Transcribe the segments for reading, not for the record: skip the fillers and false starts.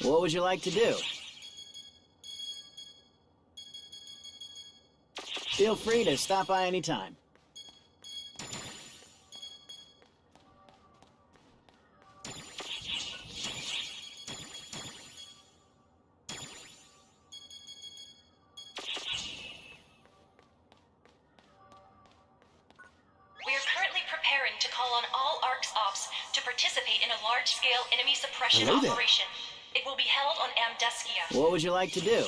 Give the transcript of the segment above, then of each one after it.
What would you like to do? Feel free to stop by anytime. To call on all ARC's ops to participate in a large-scale enemy suppression Hello there. operation. It will be held on Amdeskia. What would you like to do?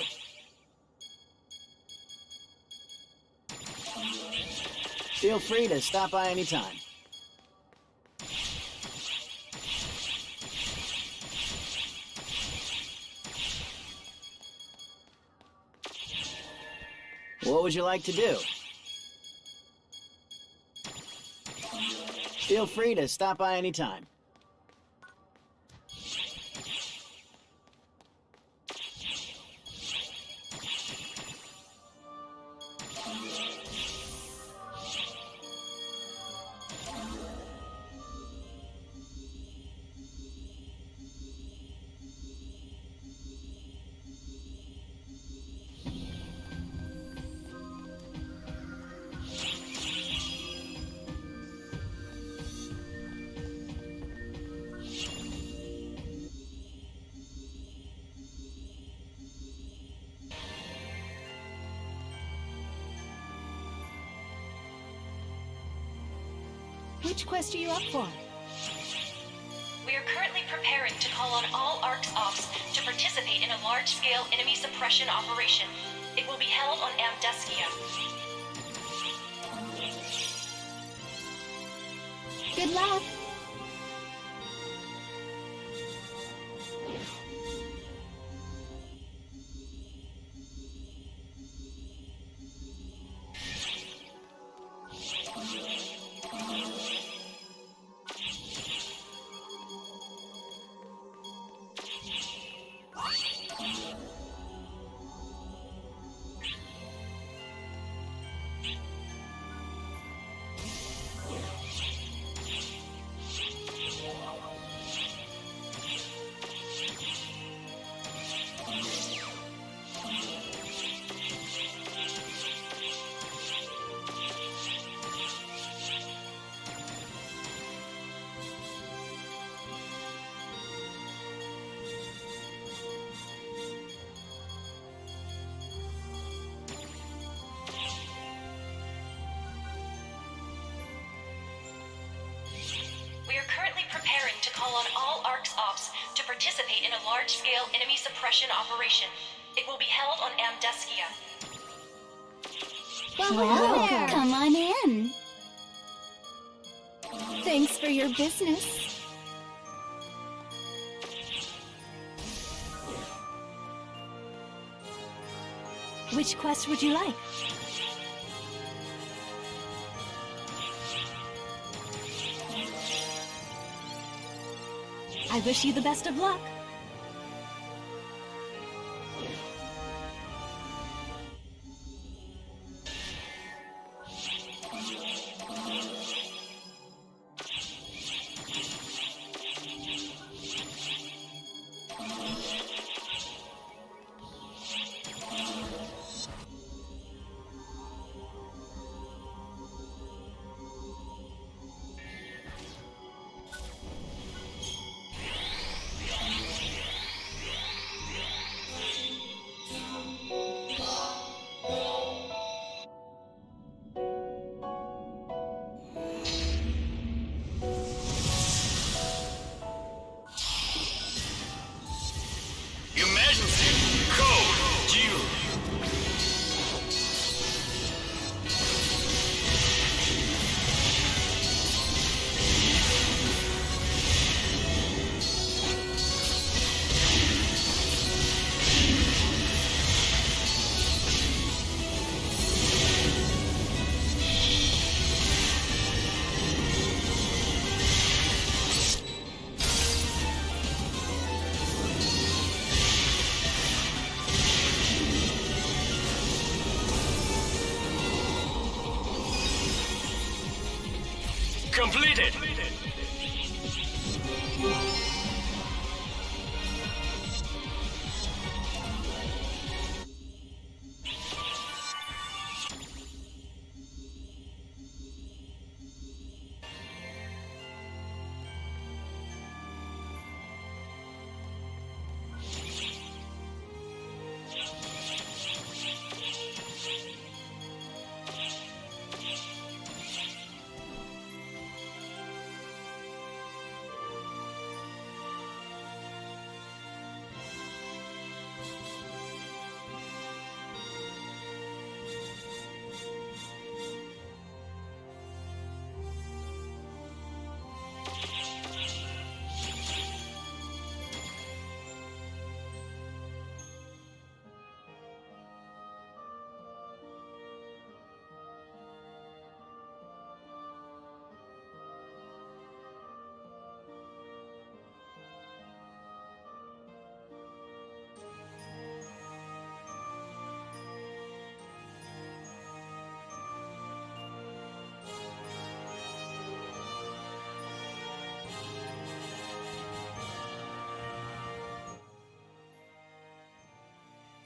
Feel free to stop by anytime. What would you like to do? Feel free to stop by anytime. Which quest are you up for? We are currently preparing to call on all ARC's ops to participate in a large-scale enemy suppression operation. It will be held on Amdeskia. Good luck! We are currently preparing to call on all ARC's ops to participate in a large-scale enemy suppression operation. It will be held on Amdeskia. Well, come on in. Thanks for your business. Which quest would you like? I wish you the best of luck. Completed!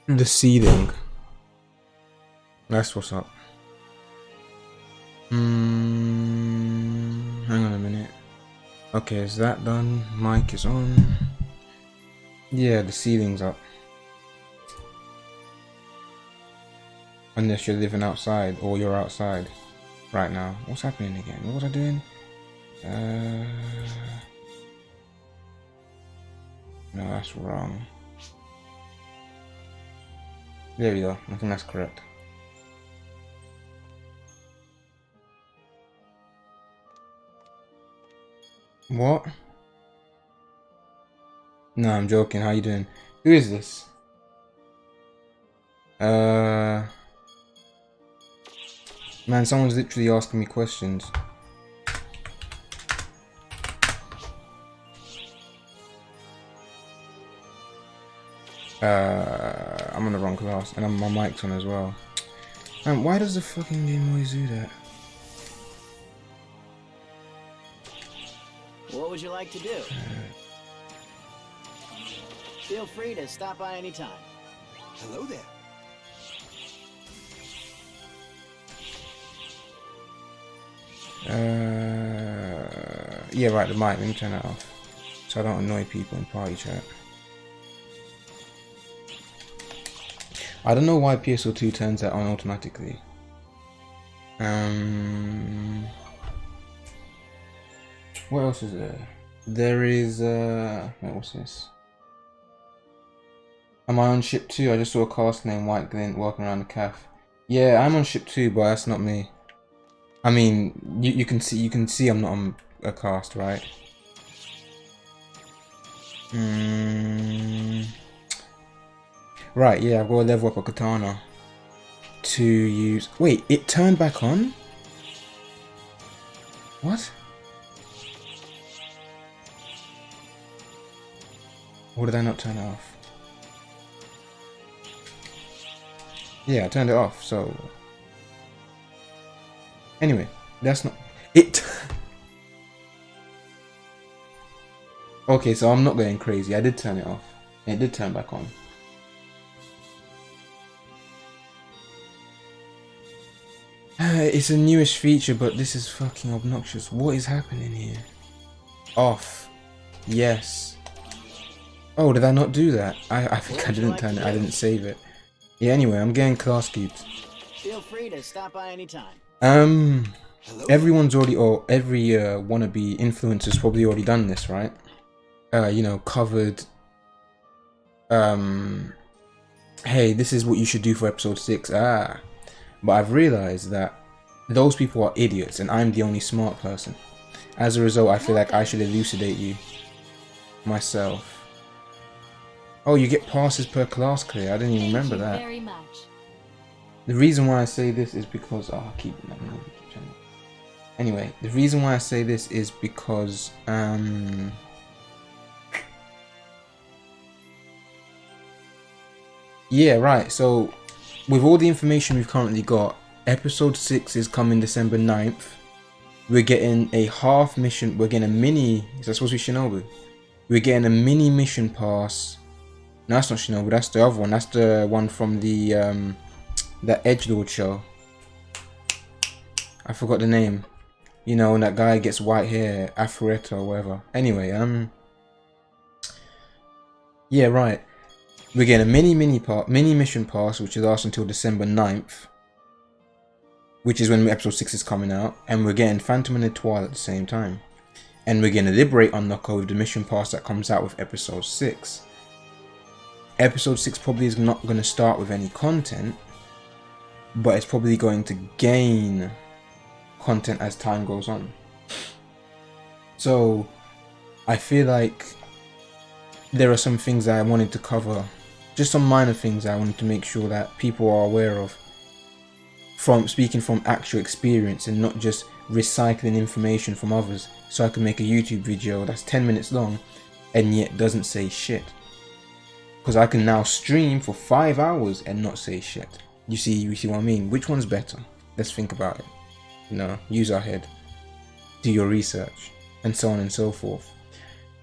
The ceiling. That's what's up. Hang on a minute. Okay, is that done? Mic is on. Yeah, the ceiling's up. Unless you're living outside or you're outside right now. What's happening again? What was I doing? No, that's wrong. There we go. I think that's correct. What? No, I'm joking. How you doing? Who is this? Man, someone's literally asking me questions. I'm on the wrong class, and my mic's on as well. Man, why does the fucking game always do that? What would you like to do? Feel free to stop by anytime. Hello there. Yeah, right, the mic, let me turn that off. So I don't annoy people in party chat. I don't know why PSO2 turns that on automatically. What else is there? There is, wait, what's this? Am I on ship 2? I just saw a cast named White Glint walking around the caf. Yeah, I'm on ship 2, but that's not me. I mean, you can see I'm not on a cast, right? Right, yeah, I've got to level up a katana to use. Wait, it turned back on? What? Or did I not turn it off? Yeah, I turned it off, so... Anyway, that's not... It... Okay, so I'm not going crazy. I did turn it off. It did turn back on. It's a newish feature, but this is fucking obnoxious. What is happening here? Off. Yes. Oh, did I not do that? I think I didn't turn it. I didn't save it. Yeah, anyway, I'm getting class cubes. Feel free to stop by anytime. Everyone's already, or every wannabe influencer's probably already done this, right? You know, covered, hey, this is what you should do for episode 6. But I've realized that those people are idiots and I'm the only smart person. As a result, I feel like I should elucidate you myself. Oh, you get passes per class clear. I didn't even remember that. Very much. The reason why I say this is because anyway, the reason why I say this is because yeah, right. So with all the information we've currently got, episode 6 is coming December 9th. We're getting a half mission. We're getting a mini. Is that supposed to be Shinobu? We're getting a mini mission pass. No, that's not Shinobu. That's the other one. That's the one from the that Edgelord show. I forgot the name. You know, when that guy gets white hair, Afroetta or whatever. Anyway, yeah, right. We're getting a mini mission pass, which is lasting until December 9th, which is when episode 6 is coming out, and we're getting Phantom and Etoile at the same time, and we're getting a Liberate unlocker with the mission pass that comes out with episode 6. Episode 6 probably is not going to start with any content, but it's probably going to gain content as time goes on. So I feel like there are some things that I wanted to cover, just some minor things that I wanted to make sure that people are aware of, from speaking from actual experience and not just recycling information from others, so I can make a YouTube video that's 10 minutes long and yet doesn't say shit. Because I can now stream for 5 hours and not say shit. You see what I mean? Which one's better? Let's think about it. You know, use our head, do your research, and so on and so forth.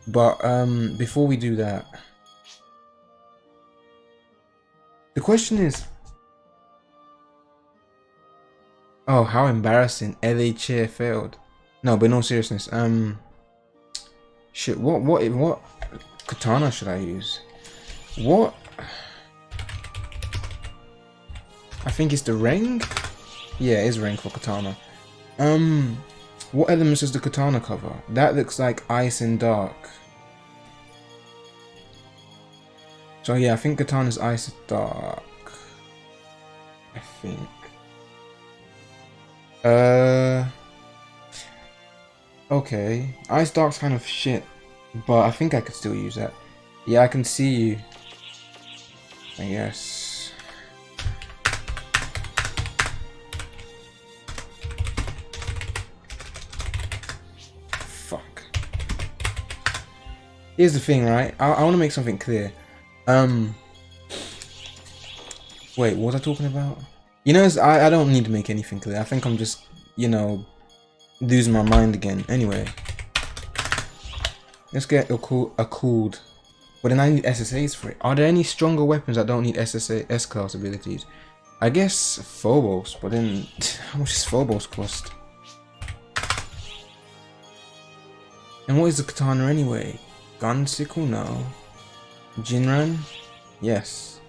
But before we do that, The question is, oh, how embarrassing! LA chair failed. No, but in all seriousness, shit. What katana should I use? What? I think it's the ring. Yeah, it is ring for katana. What elements does the katana cover? That looks like ice and dark. So yeah, I think katana's ice and dark. I think. Okay. Ice dark's kind of shit, but I think I could still use that. Yeah, I can see you. I guess. Fuck. Here's the thing, right? I want to make something clear. Wait, what was I talking about? You know, I don't need to make anything clear. I think I'm just, you know, losing my mind again. Anyway, let's get a cooled. But then I need SSAs for it. Are there any stronger weapons that don't need SSA S-class abilities? I guess Phobos, but then how much does Phobos cost? And what is the katana anyway? Gun sickle? No. Jinran? Yes.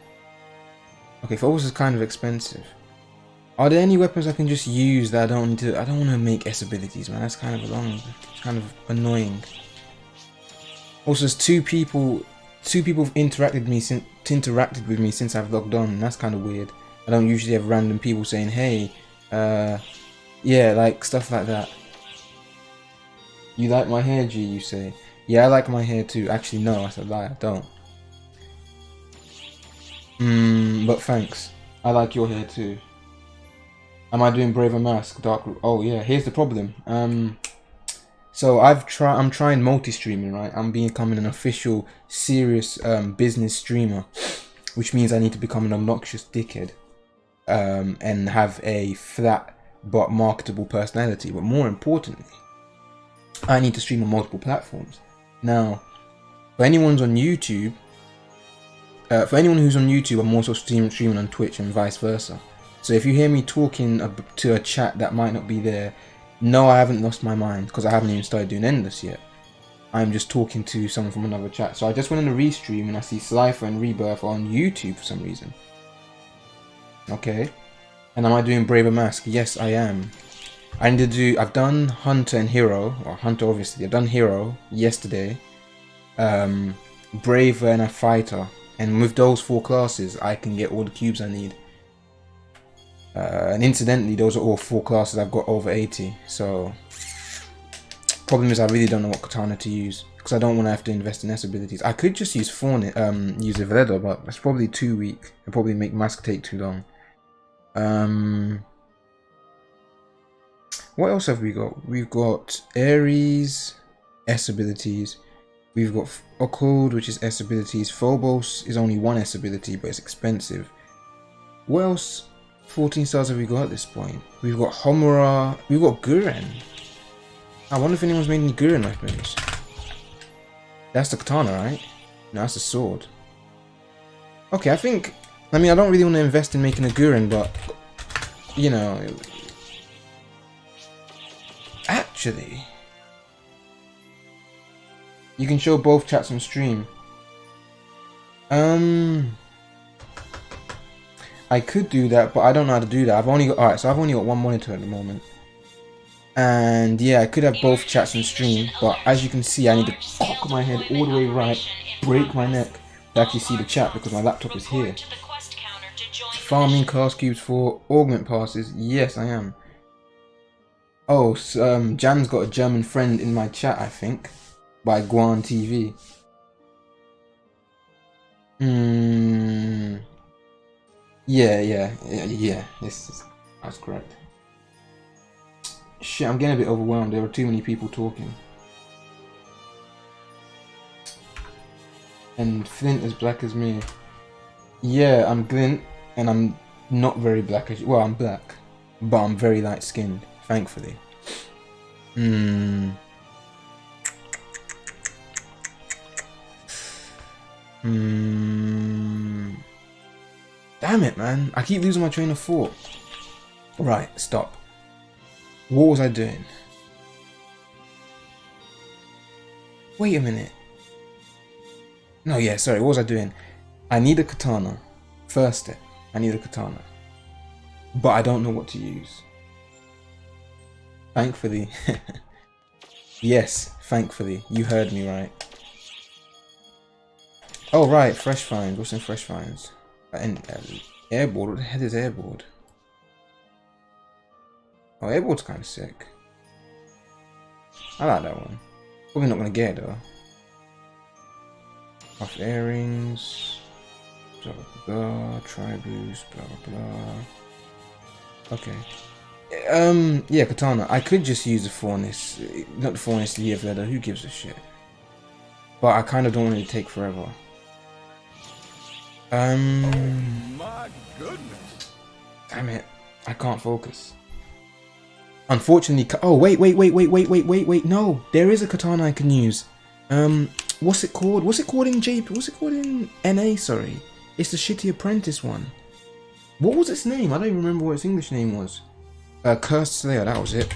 Okay, Phobos is kind of expensive. Are there any weapons I can just use that I don't need to? I don't want to make S abilities, man. That's kind of kind of annoying. Also, there's two people have interacted with me since I've logged on. And that's kind of weird. I don't usually have random people saying, "Hey, yeah," like stuff like that. You like my hair, G? You say. Yeah, I like my hair too. Actually, no, that's a lie. I don't. But thanks. I like your hair too. Am I doing Braver Mask? Dark? Oh yeah. Here's the problem. So I'm trying multi-streaming, right? I'm becoming an official, serious business streamer, which means I need to become an obnoxious dickhead, and have a flat but marketable personality. But more importantly, I need to stream on multiple platforms. Now, for anyone who's on YouTube, I'm also streaming on Twitch and vice versa. So if you hear me talking to a chat that might not be there, no, I haven't lost my mind, because I haven't even started doing Endless yet. I'm just talking to someone from another chat. So I just went on a restream and I see Slifer and Rebirth on YouTube for some reason. Okay. And am I doing Braver Mask? Yes, I am. I've done Hunter and Hero, or Hunter obviously. I've done Hero yesterday. Braver and a Fighter. And with those 4 classes, I can get all the cubes I need. And incidentally, those are all 4 classes I've got over 80. So, problem is I really don't know what katana to use, because I don't want to have to invest in S abilities. I could just use use Ivredo, but that's probably too weak. It'll probably make Mask take too long. What else have we got? We've got Ares, S abilities. We've got Occult, which is S abilities. Phobos is only 1 S ability, but it's expensive. What else? 14 stars have we got at this point? We've got Homura. We've got Guren. I wonder if anyone's made any Guren weapons. That's the katana, right? No, that's the sword. Okay, I don't really want to invest in making a Guren, but you know, actually, you can show both chats on stream. I could do that, but I don't know how to do that. I've only got 1 monitor at the moment. And yeah, I could have both chats on stream, but as you can see, I need to cock my head all the way right, break my neck to actually see the chat, because my laptop is here. Farming class cubes for augment passes. Yes, I am. Oh, so, Jan's got a German friend in my chat, I think, by Guan TV. Yeah. That's correct. Shit, I'm getting a bit overwhelmed. There are too many people talking. And Flint as black as me. Yeah, I'm Glint, and I'm not very black as you. Well, I'm black, but I'm very light skinned, thankfully. Damn it, man. I keep losing my train of thought. Right, stop. What was I doing? Wait a minute. No, yeah, sorry. What was I doing? I need a katana. First step. I need a katana. But I don't know what to use. Thankfully. Yes, thankfully. You heard me right. Oh, right. Fresh finds. What's in fresh finds? And airboard. What the hell is airboard? Oh, airboard's kind of sick. I like that one. Probably not going to get it though. Off earrings. Blah blah blah. Tribus. Blah blah blah. Okay. Yeah, katana. I could just use the furnace. Not the furnace, the year of leather. Who gives a shit? But I kind of don't want it to take forever. My goodness. Damn it. I can't focus. Unfortunately, oh wait, no, there is a katana I can use. What's it called? What's it called in JP? What's it called in NA? Sorry, it's the shitty apprentice one. What was its name? I don't even remember what its English name was. Cursed Slayer, that was it.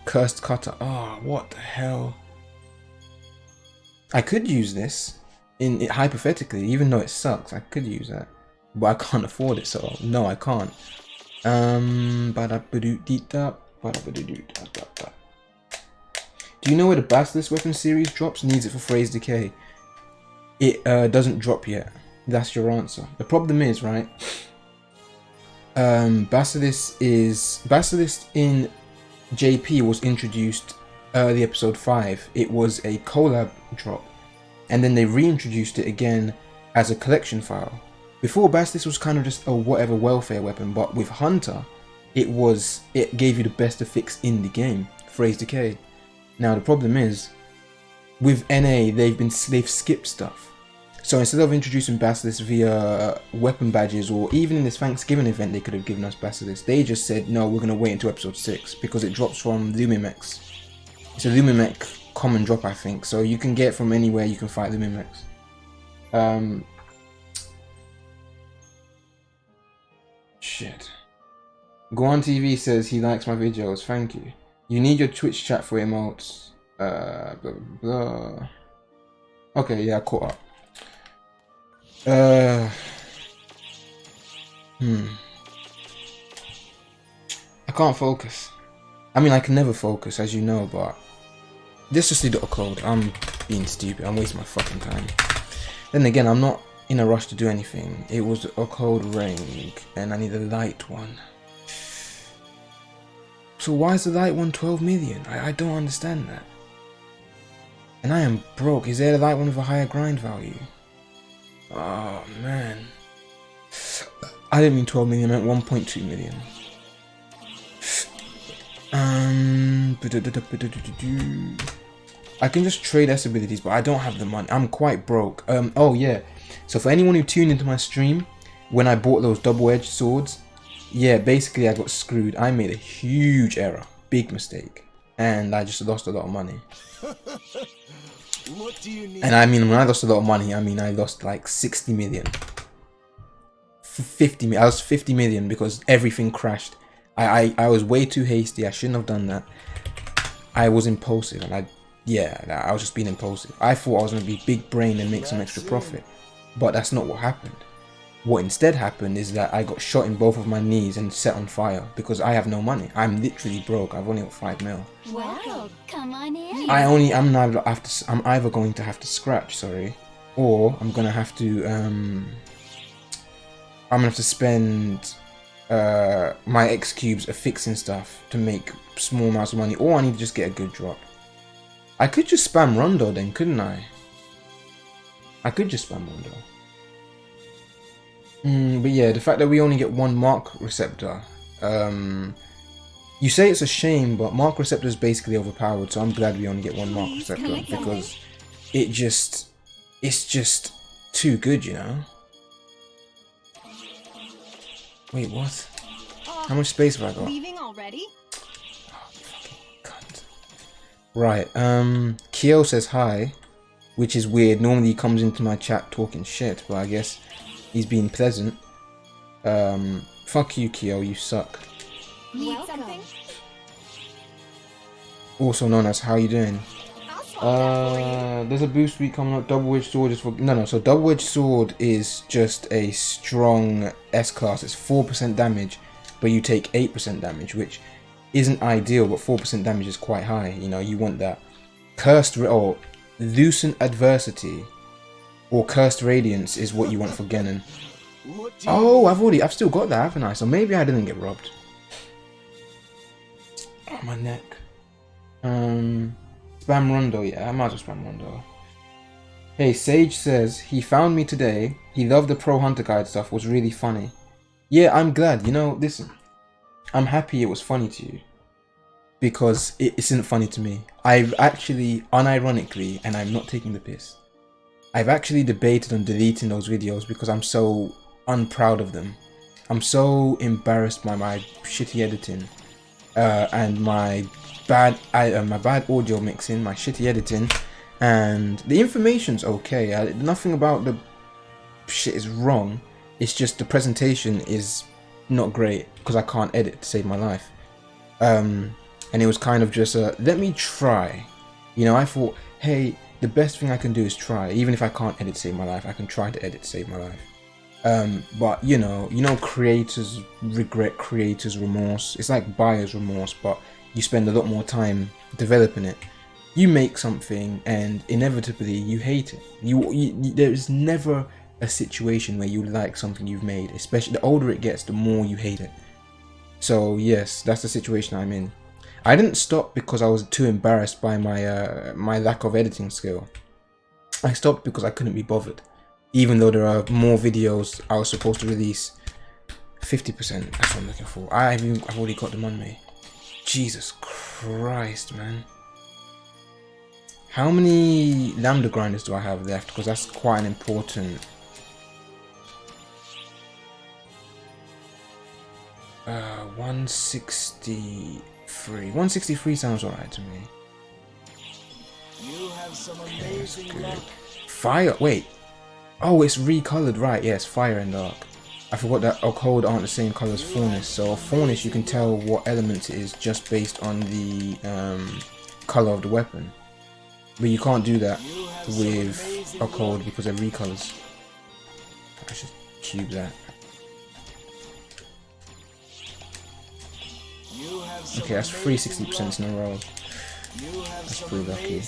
Cursed Cutter. Oh, what the hell? I could use this in it hypothetically, even though it sucks. I could use that, but I can't afford it, so no, I can't. Do you know where the Basilisk weapon series drops? Needs it for Phrase Decay. It doesn't drop yet. That's your answer. The problem is, right? Basilisk in JP was introduced early episode 5. It was a collab drop, and then they reintroduced it again as a collection file. Before Basilisk was kind of just a whatever welfare weapon, but with Hunter, it gave you the best affix in the game, Phrase Decay. Now the problem is, with NA they've skipped stuff. So instead of introducing Basilisk via weapon badges, or even in this Thanksgiving event they could have given us Basilisk, they just said no, we're gonna wait until episode 6 because it drops from Lumimex. It's a Lumimex common drop, I think, so you can get from anywhere you can fight Lumimex. Shit. Guan TV says he likes my videos. Thank you. You need your Twitch chat for emotes. Blah blah blah. Okay, yeah, I caught up. I can't focus. I mean, I can never focus, as you know, but let's just leave it a code. I'm being stupid. I'm wasting my fucking time. Then again, I'm not in a rush to do anything. It was a cold ring, and I need a light one. So why is the light one 12 million? I don't understand that. And I am broke. Is there a light one with a higher grind value? Oh man. I didn't mean 12 million, I meant 1.2 million. I can just trade S abilities, but I don't have the money. I'm quite broke. Oh yeah. So for anyone who tuned into my stream, when I bought those double-edged swords, yeah, basically I got screwed. I made a huge error, big mistake, and I just lost a lot of money. What do you need? And I mean, when I lost a lot of money, I mean I lost like 60 million. 50 million. I lost 50 million because everything crashed. I was way too hasty. I shouldn't have done that. I was impulsive, and I was just being impulsive. I thought I was going to be big brain and make some extra profit, but that's not what happened. What instead happened is that I got shot in both of my knees and set on fire because I have no money. I'm literally broke. I've only got 5 mil. Well, come on in. I'm either going to have to scratch, sorry, or I'm gonna have to spend my X cubes affixing stuff to make small amounts of money, or I need to just get a good drop. I could just spam Rondo then, couldn't I? I could just spam Rondo. But yeah, the fact that we only get one Mark Receptor, you say it's a shame, but Mark Receptor is basically overpowered, so I'm glad we only get one Mark Receptor, because it's just too good, you know? Wait, what? How much space have I got? Leaving already? Oh, fucking cunt. Right, Kyo says hi, which is weird. Normally he comes into my chat talking shit, but I guess He's being pleasant. Fuck you, Kyo, you suck. Need something? Also known as how you doing? I'll swap that for you. There's a boost week coming up. Double-edged sword is for no. So double-edged sword is just a strong S class. It's 4% damage, but you take 8% damage, which isn't ideal. But 4% damage is quite high. You know, you want that. Cursed or Lucent Adversity or Cursed Radiance is what you want for Genin. Oh, I've still got that, haven't I? So maybe I didn't get robbed. Oh, my neck. Spam Rondo, yeah, I might as well spam Rondo. Hey, Sage says he found me today. He loved the Pro Hunter Guide stuff. Was really funny. Yeah, I'm glad. You know, listen, I'm happy it was funny to you because it isn't funny to me. I've actually, unironically, and I'm not taking the piss, I've actually debated on deleting those videos because I'm so unproud of them. I'm so embarrassed by my shitty editing and my bad audio mixing, my shitty editing, and the information's okay. Nothing about the shit is wrong. It's just the presentation is not great because I can't edit to save my life. And it was kind of just let me try. You know, I thought, hey, the best thing I can do is try. Even if I can't edit to save my life, I can try to edit to save my life. But you know, creators regret, creators remorse. It's like buyer's remorse, but you spend a lot more time developing it. You make something and inevitably you hate it. There is never a situation where you like something you've made, especially the older it gets, the more you hate it. So yes, that's the situation I'm in. I didn't stop because I was too embarrassed by my my lack of editing skill. I stopped because I couldn't be bothered. Even though there are more videos I was supposed to release. 50%, that's what I'm looking for. I've already got them on me. Jesus Christ, man. How many lambda grinders do I have left? Because that's quite an important... 163. 163 sounds alright to me. You have some amazing luck. Fire, wait. Oh, it's recolored, right? Yes, fire and dark. I forgot that Occult aren't the same color as Furnace. So Furnace, you can tell what element it is just based on the color of the weapon. But you can't do that with Occult because they're recolors. I should cube that. Okay, that's 360% in a row. That's pretty lucky.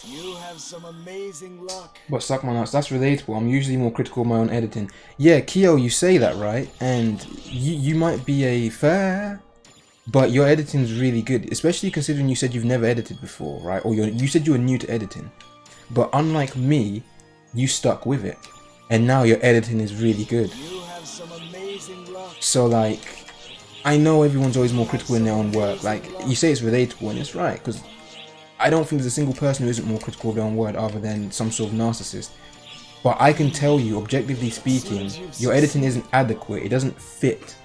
You have some amazing luck. But suck my nuts, that's relatable. I'm usually more critical of my own editing. Yeah, Kyo, you say that, right? And you might be a fair, but your editing is really good, especially considering you said you've never edited before, right? Or you said you were new to editing. But unlike me, you stuck with it, and now your editing is really good. You have some amazing luck. So like, I know everyone's always more critical in their own work. Like, you say it's relatable, and it's right, because I don't think there's a single person who isn't more critical of their own work other than some sort of narcissist. But I can tell you, objectively speaking, your editing isn't adequate. It doesn't fit.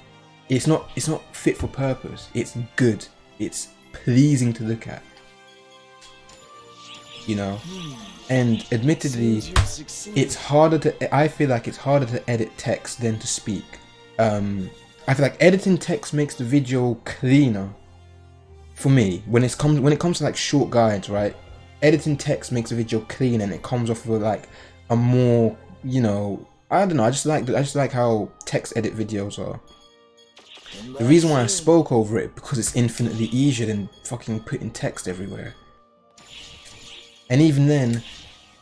It's not fit for purpose. It's good. It's pleasing to look at. You know? And admittedly, it's harder to... I feel like it's harder to edit text than to speak. I feel like editing text makes the video cleaner. For me, when it comes to like short guides, right? Editing text makes the video clean and it comes off with like a more, you know, I don't know. I just like how text edit videos are. The reason why I spoke over it because it's infinitely easier than fucking putting text everywhere. And even then,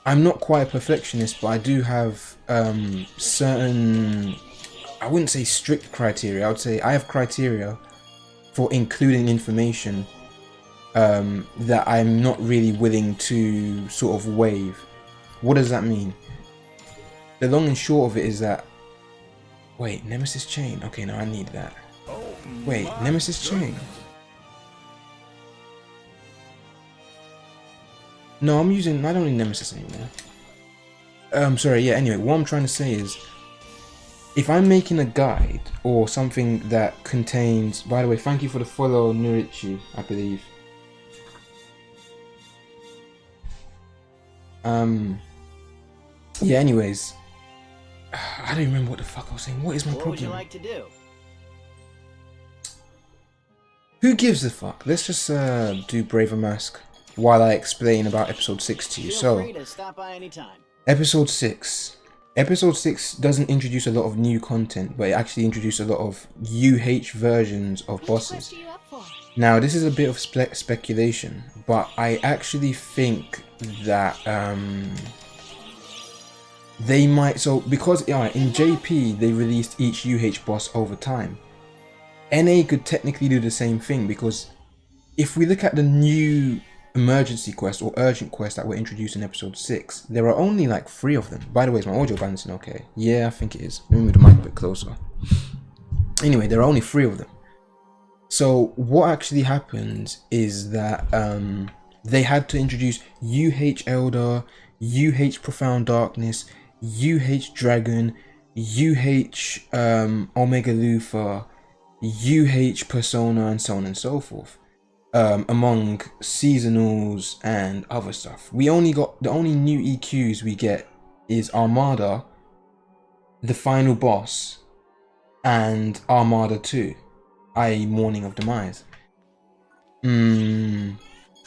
I'm not quite a perfectionist, but I do have certain, I wouldn't say strict criteria. I would say I have criteria for including information that I'm not really willing to sort of waive. What does that mean? The long and short of it is that... Wait, Nemesis Chain. Okay, now I need that. Wait, Nemesis Chain. No, I don't need Nemesis anymore. Sorry, yeah, anyway, what I'm trying to say is, if I'm making a guide or something that contains... By the way, thank you for the follow, Nurichi, I believe. Yeah, anyways. I don't remember what the fuck I was saying. What is my What would you problem? like to do? Who gives a fuck? Let's just do Braver Mask while I explain about episode 6 to you. Feel So, free to stop by anytime. episode 6. Episode 6 doesn't introduce a lot of new content, but it actually introduces a lot of UH versions of Which bosses. quest are you up for? Now, this is a bit of speculation, but I actually think that they might. So, because in JP they released each UH boss over time, NA could technically do the same thing, because if we look at the new emergency quest or urgent quest that were introduced in episode 6, there are only like 3 of them. By the way, is my audio balancing okay? Yeah, I think it is. Let me move the mic a bit closer. Anyway, there are only 3 of them. So what actually happens is that they had to introduce UH Elder, UH Profound Darkness, UH Dragon, UH Omega Luthor, UH Persona, and so on and so forth, among seasonals and other stuff. The only new EQs we get is Armada, the final boss, and Armada 2, i.e. Morning of Demise.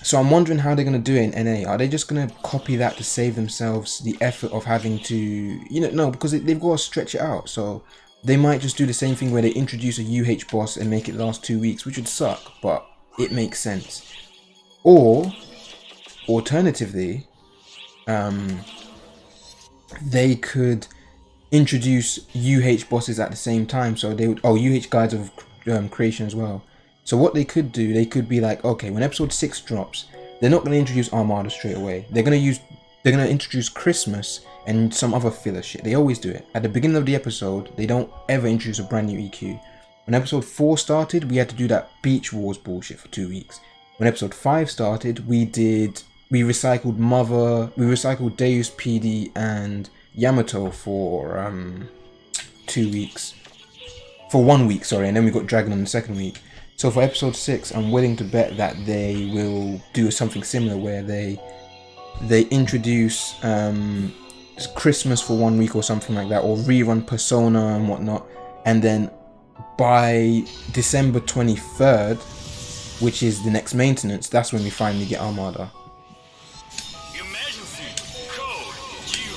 So I'm wondering how they're going to do it in NA. Are they just going to copy that to save themselves the effort of having to, no, because they've got to stretch it out. So they might just do the same thing where they introduce a UH boss and make it last 2 weeks, which would suck, but it makes sense. Or, alternatively, they could introduce UH bosses at the same time. So they would, UH Guides of Creation as well. So what they could do, they could be like, okay, when episode 6 drops, they're not going to introduce Armada straight away. They're going to introduce Christmas and some other filler shit. They always do it. At the beginning of the episode, they don't ever introduce a brand new EQ. When episode 4 started, we had to do that Beach Wars bullshit for 2 weeks. When episode 5 started, we recycled Deus, PD, and Yamato for 2 weeks. For 1 week, sorry, and then we got Dragon on the second week. So for episode 6, I'm willing to bet that they will do something similar where they introduce Christmas for 1 week or something like that, or rerun Persona and whatnot, and then by December 23rd, which is the next maintenance, that's when we finally get Armada. Emergency code Q.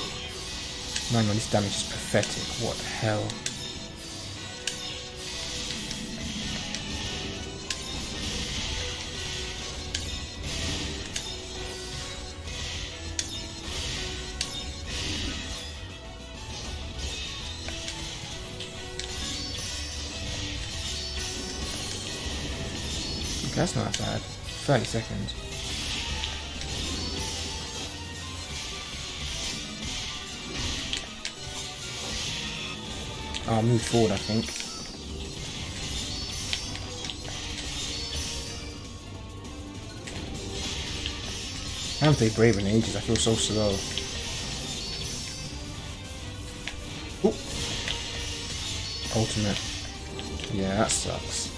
Man, this damage is pathetic. What the hell? That's not bad. 30 seconds. I'll move forward, I think. I haven't played Brave in ages. I feel so slow. Ooh. Ultimate. Yeah, that sucks.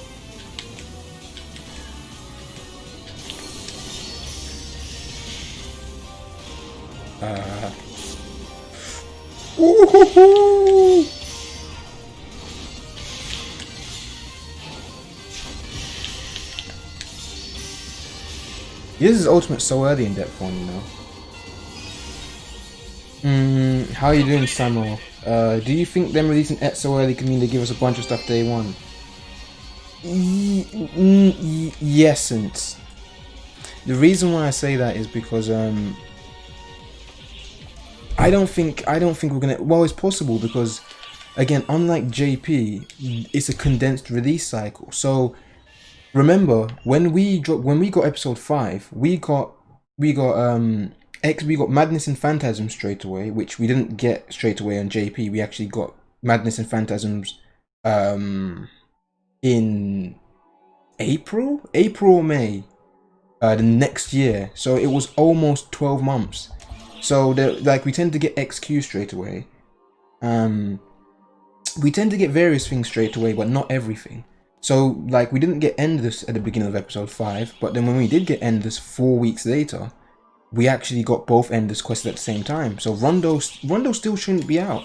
Ooh. This is ultimate so early in depth one, How are you doing, Samuel? Do you think them releasing Et so early could mean they give us a bunch of stuff day one? Yes, and the reason why I say that is because I don't think we're gonna. Well, it's possible because, again, unlike JP, it's a condensed release cycle. So remember when we got episode 5, we got Madness and Phantasm straight away, which we didn't get straight away on JP. We actually got Madness and Phantasms in April or May the next year. So it was almost 12 months. So we tend to get XQ straight away. We tend to get various things straight away, but not everything. So we didn't get Endless at the beginning of episode 5, but then when we did get Endless 4 weeks later, we actually got both enders quested at the same time. So Rondo still shouldn't be out.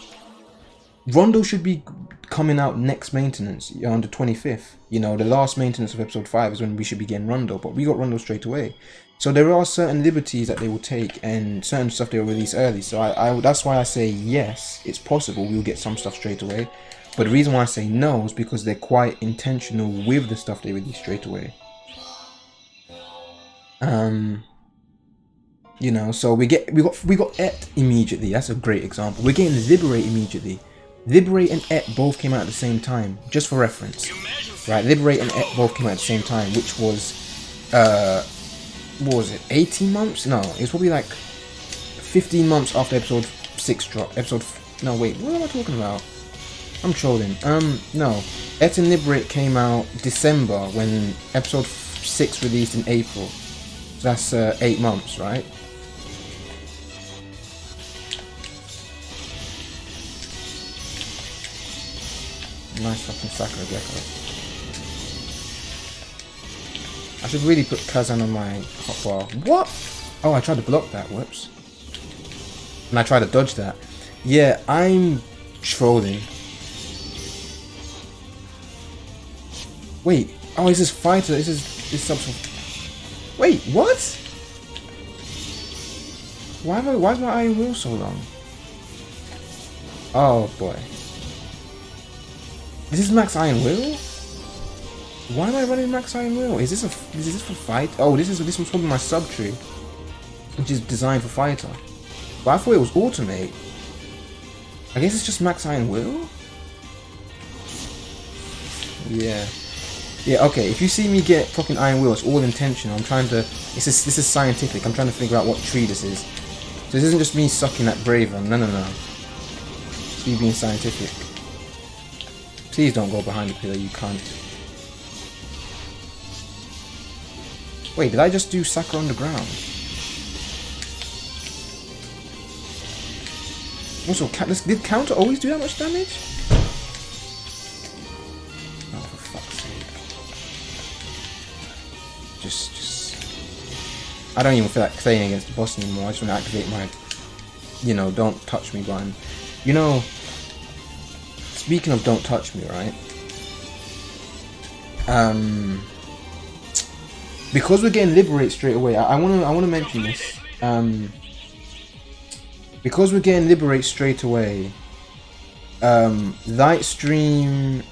Rondo should be coming out next maintenance on the 25th. You know, the last maintenance of episode 5 is when we should be getting Rondo, but we got Rondo straight away. So there are certain liberties that they will take and certain stuff they will release early. So I that's why I say yes, it's possible we'll get some stuff straight away. But the reason why I say no is because they're quite intentional with the stuff they release straight away. You know, so we got Et immediately. That's a great example. We're getting Liberate immediately. Liberate and Et both came out at the same time, just for reference. Right, Liberate and Et both came out at the same time, which was what was it, 18 months? No, it was probably like 15 months after episode 6 drop. No wait, what am I talking about? I'm trolling. No. Et and Liberate came out December when episode 6 released in April. So that's 8 months, right? Nice fucking Sakura Gecko. I should really put Kazan on my hotbar. What? Oh, I tried to block that. Whoops. And I tried to dodge that. Yeah, I'm trolling. Wait. Oh, is this fighter? This sub. Wait, what? Why is my iron will so long? Oh boy. This is max iron will? Why am I running max iron will? Is this for fight? Oh, this was probably my sub tree, which is designed for fighter. But I thought it was automate. I guess it's just max iron will. Yeah. Yeah. Okay. If you see me get fucking iron will, it's all intentional. I'm trying to. This is scientific. I'm trying to figure out what tree this is. So this isn't just me sucking at Braver. No. It's me being scientific. Please don't go behind the pillar, you can't. Wait, did I just do Sakura on the ground? Also, did counter always do that much damage? Oh, for fuck's sake. Just... I don't even feel like playing against the boss anymore. I just want to activate my, you know, don't touch me button. You know... Speaking of don't touch me, right? Because we're getting Liberate straight away, I wanna mention this. Because we're getting Liberate straight away, Lightstream's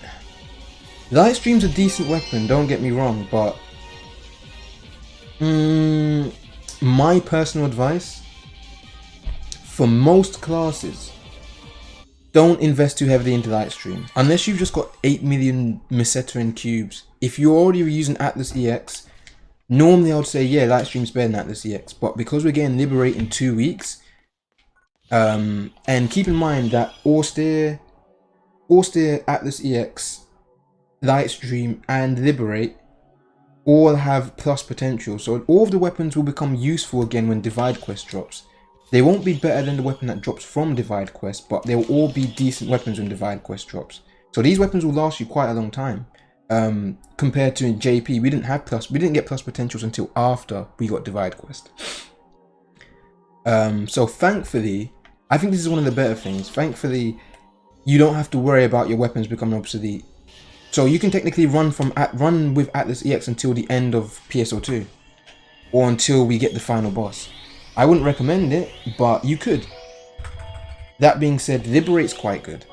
a decent weapon, don't get me wrong, but my personal advice for most classes, don't invest too heavily into Lightstream. Unless you've just got 8 million Meseterin cubes. If you're already using Atlas EX, normally I would say, yeah, Lightstream's better than Atlas EX. But because we're getting Liberate in 2 weeks, and keep in mind that Austere, Atlas EX, Lightstream, and Liberate all have plus potential. So all of the weapons will become useful again when Divide Quest drops. They won't be better than the weapon that drops from Divide Quest, but they'll all be decent weapons when Divide Quest drops. So these weapons will last you quite a long time. Compared to JP, we didn't get plus potentials until after we got Divide Quest. So thankfully, I think this is one of the better things. Thankfully, you don't have to worry about your weapons becoming obsolete. So you can technically run with Atlas EX until the end of PSO2, or until we get the final boss. I wouldn't recommend it, but you could. That being said, Liberate's quite good.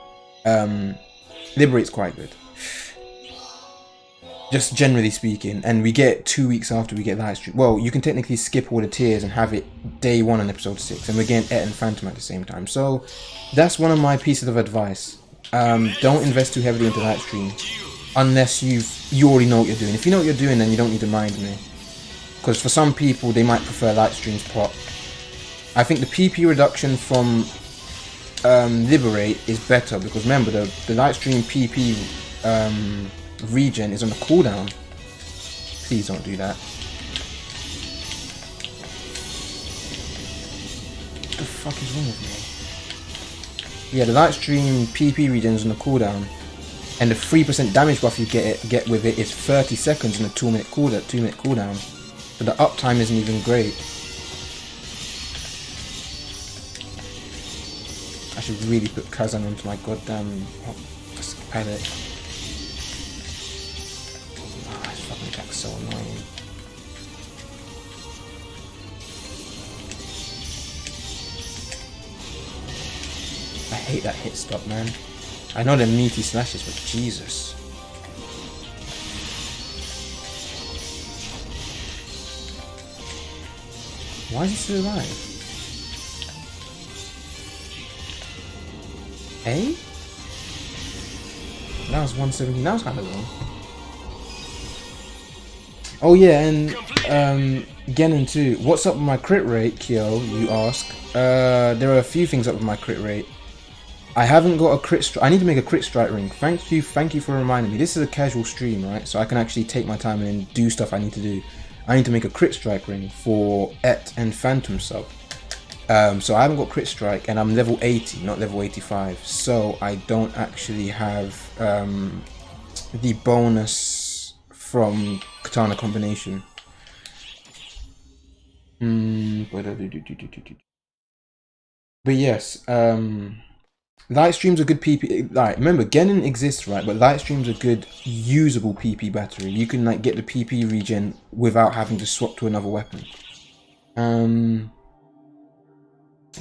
Just generally speaking, and we get 2 weeks after we get Lightstream. Well, you can technically skip all the tiers and have it day 1 on episode 6, and we're getting Et and Phantom at the same time. So that's one of my pieces of advice. Don't invest too heavily into Lightstream unless you already know what you're doing. If you know what you're doing, then you don't need to mind me. Because for some people, they might prefer Lightstream's prop. I think the PP reduction from Liberate is better, because remember, the Lightstream PP regen is on the cooldown. Please don't do that. What the fuck is wrong with me? Yeah, the Lightstream PP regen is on the cooldown, and the 3% damage buff you get with it is 30 seconds in a 2 minute cooldown. So the uptime isn't even great. should really put Kazan onto my goddamn palette. Ah, this fucking attack's so annoying. I hate that hit stop, man. I know they're meaty slashes, but Jesus. Why is he still alive? Hey? That was 170. That was kind of long. Oh yeah, and Genin too. What's up with my crit rate, Kyo? You ask. There are a few things up with my crit rate. I haven't got a crit strike. I need to make a crit strike ring. Thank you for reminding me. This is a casual stream, right? So I can actually take my time and do stuff I need to do. I need to make a crit strike ring for Et and Phantom sub. So I haven't got crit strike, and I'm level 80, not level 85. So I don't actually have the bonus from Katana combination. But yes, light streams are good PP. Like, remember, Genin exists, right? But light streams are good, usable PP battery. You can like get the PP regen without having to swap to another weapon.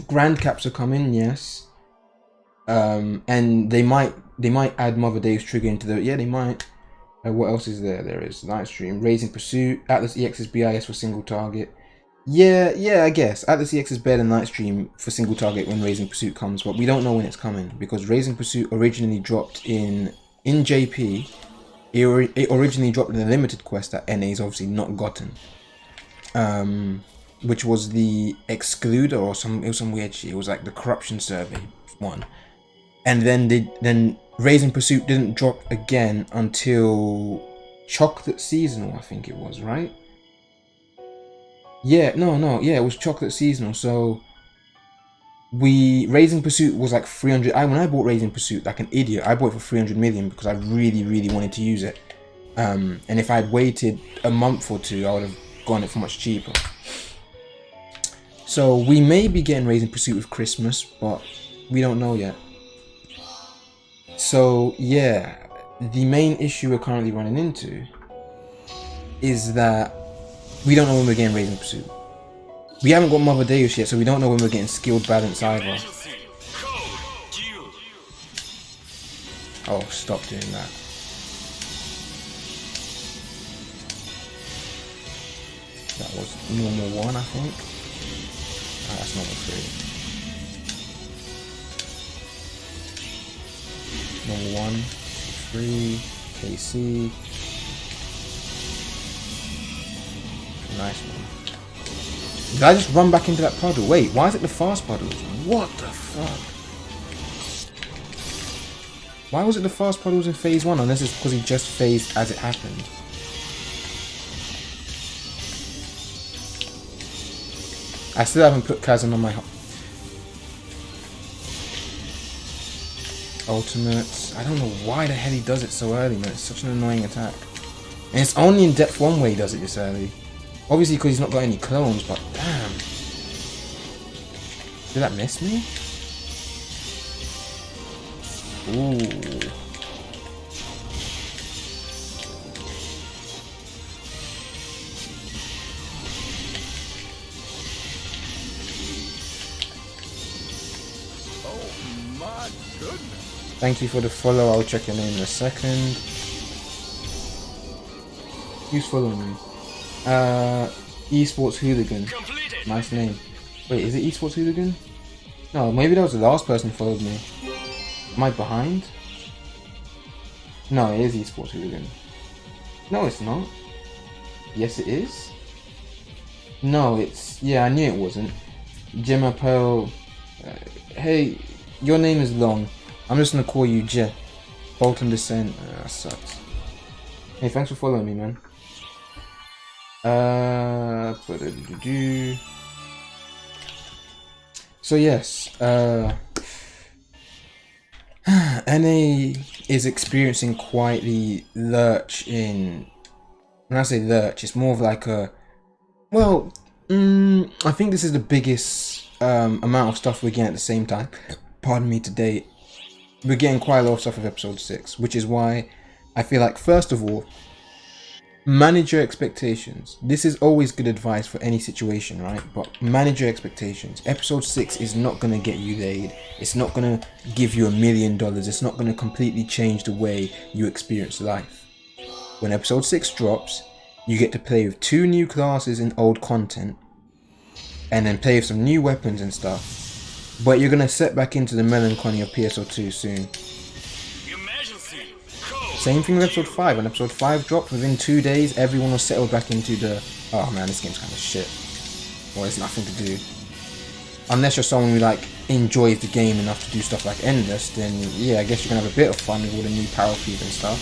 Grand caps are coming, yes. And they might add Mother Dave's trigger into the. Yeah, they might. What else is there? There is light stream, Raising Pursuit, Atlas EX's BIS for single target. Yeah, I guess Atlas EX is better than Lightstream for single target when Raising Pursuit comes, but we don't know when it's coming because Raising Pursuit originally dropped in JP. It originally dropped in the limited quest that NA's obviously not gotten, which was the Excluder or it was some weird shit. It was like the Corruption Survey one, and then Raising Pursuit didn't drop again until Chocolate Seasonal, I think it was, right? Yeah, yeah, it was Chocolate Seasonal. So Raising Pursuit was like 300. When I bought Raising Pursuit like an idiot, I bought it for 300 million because I really wanted to use it. And if I'd waited a month or two, I would have gotten it for much cheaper. So we may be getting Raising Pursuit with Christmas, but we don't know yet. So yeah, the main issue we're currently running into is that we don't know when we're getting Raising Pursuit. We haven't got Mother Deus yet, so we don't know when we're getting Skilled Balance either. Oh, stop doing that. That was normal 1, I think. Oh, that's normal 3. Normal 1, 3, KC. Nice one. Did I just run back into that puddle? Wait, why is it the fast puddles? What the fuck? Why was it the fast puddles in phase 1? Unless it's because he just phased as it happened. I still haven't put Kazan on my ultimates. I don't know why the hell he does it so early, man. It's such an annoying attack. And it's only in depth 1 way he does it this early. Obviously because he's not got any clones, but damn. Did that miss me? Ooh. Oh my goodness. Thank you for the follow. I'll check your name in a second. Who's following me? Esports Hooligan. Completed. Nice name. Wait, is it Esports Hooligan? No, maybe that was the last person who followed me. Am I behind? No, it is Esports Hooligan. No, it's not. Yes, it is. No, it's... Yeah, I knew it wasn't. Gemma Pearl. Hey, your name is long. I'm just gonna call you Je. Bolton Descent. That sucks. Hey, thanks for following me, man. So yes, NA is experiencing quite the lurch in. When I say lurch, it's more of like a. Well, I think this is the biggest amount of stuff we're getting at the same time. pardon me, to date, we're getting quite a lot of stuff with episode 6, which is why I feel like, first of all, manage your expectations. This is always good advice for any situation, right? But manage your expectations. Episode 6 is not going to get you laid. It's not going to give you $1 million. It's not going to completely change the way you experience life. When episode 6 drops, you get to play with 2 new classes and old content, and then play with some new weapons and stuff. But you're going to set back into the melancholy of PSO2 soon. Emergency. Code. Same thing with episode 5. When episode 5 dropped, within 2 days, everyone was settled back into the, oh man, this game's kind of shit. Or there's nothing to do. Unless you're someone who like enjoys the game enough to do stuff like Endless, then yeah, I guess you can have a bit of fun with all the new power cubes and stuff.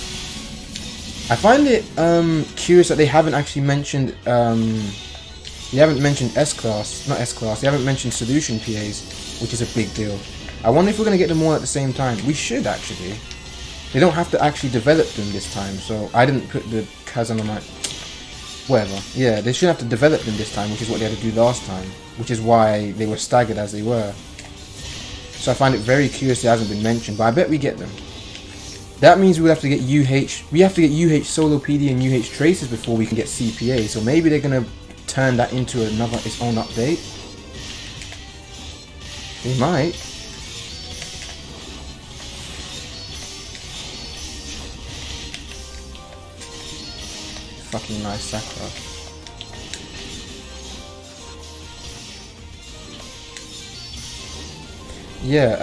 I find it curious that they haven't actually mentioned, they haven't mentioned S-Class, not S-Class, they haven't mentioned Solution PAs, which is a big deal. I wonder if we're going to get them all at the same time. We should actually. They don't have to actually develop them this time, so I didn't put the Kazan on my... Whatever. Yeah, they shouldn't have to develop them this time, which is what they had to do last time, which is why they were staggered as they were. So I find it very curious it hasn't been mentioned, but I bet we get them. That means we'll have to get we have to get UH Solo PD and UH Traces before we can get CPA, so maybe they're going to turn that into its own update. They might. Fucking nice Sakura. Yeah,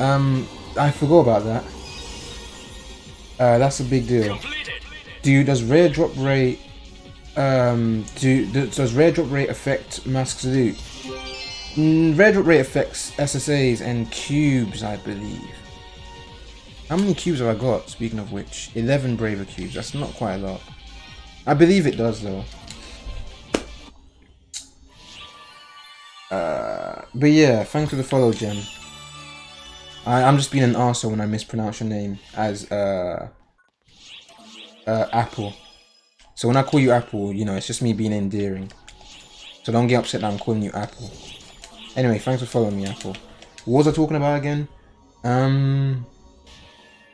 I forgot about that. That's a big deal. Completed. Does rare drop rate does rare drop rate affect Mask Salute? Rare drop rate affects SSAs and cubes, I believe. How many cubes have I got? Speaking of which, 11 Braver cubes. That's not quite a lot. I believe it does though. But yeah, thanks for the follow, Gem. I'm just being an arsehole when I mispronounce your name as Apple. So when I call you Apple, you know, it's just me being endearing. So don't get upset that I'm calling you Apple. Anyway, thanks for following me, Apple. What was I talking about again?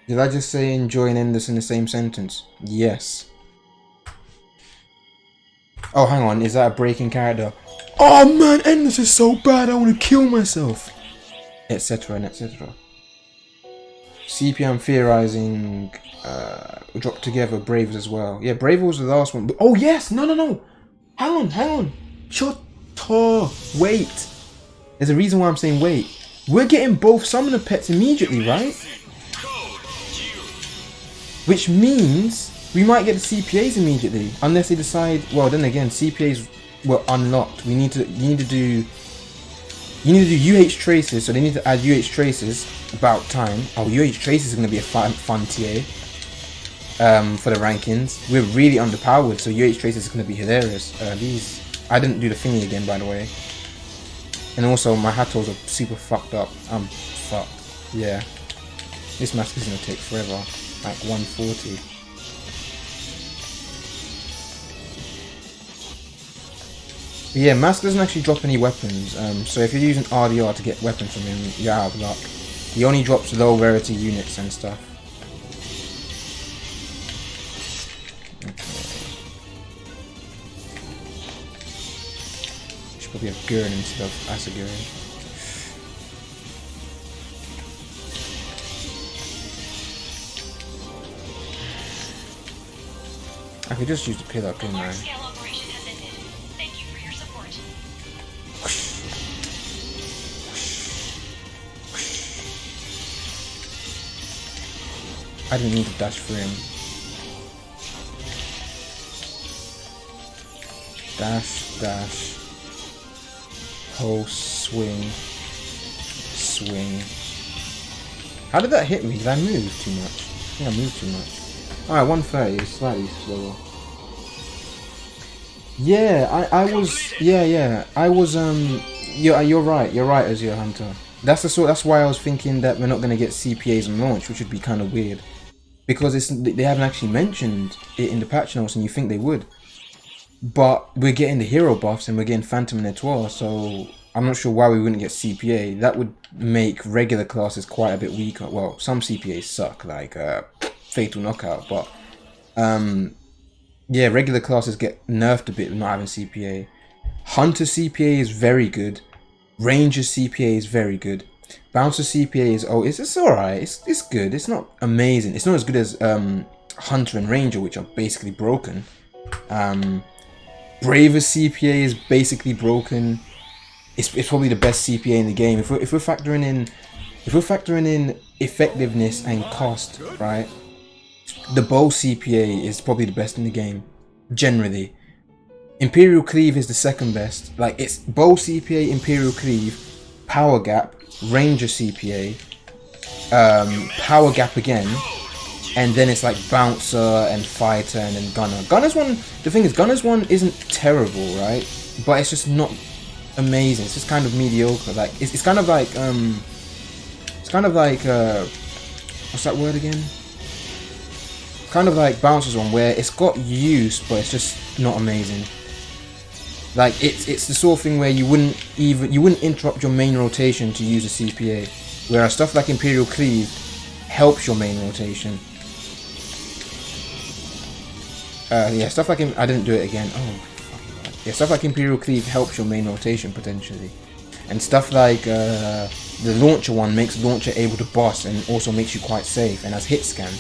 Did I just say enjoy and end this in the same sentence? Yes. Oh, hang on. Is that a breaking character? Oh man, Endless is so bad, I want to kill myself. Etc. and etc. CP, I'm theorizing drop together Bravers as well. Yeah, Braver was the last one. Oh yes! No. Hang on. Wait. There's a reason why I'm saying wait. We're getting both summoner pets immediately, right? Code. Which means we might get the CPAs immediately, unless they decide. Well, then again, CPAs were unlocked. You need to do UH traces, so they need to add UH traces. About time. Oh, UH traces is going to be a fun TA for the rankings. We're really underpowered, so UH traces is going to be hilarious. I didn't do the thingy again, by the way. And also, my Hatos are super fucked up. I'm fucked. Yeah. This mask is going to take forever. Like 140. But yeah, Mask doesn't actually drop any weapons, so if you're using RDR to get weapons from him, you're out of luck. He only drops low rarity units and stuff. Okay. Should probably have Gurren instead of Asagurren. I could just use the pillar, couldn't I? Large-scale operation has ended. Thank you for your support. I didn't need to dash for him. Dash. Pulse, swing. How did that hit me? Did I move too much? I think I moved too much. Alright, 130 is slightly slower. Yeah, I was. Yeah. I was. You're right, Azure Hunter. That's why I was thinking that we're not gonna get CPAs on launch, which would be kind of weird. Because they haven't actually mentioned it in the patch notes, and you think they would. But we're getting the hero buffs and we're getting Phantom and Etoile, so I'm not sure why we wouldn't get CPA. That would make regular classes quite a bit weaker. Well, some CPAs suck, like Fatal Knockout, but yeah, regular classes get nerfed a bit with not having CPA. Hunter CPA is very good. Ranger CPA is very good. Bouncer CPA is it's alright. It's good. It's not amazing. It's not as good as Hunter and Ranger, which are basically broken. Braver CPA is basically broken. It's probably the best CPA in the game. If we're factoring in effectiveness and cost, right? The bow CPA is probably the best in the game, generally. Imperial Cleave is the second best. Like, it's bow CPA, Imperial Cleave, Power Gap, Ranger CPA, Power Gap again, and then it's like Bouncer and Fighter and then Gunner. Gunner's one, the thing is, Gunner's one isn't terrible, right? But it's just not amazing. It's just kind of mediocre. Like, it's kind of like what's that word again? Kind of like Bouncer's one, where it's got use, but it's just not amazing. Like, it's the sort of thing where you wouldn't interrupt your main rotation to use a CPA, whereas stuff like Imperial Cleave helps your main rotation. Yeah, stuff like I didn't do it again. Oh, fucking God. Yeah, stuff like Imperial Cleave helps your main rotation potentially, and stuff like the Launcher one makes Launcher able to boss and also makes you quite safe and has hit scan.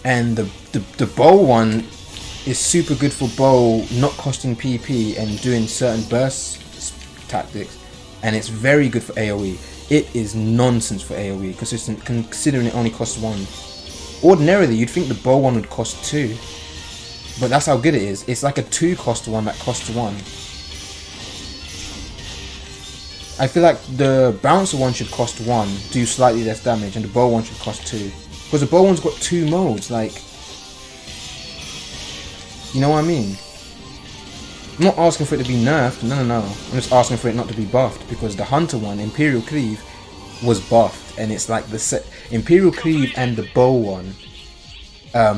And the bow one is super good for bow, not costing PP and doing certain burst tactics, and it's very good for AoE. It is nonsense for AoE, considering it only costs 1. Ordinarily, you'd think the bow one would cost 2, but that's how good it is. It's like a 2 cost one that costs 1. I feel like the Bouncer one should cost 1, do slightly less damage, and the bow one should cost 2. Because the bow one's got 2 modes, like, you know what I mean? I'm not asking for it to be nerfed, no. I'm just asking for it not to be buffed, because the Hunter one, Imperial Cleave, was buffed, and it's like the Imperial Cleave and the bow one,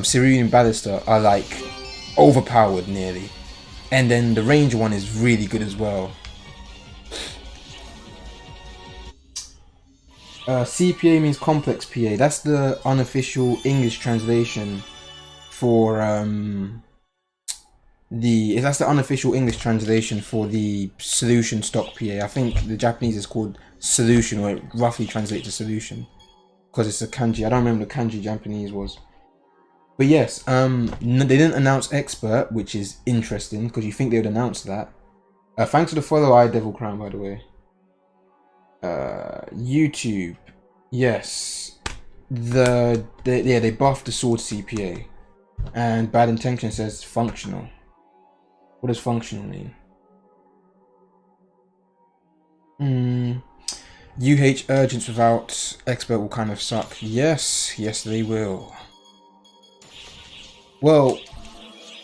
Cerulean Ballista, are like overpowered nearly, and then the Ranger one is really good as well. CPA means complex PA. That's the unofficial English translation for that's the unofficial English translation for the solution stock PA. I think the Japanese is called solution, or it roughly translates to solution, because it's a kanji. I don't remember the kanji Japanese was. But yes, they didn't announce expert, which is interesting because you think they would announce that. Thanks to the follow, I Devil Crown, by the way. YouTube, yes, they buffed the sword CPA, and Bad Intention says functional. What does functional mean? UH urgents without expert will kind of suck. Yes, they will. Well,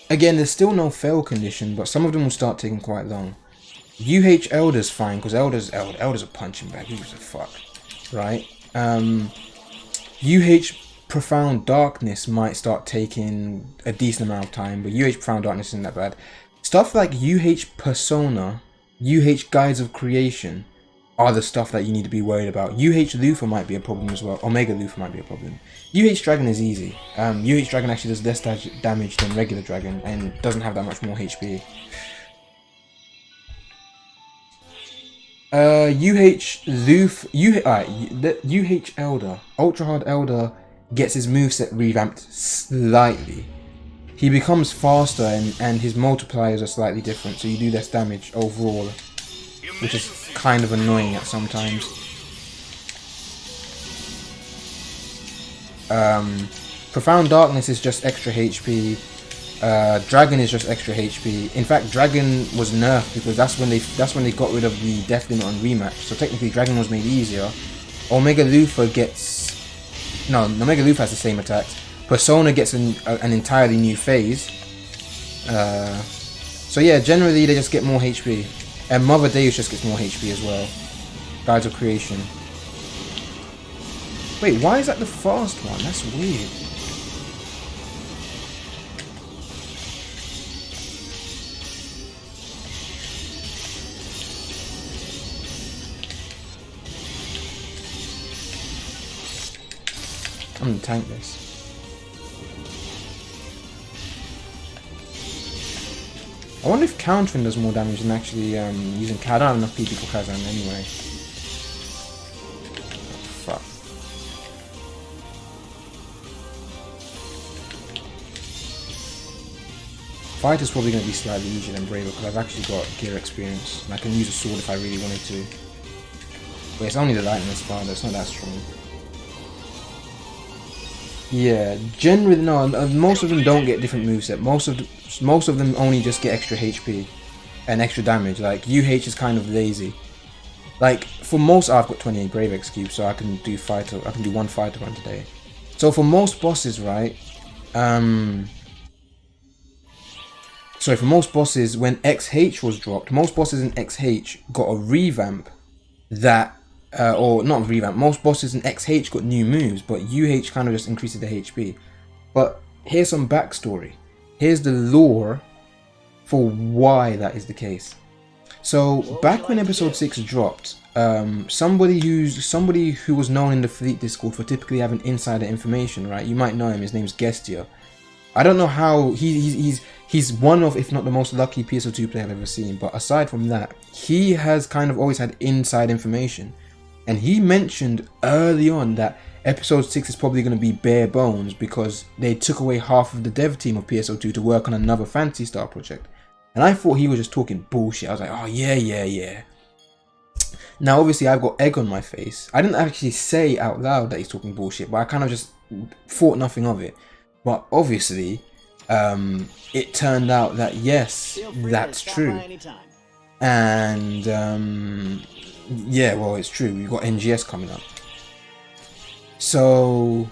again, there's still no fail condition, but some of them will start taking quite long. UH Elder's fine, because Elder's a punching bag. Who gives a fuck, right? UH Profound Darkness might start taking a decent amount of time, but UH Profound Darkness isn't that bad. Stuff like UH Persona, UH Guides of Creation are the stuff that you need to be worried about. UH Luthor might be a problem as well. Omega Luthor might be a problem. UH Dragon is easy. UH Dragon actually does less damage than regular Dragon and doesn't have that much more HP. UH Elder, Ultra Hard Elder gets his moveset revamped slightly. He becomes faster and his multipliers are slightly different, so you do less damage overall, which is kind of annoying at sometimes. Profound Darkness is just extra HP. Dragon is just extra HP. In fact, Dragon was nerfed because that's when they got rid of the Death Limit on rematch. So technically, Dragon was made easier. Omega Luthor Omega Luthor has the same attacks. Persona gets an entirely new phase. So yeah, generally they just get more HP, and Mother Deus just gets more HP as well. Guides of Creation. Wait, why is that the fast one? That's weird. I'm gonna tank this. I wonder if countering does more damage than actually using Kazan. I don't have enough PP for Kazan anyway. Fuck. Fight is probably going to be slightly easier than Braver because I've actually got gear experience and I can use a sword if I really wanted to. But it's only the lightning spada, it's not that strong. Yeah, generally no. Most of them don't get different moveset. Most of them only just get extra HP and extra damage. Like UH is kind of lazy. Like for most, I've got 28 Brave X cubes, so I can do fighter. I can do one fighter run today. So for most bosses, right? Sorry, for most bosses, when XH was dropped, most bosses in XH got a revamp that. Or not revamp, most bosses in XH got new moves, but UH kind of just increases the HP. But here's some backstory. Here's the lore for why that is the case. So back when episode 6 dropped, somebody who was known in the Fleet Discord for typically having insider information, right? You might know him, his name's Gestia. I don't know how, he's one of, if not the most lucky PSO2 player I've ever seen, but aside from that, he has kind of always had inside information. And he mentioned early on that episode 6 is probably going to be bare bones because they took away half of the dev team of PSO2 to work on another Fantasy Star project. And I thought he was just talking bullshit. I was like, oh yeah. Now obviously I've got egg on my face. I didn't actually say out loud that he's talking bullshit, but I kind of just thought nothing of it. But obviously, it turned out that yes, that's true. And yeah, well, it's true. We've got NGS coming up. So,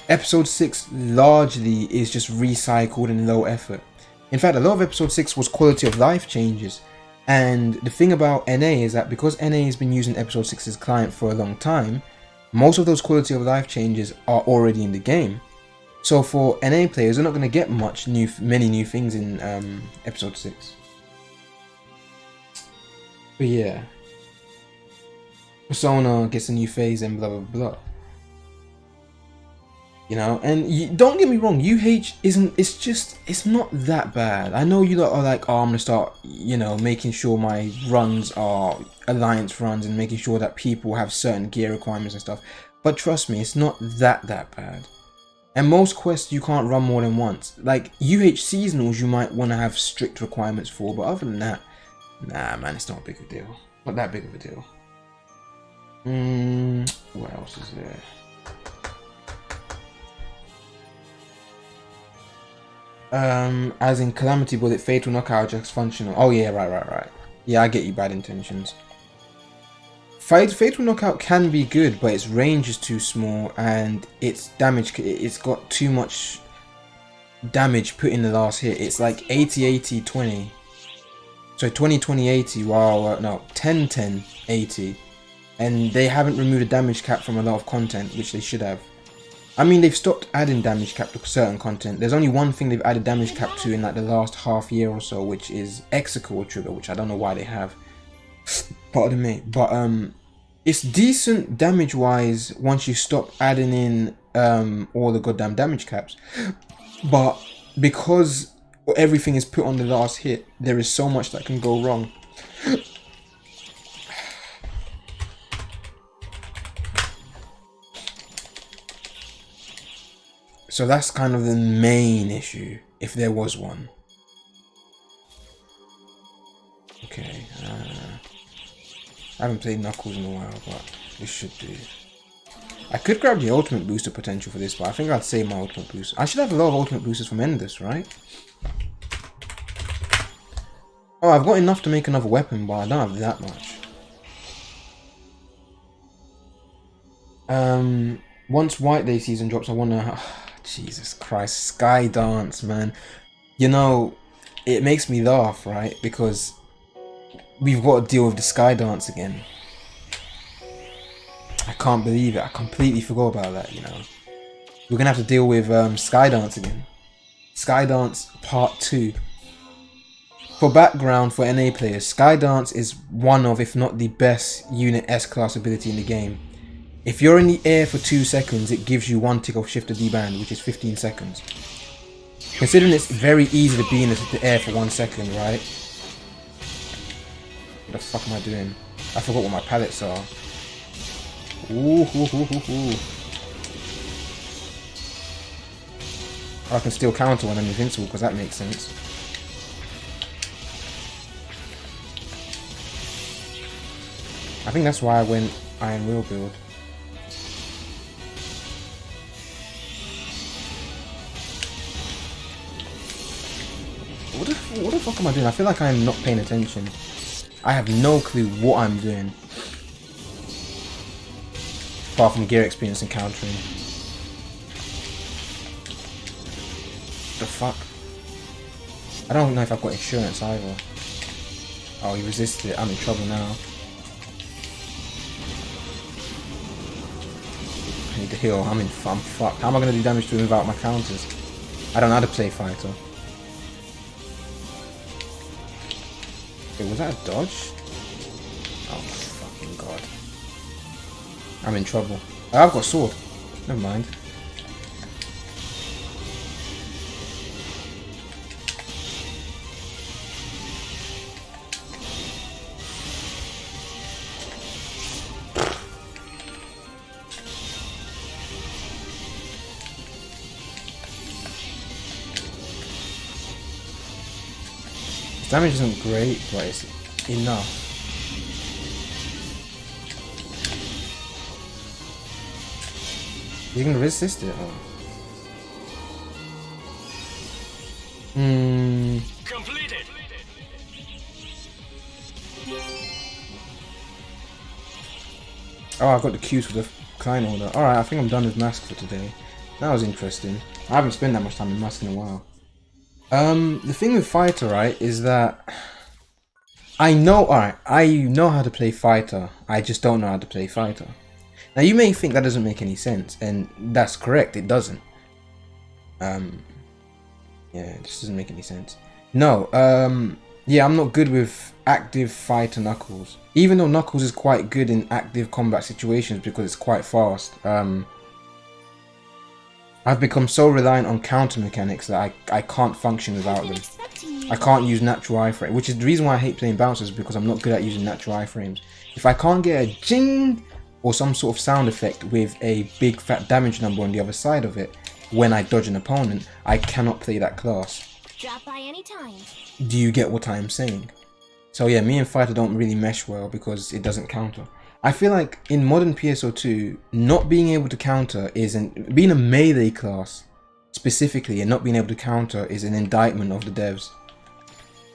episode 6 largely is just recycled and low effort. In fact, a lot of episode 6 was quality of life changes. And the thing about NA is that because NA has been using episode 6's client for a long time, most of those quality of life changes are already in the game. So for NA players, they're not going to get many new things in episode 6. But yeah, Persona gets a new phase and blah blah blah. You know, and don't get me wrong, UH it's not that bad. I know you lot are like, oh, I'm gonna start, you know, making sure my runs are alliance runs and making sure that people have certain gear requirements and stuff. But trust me, it's not that bad. And most quests you can't run more than once. Like UH seasonals, you might want to have strict requirements for, but other than that. Nah, man, it's not a big of a deal. Not that big of a deal. What else is there? As in Calamity Bullet, Fatal Knockout, just functional. Oh yeah, right. Yeah, I get you, bad intentions. Fatal Knockout can be good, but its range is too small and its damage, it's got too much damage put in the last hit. It's like 80-80-20. So 20-20-80, wow, no, 10-10-80. And they haven't removed a damage cap from a lot of content, which they should have. I mean, they've stopped adding damage cap to certain content. There's only one thing they've added damage cap to in like the last half year or so, which is Executor Trigger, which I don't know why they have. Pardon me. But it's decent damage-wise once you stop adding in all the goddamn damage caps. But because everything is put on the last hit, there is so much that can go wrong. So that's kind of the main issue, if there was one. Okay, I haven't played Knuckles in a while, but this should do. I could grab the ultimate booster potential for this, but I think I'd save my ultimate booster. I should have a lot of ultimate boosters from Endless, right? Oh, I've got enough to make another weapon, but I don't have that much. Once White Day season drops, I wanna... Jesus Christ, Sky Dance, man. You know, it makes me laugh, right? Because we've got to deal with the Sky Dance again. I can't believe it. I completely forgot about that, you know. We're gonna have to deal with Sky Dance again. Sky Dance Part 2. For background for NA players, Sky Dance is one of, if not the best unit S-class ability in the game. If you're in the air for 2 seconds, it gives you 1 tick of shift to deband, which is 15 seconds. Considering it's very easy to be in the air for 1 second, right? What the fuck am I doing? I forgot what my pallets are. Ooh, ooh, ooh, ooh, ooh. I can still counter when I'm invincible, because that makes sense. I think that's why I went Iron Will build. What the fuck am I doing? I feel like I'm not paying attention. I have no clue what I'm doing. Apart from gear experience and countering. The fuck? I don't know if I've got insurance either. Oh, he resisted it. I'm in trouble now. I need to heal. I'm fucked. How am I going to do damage to him without my counters? I don't know how to play fighter. Wait, was that a dodge? Oh my fucking god. I'm in trouble. Oh, I've got a sword. Never mind. Damage isn't great, but it's enough. You can resist it. Completed. Oh, I've got the cues for the client order. Alright, I think I'm done with Mask for today. That was interesting. I haven't spent that much time in Mask in a while. The thing with Fighter, right, is that I know how to play Fighter. I just don't know how to play Fighter. Now you may think that doesn't make any sense, and that's correct, it doesn't. Yeah, it just doesn't make any sense. No, yeah, I'm not good with active Fighter Knuckles. Even though Knuckles is quite good in active combat situations because it's quite fast. I've become so reliant on counter mechanics that I can't function without them. I can't use natural iframe, which is the reason why I hate playing bouncers, because I'm not good at using natural iframes. If I can't get a jing or some sort of sound effect with a big fat damage number on the other side of it when I dodge an opponent, I cannot play that class. Drop by anytime. Do you get what I'm saying? So yeah, me and Fighter don't really mesh well because it doesn't counter. I feel like in modern PSO2, not being able to counter being a melee class specifically and not being able to counter is an indictment of the devs.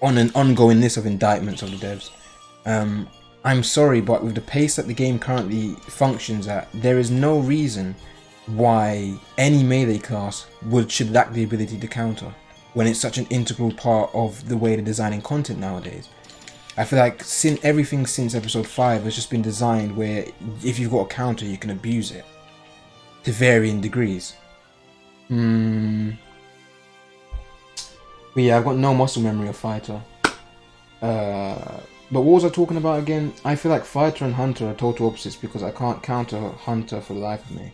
On an ongoing list of indictments of the devs. I'm sorry, but with the pace that the game currently functions at, there is no reason why any melee class should lack the ability to counter when it's such an integral part of the way they're designing content nowadays. I feel like everything since episode 5 has just been designed where if you've got a counter, you can abuse it to varying degrees. But yeah, I've got no muscle memory of Fighter. But what was I talking about again? I feel like Fighter and Hunter are total opposites because I can't counter Hunter for the life of me.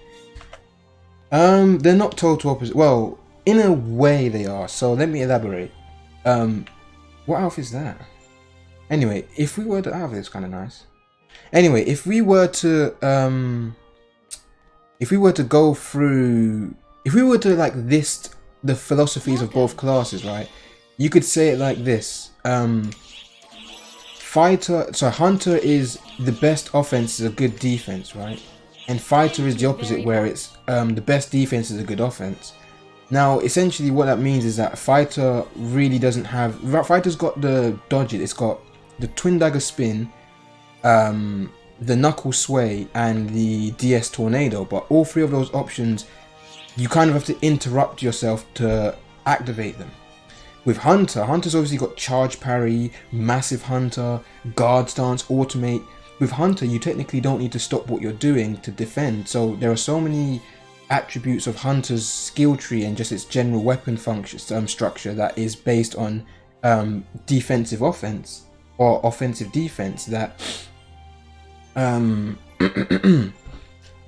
They're not total opposites. Well, in a way they are. So let me elaborate. What outfit is that? Anyway, if we were to it's kind of nice. Anyway, if we were to go through, if we were to like list the philosophies of both classes, right? You could say it like this. Hunter is the best offense is a good defense, right? And Fighter is the opposite, where it's the best defense is a good offense. Now, essentially what that means is that Fighter really doesn't have... Fighter's got the dodge it, it's got the Twin Dagger Spin, the Knuckle Sway, and the DS Tornado, but all three of those options, you kind of have to interrupt yourself to activate them. With Hunter's obviously got Charge Parry, Massive Hunter, Guard Stance, Automate. With Hunter, you technically don't need to stop what you're doing to defend, so there are so many attributes of Hunter's skill tree and just its general weapon function structure that is based on defensive offense or offensive defense that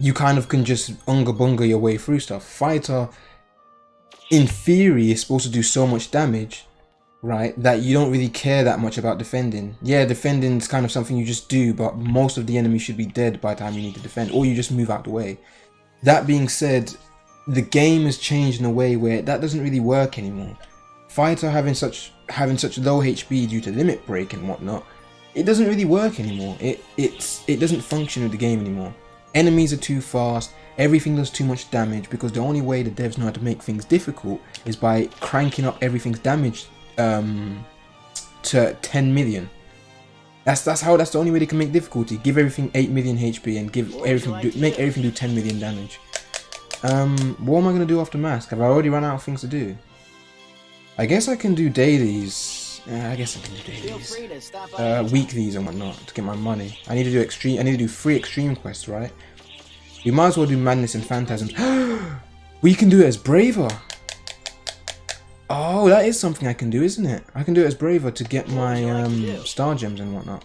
you kind of can just unga bunga your way through stuff. Fighter, in theory, is supposed to do so much damage, right, that you don't really care that much about defending. Yeah, defending is kind of something you just do, but most of the enemy should be dead by the time you need to defend, or you just move out the way. That being said, the game has changed in a way where that doesn't really work anymore. Fighter having such low HP due to limit break and whatnot, it doesn't really work anymore. It doesn't function with the game anymore. Enemies are too fast, everything does too much damage, because the only way the devs know how to make things difficult is by cranking up everything's damage to 10 million. That's the only way they can make difficulty. Give everything 8 million HP and make everything do 10 million damage. What am I gonna do after Mask? Have I already run out of things to do? I guess I can do dailies. I guess I can do dailies. Weeklies and whatnot to get my money. I need to do 3 extreme quests, right? We might as well do Madness and Phantasms. We can do it as Braver. Oh, that is something I can do, isn't it? I can do it as Braver to get my star gems and whatnot.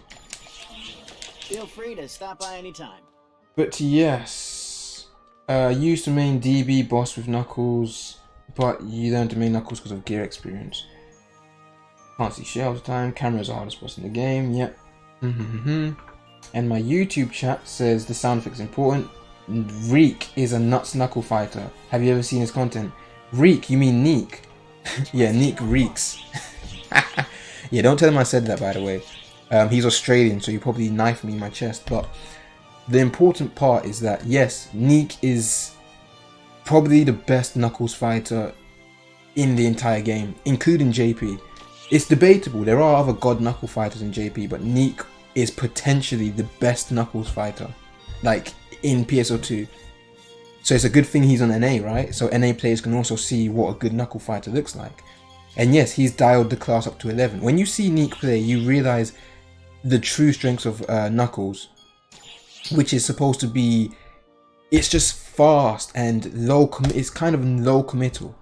Feel free to stop by anytime. But yes, use the main DB boss with Knuckles, but you learn to main Knuckles because of gear experience. Can't see shit all the time. Camera's the hardest boss in the game. Yep. And my YouTube chat says the sound effect's important. Reek is a nuts knuckle fighter. Have you ever seen his content? Reek? You mean Neek? Yeah, Neek reeks. Yeah, don't tell him I said that, by the way. He's Australian, so he probably knifed me in my chest. But the important part is that, yes, Neek is probably the best Knuckles fighter in the entire game, including JP. It's debatable. There are other god Knuckle fighters in JP, but Neek is potentially the best Knuckles fighter, like in PSO2. So it's a good thing he's on NA, right? So NA players can also see what a good Knuckle fighter looks like. And yes, he's dialed the class up to 11. When you see Neek play, you realize the true strengths of Knuckles, which is supposed to be, it's just fast and low. It's kind of low committal.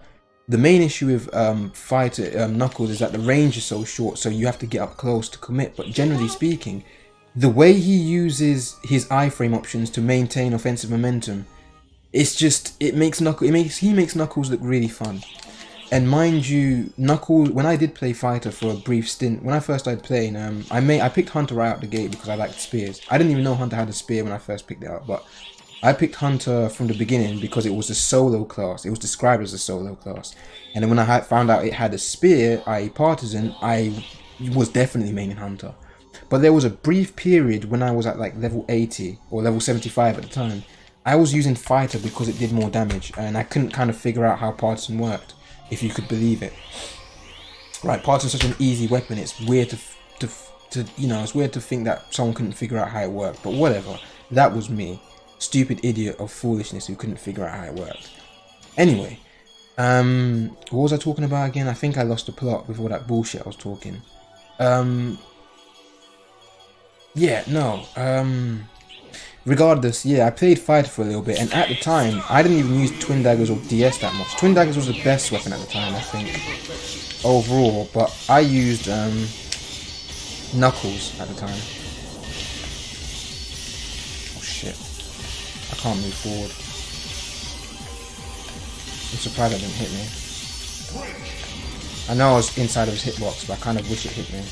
The main issue with Knuckles is that the range is so short, so you have to get up close to commit. But generally speaking, the way he uses his iframe options to maintain offensive momentum, he makes Knuckles look really fun. And mind you, Knuckles, when I did play fighter for a brief stint, when I first started playing, I picked Hunter right out the gate because I liked spears. I didn't even know Hunter had a spear when I first picked it up, but I picked Hunter from the beginning because it was a solo class. It was described as a solo class. And then when I found out it had a spear, i.e. partisan, I was definitely maining Hunter. But there was a brief period when I was at like level 80 or level 75 at the time. I was using fighter because it did more damage, and I couldn't kind of figure out how partisan worked, if you could believe it. Right, partisan's such an easy weapon. It's weird it's weird to think that someone couldn't figure out how it worked. But whatever, that was me, stupid idiot of foolishness who couldn't figure out how it worked. Anyway, what was I talking about again? I think I lost the plot with all that bullshit I was talking. Regardless, yeah, I played fighter for a little bit, and at the time, I didn't even use twin daggers or DS that much. Twin daggers was the best weapon at the time, I think, overall, but I used Knuckles at the time. Oh shit, I can't move forward. I'm surprised that didn't hit me. I know I was inside of his hitbox, but I kind of wish it hit me.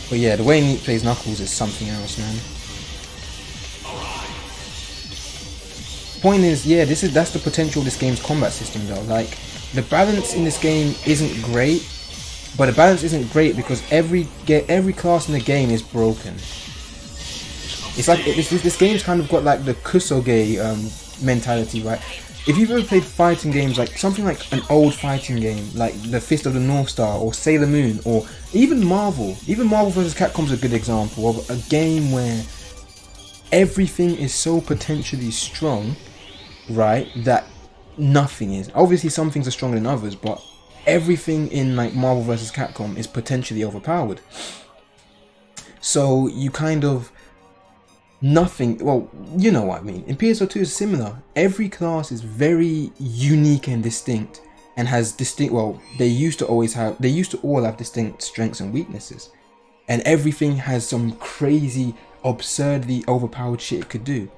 But yeah, the way Neek plays Knuckles is something else, man. Point is, yeah, that's the potential of this game's combat system though. Like, the balance in this game isn't great, but the balance isn't great because every class in the game is broken. It's like this game's kind of got like the Kusoge mentality, right? If you've ever played fighting games, like something like an old fighting game, like the Fist of the North Star or Sailor Moon, or even Marvel vs. Capcom's a good example of a game where everything is so potentially strong, right, that nothing is. Obviously some things are stronger than others, but everything in like Marvel vs. Capcom is potentially overpowered. So you kind of well, you know what I mean. In PSO2 is similar. Every class is very unique and distinct, and has distinct, well, they used to all have distinct strengths and weaknesses. and everything has some crazy, absurdly overpowered shit it could do.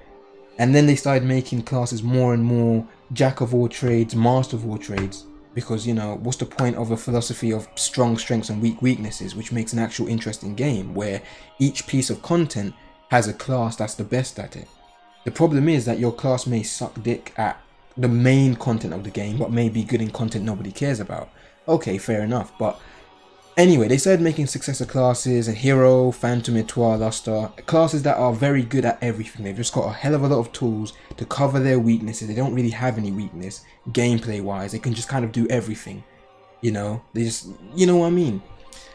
And then they started making classes more and more jack of all trades, master of all trades, because, you know, what's the point of a philosophy of strong strengths and weak weaknesses, which makes an actual interesting game where each piece of content has a class that's the best at it. The problem is that your class may suck dick at the main content of the game, but may be good in content nobody cares about. Okay, fair enough, but anyway, they started making successor classes and Hero, Phantom, Etoile, Luster, classes that are very good at everything. They've just got a hell of a lot of tools to cover their weaknesses. They don't really have any weakness, gameplay wise. They can just kind of do everything, you know? They just, you know what I mean?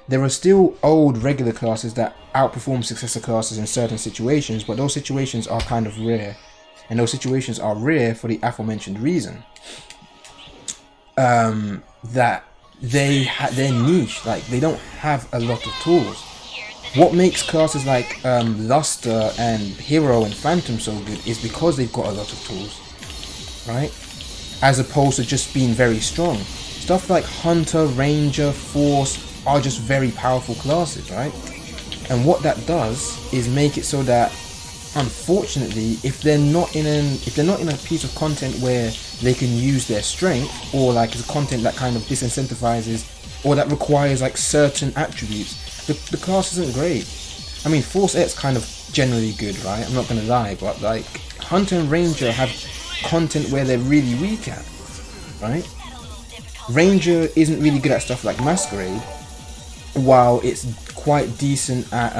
There are still old regular classes that outperform successor classes in certain situations, but those situations are kind of rare. And those situations are rare for the aforementioned reason. That they're niche, like they don't have a lot of tools. What makes classes like Luster and Hero and Phantom so good is because they've got a lot of tools, right? As opposed to just being very strong. Stuff like Hunter, Ranger, Force are just very powerful classes, right? And what that does is make it so that, unfortunately, if they're not in a piece of content where they can use their strength, or like it's content that kind of disincentivizes or that requires like certain attributes, the class isn't great. I mean, Force X kind of generally good, right? I'm not gonna lie, but like Hunter and Ranger have content where they're really weak at, right? Ranger isn't really good at stuff like Masquerade, while it's quite decent at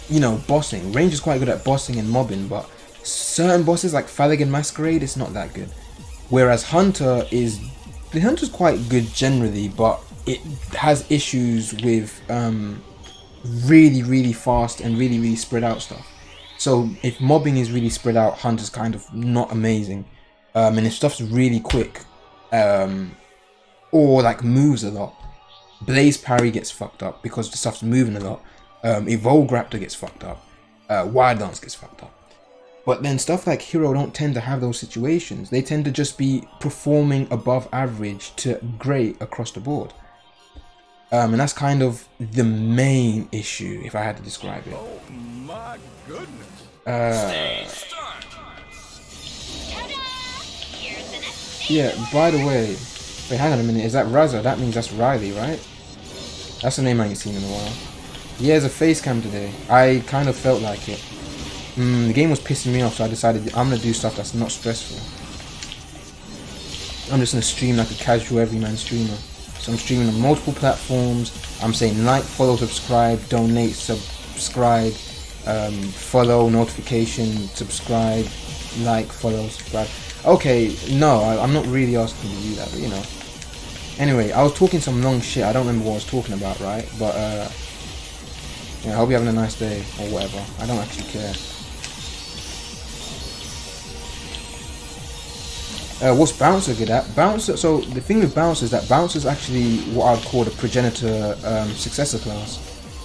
you know, bossing. Ranger's quite good at bossing and mobbing, but certain bosses like Phallic and Masquerade, it's not that good. Whereas Hunter's quite good generally, but it has issues with really, really fast and really, really spread out stuff. So if mobbing is really spread out, Hunter's kind of not amazing. And if stuff's really quick, or like moves a lot, Blaze Parry gets fucked up because the stuff's moving a lot. Evolve Raptor gets fucked up. Wild Dance gets fucked up. But then stuff like Hero don't tend to have those situations. They tend to just be performing above average to great across the board. And that's kind of the main issue, if I had to describe it. Oh my goodness. Yeah, by the way, wait, hang on a minute. Is that Raza? That means that's Riley, right? That's a name I ain't seen in a while. Yeah, there's a face cam today. I kind of felt like it. The game was pissing me off, so I decided I'm going to do stuff that's not stressful. I'm just going to stream like a casual everyman streamer. So I'm streaming on multiple platforms. I'm saying like, follow, subscribe, donate, subscribe, follow, notification, subscribe, like, follow, subscribe. Okay, no, I'm not really asking you to do that, but you know. Anyway, I was talking some long shit. I don't remember what I was talking about, right? But yeah, I hope you're having a nice day or whatever. I don't actually care. What's Bouncer good at? Bouncer. So the thing with Bouncer is that Bouncer is actually what I'd call a progenitor successor class.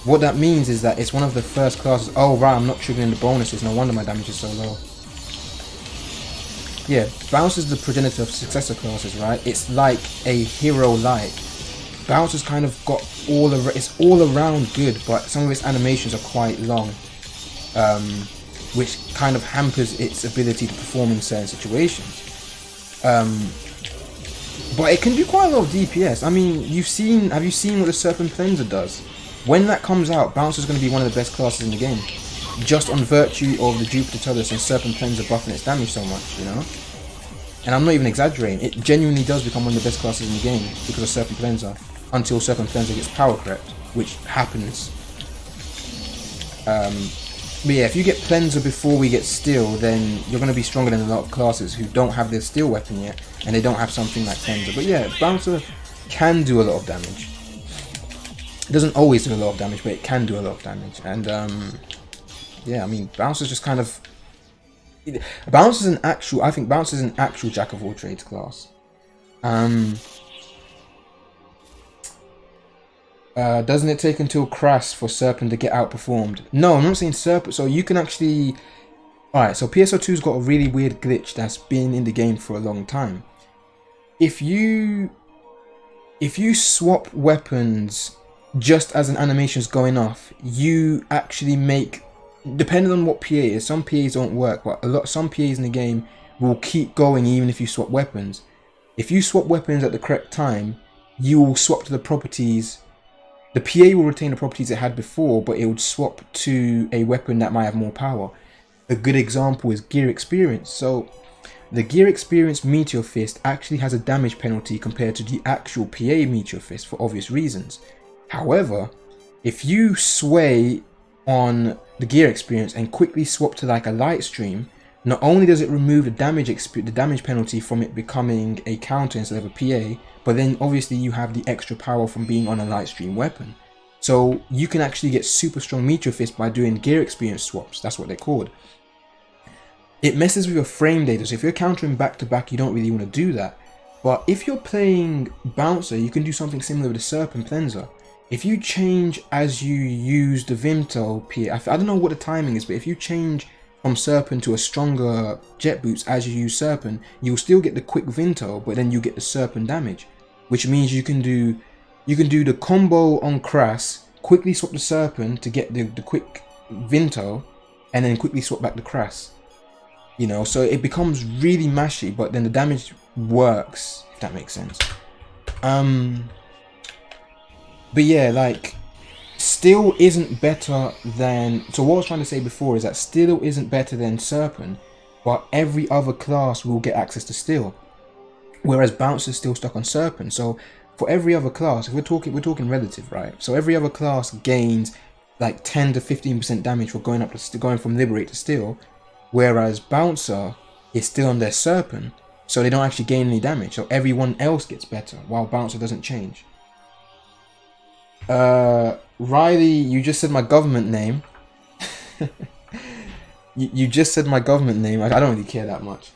What that means is that it's one of the first classes. Oh right, I'm not triggering the bonuses. No wonder my damage is so low. Yeah, Bouncer is the progenitor of successor classes, right? It's like a hero-like. Bouncer's kind of got it's all around good, but some of its animations are quite long, which kind of hampers its ability to perform in certain situations. But it can do quite a lot of DPS. I mean, have you seen what the Serpent Cleanser does? When that comes out, Bouncer's going to be one of the best classes in the game, just on virtue of the Jupiter Tullus and Serpent Cleanser buffing its damage so much, you know? And I'm not even exaggerating, it genuinely does become one of the best classes in the game because of Serpent Cleanser, until Serpent Cleanser gets power crept, which happens. But yeah, if you get Cleanser before we get Steel, then you're going to be stronger than a lot of classes who don't have their Steel weapon yet, and they don't have something like Cleanser. But yeah, Bouncer can do a lot of damage. It doesn't always do a lot of damage, but it can do a lot of damage. And yeah, I mean, Bouncer's just kind of... I think Bouncer's an actual jack of all trades class. Doesn't it take until Crass for Serpent to get outperformed? No, I'm not saying Serpent. So you can actually... Alright, so PSO2's got a really weird glitch that's been in the game for a long time. If you swap weapons just as an animation is going off, you actually make, depending on what PA is, some PAs don't work, but some PAs in the game will keep going even if you swap weapons. If you swap weapons at the correct time, you will swap to the properties. The PA will retain the properties it had before, but it would swap to a weapon that might have more power. A good example is Gear Experience. So the Gear Experience Meteor Fist actually has a damage penalty compared to the actual PA Meteor Fist for obvious reasons. However, if you sway on the Gear Experience and quickly swap to like a Light Stream, not only does it remove the damage penalty from it becoming a counter instead of a PA, but then obviously you have the extra power from being on a Light Stream weapon. So you can actually get super strong Meteor Fist by doing Gear Experience swaps. That's what they're called. It messes with your frame data, so if you're countering back to back, you don't really want to do that. But if you're playing Bouncer, you can do something similar with the Serpent Cleanser. If you change as you use the Vimto PA, I don't know what the timing is, but if you change from Serpent to a stronger Jet Boots as you use Serpent, you'll still get the quick Vinto, but then you get the Serpent damage, which means you can do the combo on Crass, quickly swap the Serpent to get the quick Vinto, and then quickly swap back the Crass. You know, so it becomes really mashy, but then the damage works, if that makes sense. But yeah, like, Steel isn't better than... So what I was trying to say before is that Steel isn't better than Serpent, but every other class will get access to Steel. Whereas Bounce is still stuck on Serpent. So for every other class, if we're talking relative, right? So every other class gains like 10 to 15% damage for going from Liberate to Steel, whereas Bouncer is still on their Serpent, so they don't actually gain any damage. So everyone else gets better, while Bouncer doesn't change. Riley, you just said my government name. you just said my government name. I don't really care that much.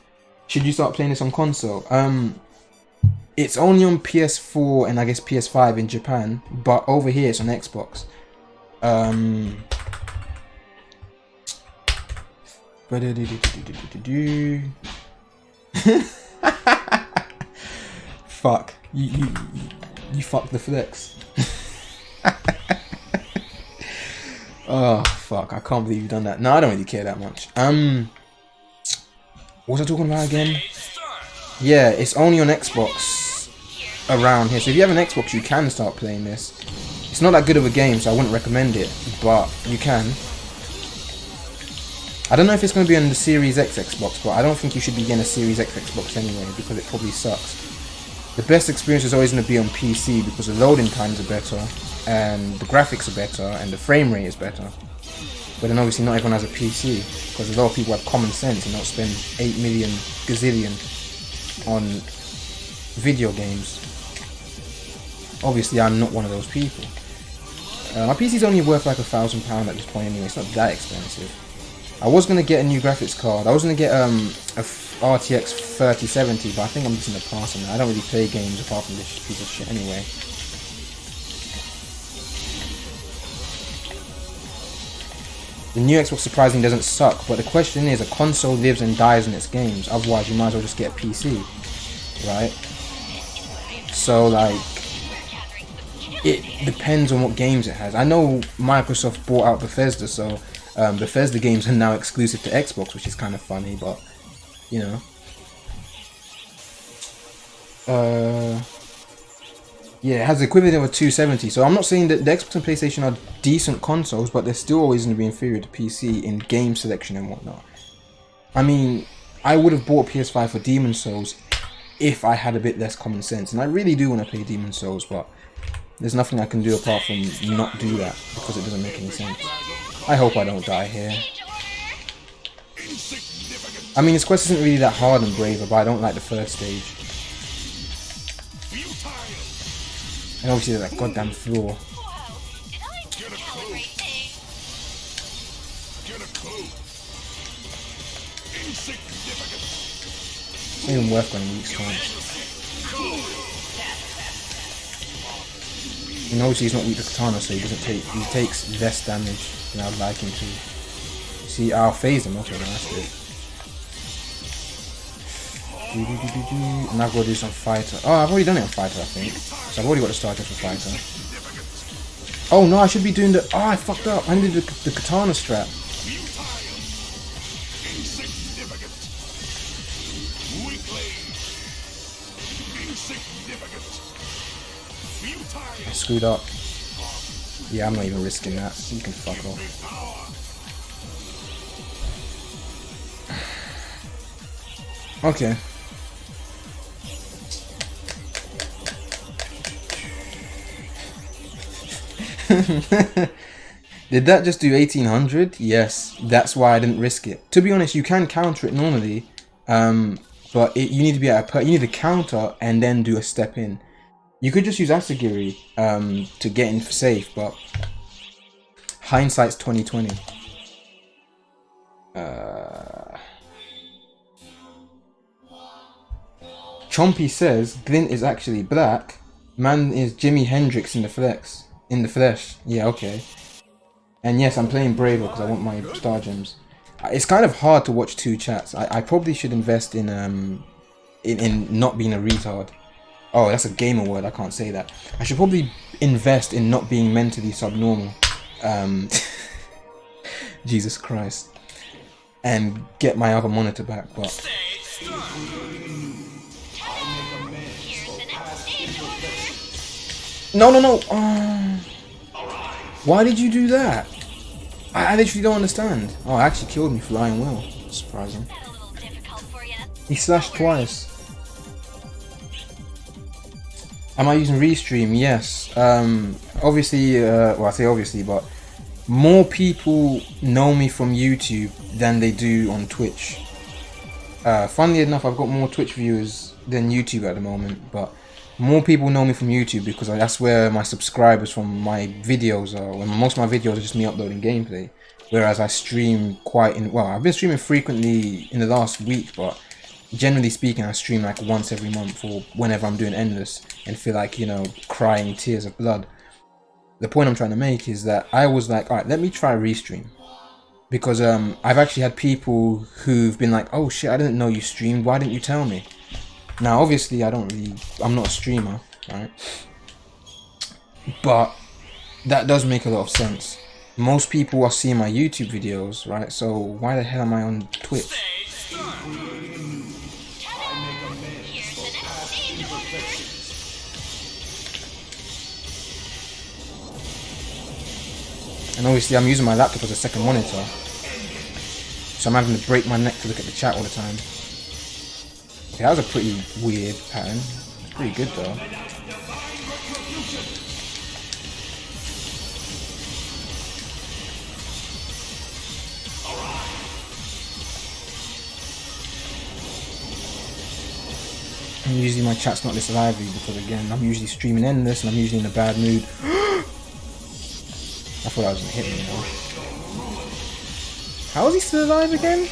Should you start playing this on console? It's only on PS4 and I guess PS5 in Japan, but over here it's on Xbox. Fuck. You fucked the flex. Oh fuck, I can't believe you've done that. No, I don't really care that much. What was I talking about again? Yeah, it's only on Xbox around here. So if you have an Xbox, you can start playing this. It's not that good of a game, so I wouldn't recommend it, but you can. I don't know if it's going to be on the Series X Xbox, but I don't think you should be getting a Series X Xbox anyway, because it probably sucks. The best experience is always going to be on PC, because the loading times are better, and the graphics are better, and the frame rate is better. But then obviously not everyone has a PC, because a lot of people have common sense and not spend 8 million gazillion on video games. Obviously I'm not one of those people. My PC's only worth like £1,000 at this point anyway, it's not that expensive. I was going to get a new graphics card. I was going to get a RTX 3070, but I think I'm just going to pass on that. I don't really play games apart from this piece of shit anyway. The new Xbox surprisingly doesn't suck, but the question is, a console lives and dies in its games, otherwise you might as well just get a PC, right? So like, it depends on what games it has. I know Microsoft bought out Bethesda, so Bethesda games are now exclusive to Xbox, which is kind of funny, but you know. Yeah, it has the equivalent of a 270, so I'm not saying that the Xbox and PlayStation are decent consoles, but they're still always going to be inferior to PC in game selection and whatnot. I mean, I would have bought a PS5 for Demon's Souls if I had a bit less common sense, and I really do want to play Demon's Souls, but there's nothing I can do apart from not do that, because it doesn't make any sense. I hope I don't die here. I mean, this quest isn't really that hard and Braver, but I don't like the first stage. And obviously there's that goddamn floor. It's not even worth going weak stance. And obviously he's not weak to Katana, so he takes less damage than I'd like him to. See, I'll phase him, okay, that's good. And I've got to do some fighter. Oh, I've already done it on fighter, I think. So I've already got the starter for fighter. Oh no, I should be doing the... Oh, I fucked up. I needed the katana strap. Insignificant. Weakling. Insignificant. I screwed up. Yeah, I'm not even risking that. You can fuck off. Okay. Did that just do 1800? Yes, that's why I didn't risk it. To be honest, you can counter it normally, but you need to be at you need to counter and then do a step in. You could just use Asagiri to get in safe, but hindsight's 2020. Chompy says Glint is actually black. Man is Jimi Hendrix in the flesh. Yeah, okay. And yes, I'm playing Braver because I want my star gems. It's kind of hard to watch two chats. I probably should invest in not being a retard. Oh, that's a gamer word. I can't say that. I should probably invest in not being mentally subnormal. Jesus Christ. And get my other monitor back, but... No. Why did you do that? I literally don't understand. Oh, I actually killed me flying well. Surprising. He slashed twice. Am I using Restream? Yes. Obviously, well, I say obviously, but more people know me from YouTube than they do on Twitch. Funnily enough, I've got more Twitch viewers than YouTube at the moment, but more people know me from YouTube because that's where my subscribers from my videos are. When most of my videos are just me uploading gameplay, whereas I stream well, I've been streaming frequently in the last week, but generally speaking, I stream like once every month or whenever I'm doing Endless and feel like, you know, crying tears of blood. The point I'm trying to make is that I was like, alright, let me try Restream. Because I've actually had people who've been like, oh shit, I didn't know you streamed, why didn't you tell me? Now obviously I'm not a streamer, right? But that does make a lot of sense. Most people are seeing my YouTube videos, right? So why the hell am I on Twitch? And obviously I'm using my laptop as a second monitor, so I'm having to break my neck to look at the chat all the time. Okay, that was a pretty weird pattern. It's pretty good though. And usually my chat's not this lively because again, I'm usually streaming Endless and I'm usually in a bad mood. I thought I was gonna hit me, you know. How is he still alive again?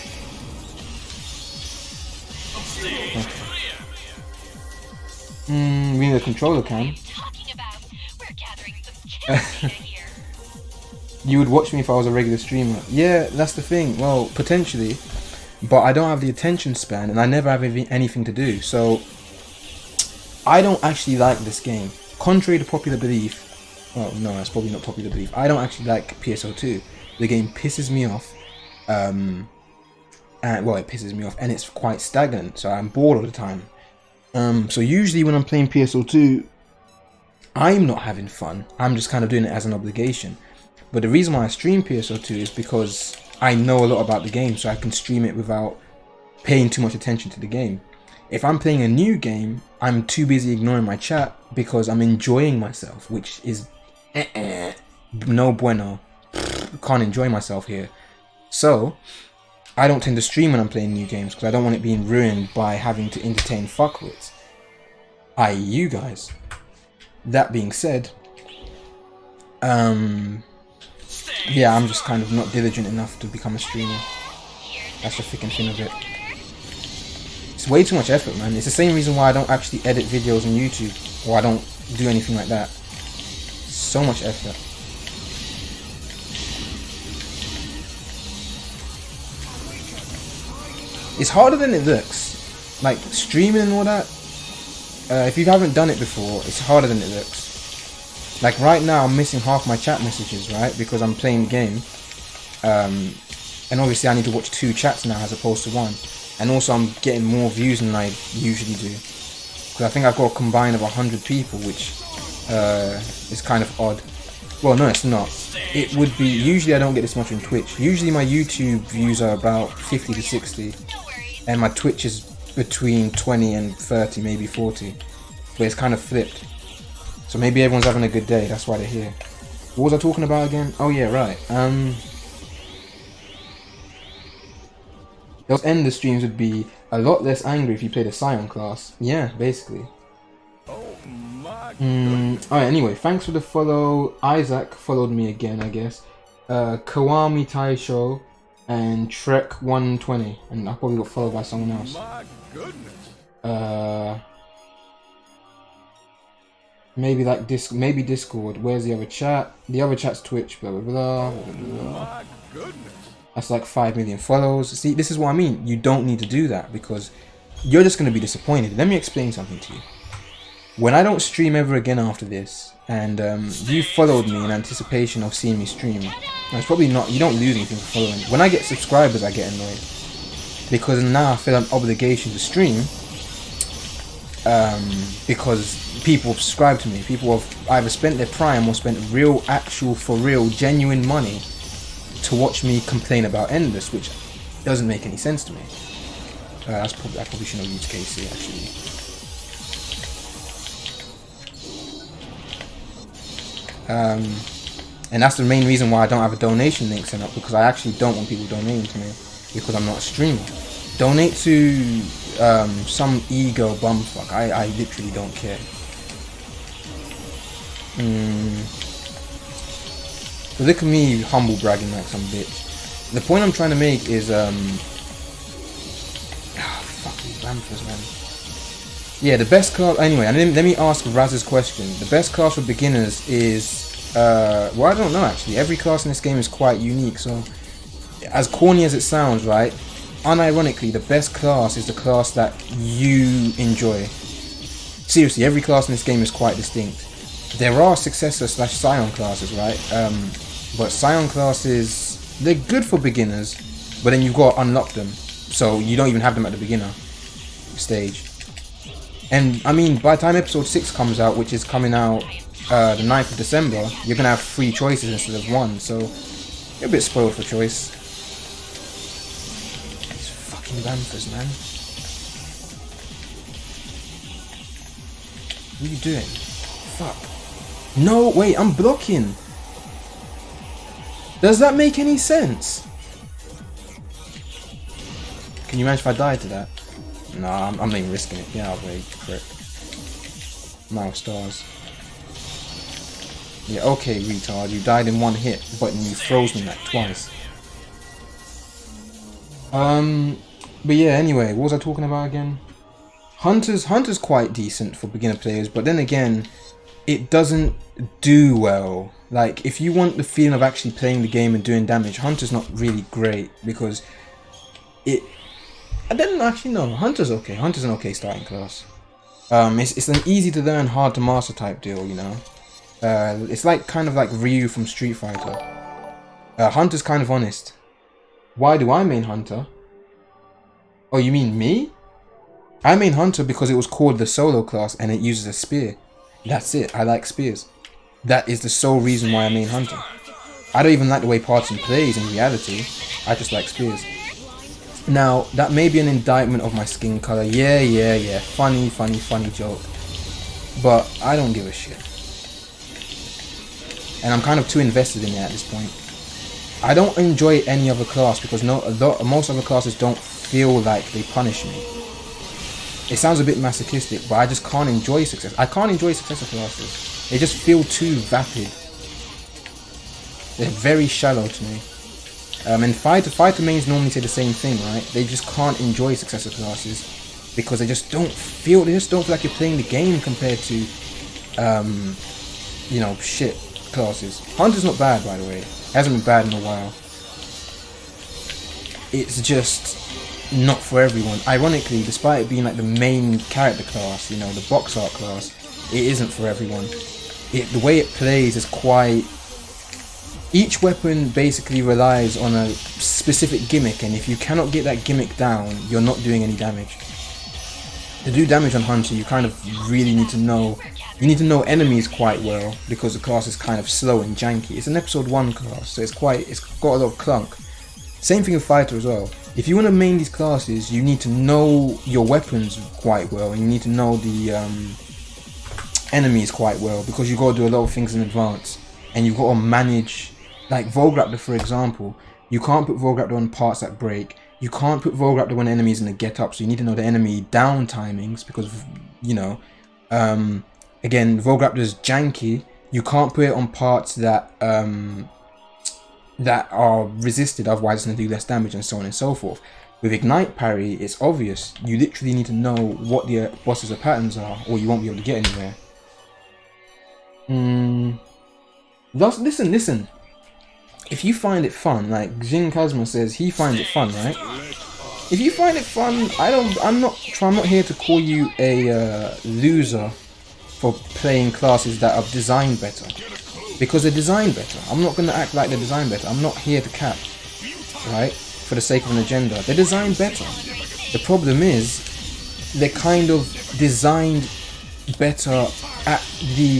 We need a controller cam. You would watch me if I was a regular streamer. Yeah, that's the thing. Well, potentially, but I don't have the attention span and I never have anything to do. So I don't actually like this game. Contrary to popular belief. Well, no, that's probably not popular belief. I don't actually like PSO2. The game pisses me off. And well, it pisses me off, and it's quite stagnant, so I'm bored all the time. So usually when I'm playing PSO2, I'm not having fun. I'm just kind of doing it as an obligation. But the reason why I stream PSO2 is because I know a lot about the game, so I can stream it without paying too much attention to the game. If I'm playing a new game, I'm too busy ignoring my chat because I'm enjoying myself, which is no bueno. Can't enjoy myself here. So I don't tend to stream when I'm playing new games because I don't want it being ruined by having to entertain fuckwits, i.e. you guys. That being said, yeah, I'm just kind of not diligent enough to become a streamer. That's the freaking thing of it. It's way too much effort, man. It's the same reason why I don't actually edit videos on YouTube, or I don't do anything like that. So much effort. It's harder than it looks. Like streaming and all that. If you haven't done it before, it's harder than it looks. Like right now, I'm missing half my chat messages, right? Because I'm playing the game. And obviously I need to watch 2 chats now as opposed to 1. And also I'm getting more views than I usually do. Because I think I've got a combine of 100 people, which is kind of odd. Well, no, it's not. It would be, usually I don't get this much on Twitch. Usually my YouTube views are about 50 to 60. And my Twitch is between 20 and 30, maybe 40. But it's kind of flipped. So maybe everyone's having a good day, that's why they're here. What was I talking about again? Oh yeah, right. Those end the streams would be a lot less angry if you played a Scion class. Yeah, basically. Oh my Alright, anyway, thanks for the follow. Isaac followed me again, I guess. Kawami Taisho and Trek 120. And I probably got followed by someone else. my goodness. Maybe like maybe Discord. Where's the other chat? The other chat's Twitch, blah blah blah. Blah, blah, blah. My goodness. That's like 5 million follows. See, this is what I mean. You don't need to do that because you're just going to be disappointed. Let me explain something to you. When I don't stream ever again after this, and you followed me in anticipation of seeing me stream, and it's probably not, you don't lose anything for following. When I get subscribers, I get annoyed because now I feel an obligation to stream because people have subscribed to me. People have either spent their prime or spent real, actual, for real, genuine money to watch me complain about Endless, which doesn't make any sense to me. I probably shouldn't have used KC actually. And that's the main reason why I don't have a donation link set up, because I actually don't want people donating to me because I'm not a streamer. Donate to some ego bumfuck. I literally don't care. But look at me humble bragging like some bitch. The point I'm trying to make is fuck these vampires, man. Yeah, the best class anyway, and let me ask Raz's question. The best class for beginners is well, I don't know actually. Every class in this game is quite unique, so as corny as it sounds, right? Unironically, the best class is the class that you enjoy. Seriously, every class in this game is quite distinct. There are successor / Scion classes, right? But Scion classes, they're good for beginners, but then you've got to unlock them. So you don't even have them at the beginner stage. And I mean, by the time episode 6 comes out, which is coming out the 9th of December, you're going to have 3 choices instead of 1. So you're a bit spoiled for choice. These fucking vampires, man. What are you doing? Fuck. No, wait, I'm blocking. Does that make any sense? Can you imagine if I died to that? Nah, I'm not even risking it. Yeah, I'll wait. Prick. Amount of stars. Yeah, okay, retard. You died in 1 hit, but you froze me like twice. But yeah, anyway, what was I talking about again? Hunter's quite decent for beginner players, but then again, it doesn't do well. Like, if you want the feeling of actually playing the game and doing damage, Hunter's not really great because it... I didn't actually know. Hunter's okay. Hunter's an okay starting class. It's an easy to learn, hard to master type deal, you know. It's like kind of like Ryu from Street Fighter. Hunter's kind of honest. Why do I main Hunter? Oh, you mean me? I main Hunter because it was called the solo class and it uses a spear. That's it. I like spears. That is the sole reason why I main Hunter. I don't even like the way Parton plays in reality. I just like spears. Now, that may be an indictment of my skin color. Yeah. Funny joke. But I don't give a shit. And I'm kind of too invested in it at this point. I don't enjoy any other class because most other classes don't feel like they punish me. It sounds a bit masochistic, but I just can't enjoy success. I can't enjoy successor classes. They just feel too vapid. They're very shallow to me. And fighter mains normally say the same thing, right? They just can't enjoy successor classes because they just don't feel like you're playing the game compared to, you know, shit classes. Hunter's not bad, by the way. Hasn't been bad in a while. It's just not for everyone. Ironically, despite it being like the main character class, you know, the box art class, it isn't for everyone. the way it plays is quite. Each weapon basically relies on a specific gimmick, and if you cannot get that gimmick down, you're not doing any damage. To do damage on Hunter, you kind of really need to know. You need to know enemies quite well because the class is kind of slow and janky. It's an episode 1 class, so it's got a lot of clunk. Same thing with Fighter as well. If you want to main these classes, you need to know your weapons quite well, and you need to know the enemies quite well, because you've got to do a lot of things in advance, and you've got to manage. Like Volgraptor, for example, you can't put Volgraptor on parts that break. You can't put Volgraptor when enemies in the get up, so you need to know the enemy down timings, because, you know, again, Volgraptor is janky. You can't put it on parts that that are resisted, otherwise it's going to do less damage, and so on and so forth. With Ignite Parry, it's obvious. You literally need to know what the bosses' patterns are, or you won't be able to get anywhere. Listen. If you find it fun, like Jin Kazuma says, he finds it fun, right? If you find it fun, I'm not here to call you a loser for playing classes that are designed better, because they're designed better. I'm not going to act like they're designed better. I'm not here to cap, right? For the sake of an agenda, they're designed better. The problem is they're kind of designed better at the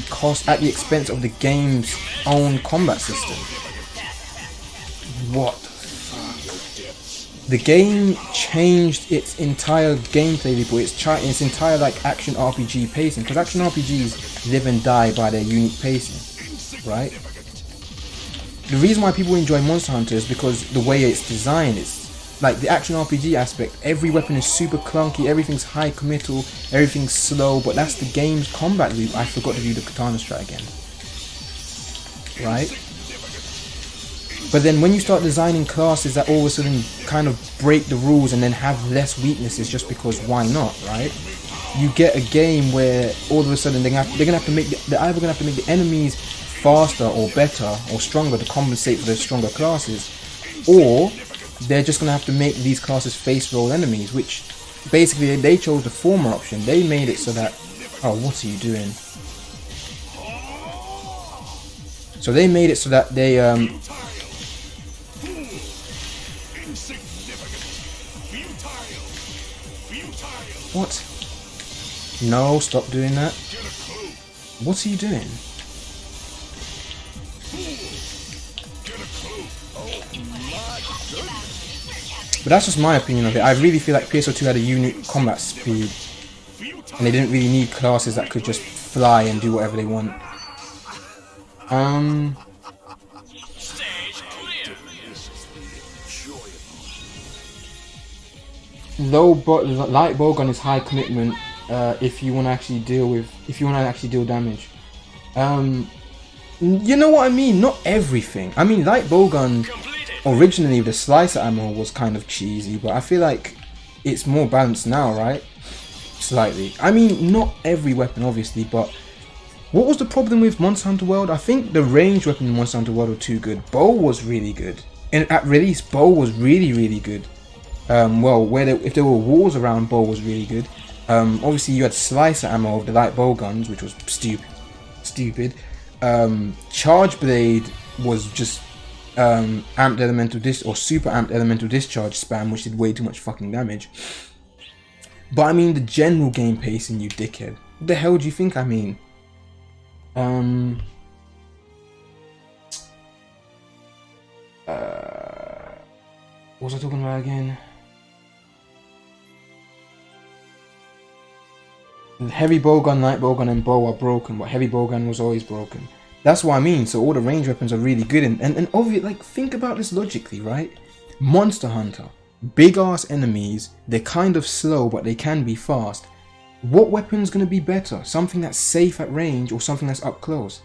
expense of the game's own combat system. What the fuck? The game changed its entire gameplay loop, or its entire like action RPG pacing, because action RPGs live and die by their unique pacing, right? The reason why people enjoy Monster Hunter is because the way it's designed, it's like the action RPG aspect. Every weapon is super clunky, everything's high committal, everything's slow, but that's the game's combat loop. I forgot to do the katana strat again, right? But then when you start designing classes that all of a sudden kind of break the rules and then have less weaknesses just because why not, right? You get a game where all of a sudden they're either gonna have to make the enemies faster or better or stronger to compensate for those stronger classes, or they're just gonna have to make these classes face roll enemies, which basically they chose the former option. They made it so that, oh, what are you doing? So they made it so that they What? No, stop doing that. What are you doing? But that's just my opinion of it. I really feel like PSO2 had a unique combat speed, and they didn't really need classes that could just fly and do whatever they want. Light bowgun is high commitment if you want to actually deal damage. You know what I mean? Not everything. I mean, light bowgun originally the slicer ammo was kind of cheesy, but I feel like it's more balanced now, right? Slightly. I mean, not every weapon obviously, but what was the problem with Monster Hunter World? I think the ranged weapon in Monster Hunter World were too good. Bow was really good. And at release, bow was really good. If there were walls around, bow was really good. Obviously you had slicer ammo of the light bow guns, which was stupid. Charge blade was just amped elemental or super amped elemental discharge spam, which did way too much fucking damage. But I mean the general game pacing, you dickhead. What the hell do you think I mean? What was I talking about again? Heavy bowgun, light bowgun, and bow are broken, but heavy bowgun was always broken. That's what I mean. So all the range weapons are really good, and obviously, like, think about this logically, right? Monster Hunter, big ass enemies. They're kind of slow, but they can be fast. What weapon's gonna be better? Something that's safe at range, or something that's up close?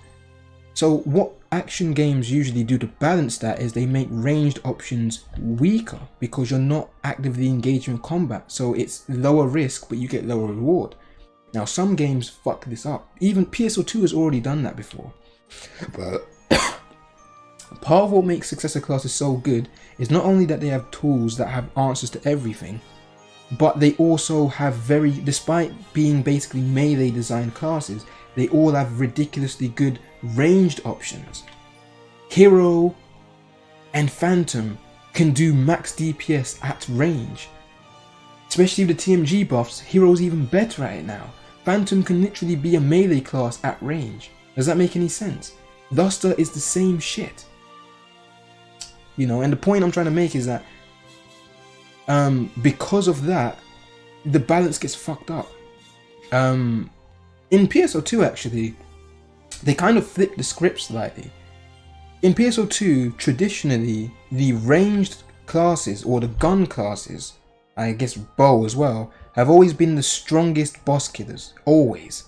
So what action games usually do to balance that is they make ranged options weaker because you're not actively engaging in combat. So it's lower risk, but you get lower reward. Now some games fuck this up. Even PSO2 has already done that before. But part of what makes successor classes so good is not only that they have tools that have answers to everything, but they also have despite being basically melee designed classes, they all have ridiculously good ranged options. Hero and Phantom can do max DPS at range. Especially with the TMG buffs, Hero's even better at it now. Phantom can literally be a melee class at range. Does that make any sense? Luster is the same shit. You know, and the point I'm trying to make is that because of that, the balance gets fucked up. In PSO2 actually, they kind of flipped the script slightly. In PSO2, traditionally, the ranged classes, or the gun classes, I guess bow as well, have always been the strongest boss killers. Always.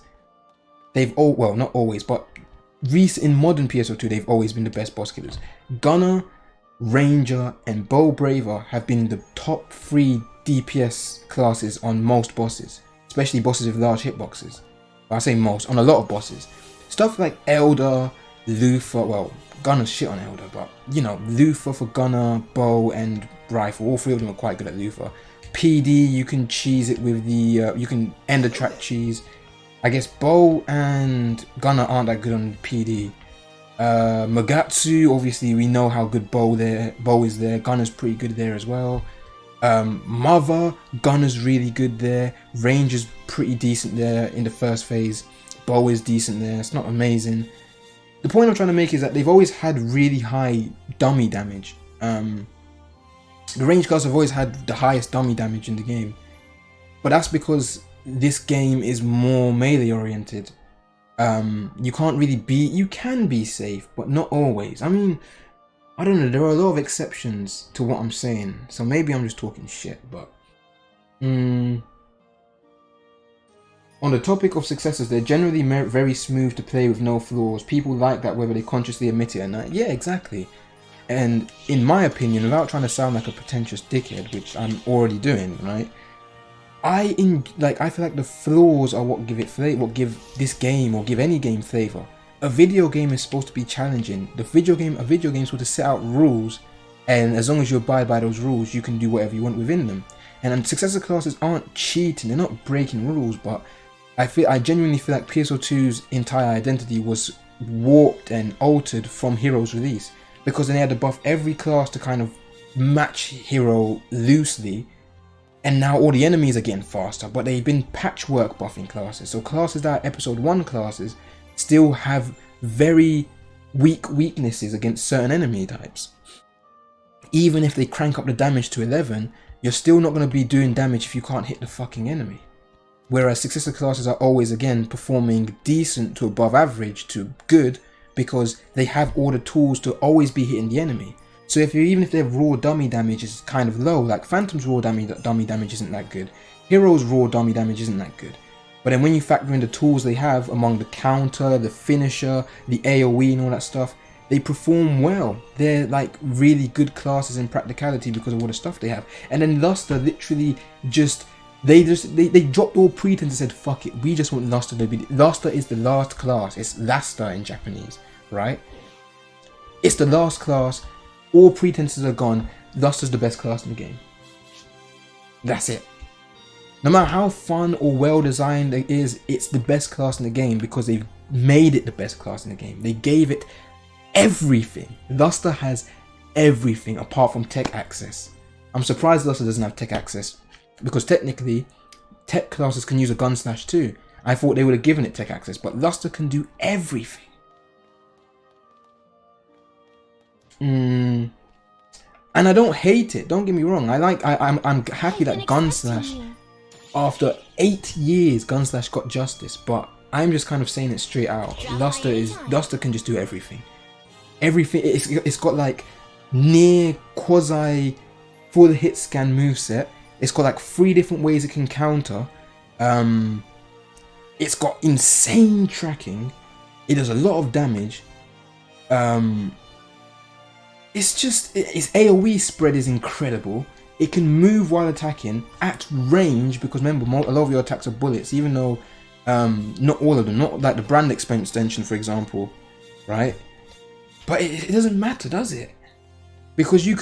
Well, not always, but in modern PSO2, they've always been the best boss killers. Gunner, Ranger, and Bow Braver have been the top 3 DPS classes on most bosses, especially bosses with large hitboxes. I say most, on a lot of bosses. Stuff like Elder, Luther, well, Gunner's shit on Elder, but you know, Luther for Gunner, Bow, and Rifle, all 3 of them are quite good at Luther. PD, you can cheese it with the, you can end the track cheese. I guess Bow and Gunner aren't that good on PD. Magatsu, obviously we know how good Bow is there. Gunner's pretty good there as well. Mother, Gunner's really good there. Range is pretty decent there in the first phase. Bow is decent there. It's not amazing. The point I'm trying to make is that they've always had really high dummy damage. The range classes have always had the highest dummy damage in the game. But that's because this game is more melee oriented. You can't really you can be safe, but not always. I mean, I don't know, there are a lot of exceptions to what I'm saying, so maybe I'm just talking shit, but on the topic of successors, they're generally very smooth to play with no flaws. People like that whether they consciously admit it or not. Yeah, exactly. And in my opinion, without trying to sound like a pretentious dickhead, which I'm already doing, right? I feel like the flaws are what give it flavor, what give this game or give any game flavor. A video game is supposed to be challenging. A video game is supposed to set out rules, and as long as you abide by those rules, you can do whatever you want within them. And successor classes aren't cheating; they're not breaking rules. But I genuinely feel like PSO2's entire identity was warped and altered from Hero's release, because they had to buff every class to kind of match Hero loosely. And now all the enemies are getting faster, but they've been patchwork buffing classes. So classes that are episode 1 classes still have very weak weaknesses against certain enemy types. Even if they crank up the damage to 11, you're still not going to be doing damage if you can't hit the fucking enemy. Whereas successor classes are always, again, performing decent to above average to good, because they have all the tools to always be hitting the enemy. So even if their raw dummy damage is kind of low, like Phantom's raw dummy damage isn't that good, Hero's raw dummy damage isn't that good. But then when you factor in the tools they have among the counter, the finisher, the AoE and all that stuff, they perform well. They're like really good classes in practicality because of all the stuff they have. And then Luster literally they dropped all pretense and said, fuck it, we just want Luster to be. Luster is the last class. It's Lasta in Japanese, right? It's the last class. All pretenses are gone. Luster's the best class in the game. That's it. No matter how fun or well designed it is, it's the best class in the game because they've made it the best class in the game. They gave it everything. Luster has everything apart from tech access. I'm surprised Luster doesn't have tech access, because technically tech classes can use a gun slash too. I thought they would have given it tech access, but Luster can do everything. And I don't hate it, don't get me wrong. I'm happy that Gunslash, after 8 years, Gunslash got justice, but I'm just kind of saying it straight out. Luster can just do everything. It's got like near quasi full hit scan moveset. It's got like 3 different ways it can counter. It's got insane tracking. It does a lot of damage. Its AoE spread is incredible. It can move while attacking at range, because remember, a lot of your attacks are bullets, even though not all of them, not like the brand extension for example, right? But it doesn't matter, does it? Because you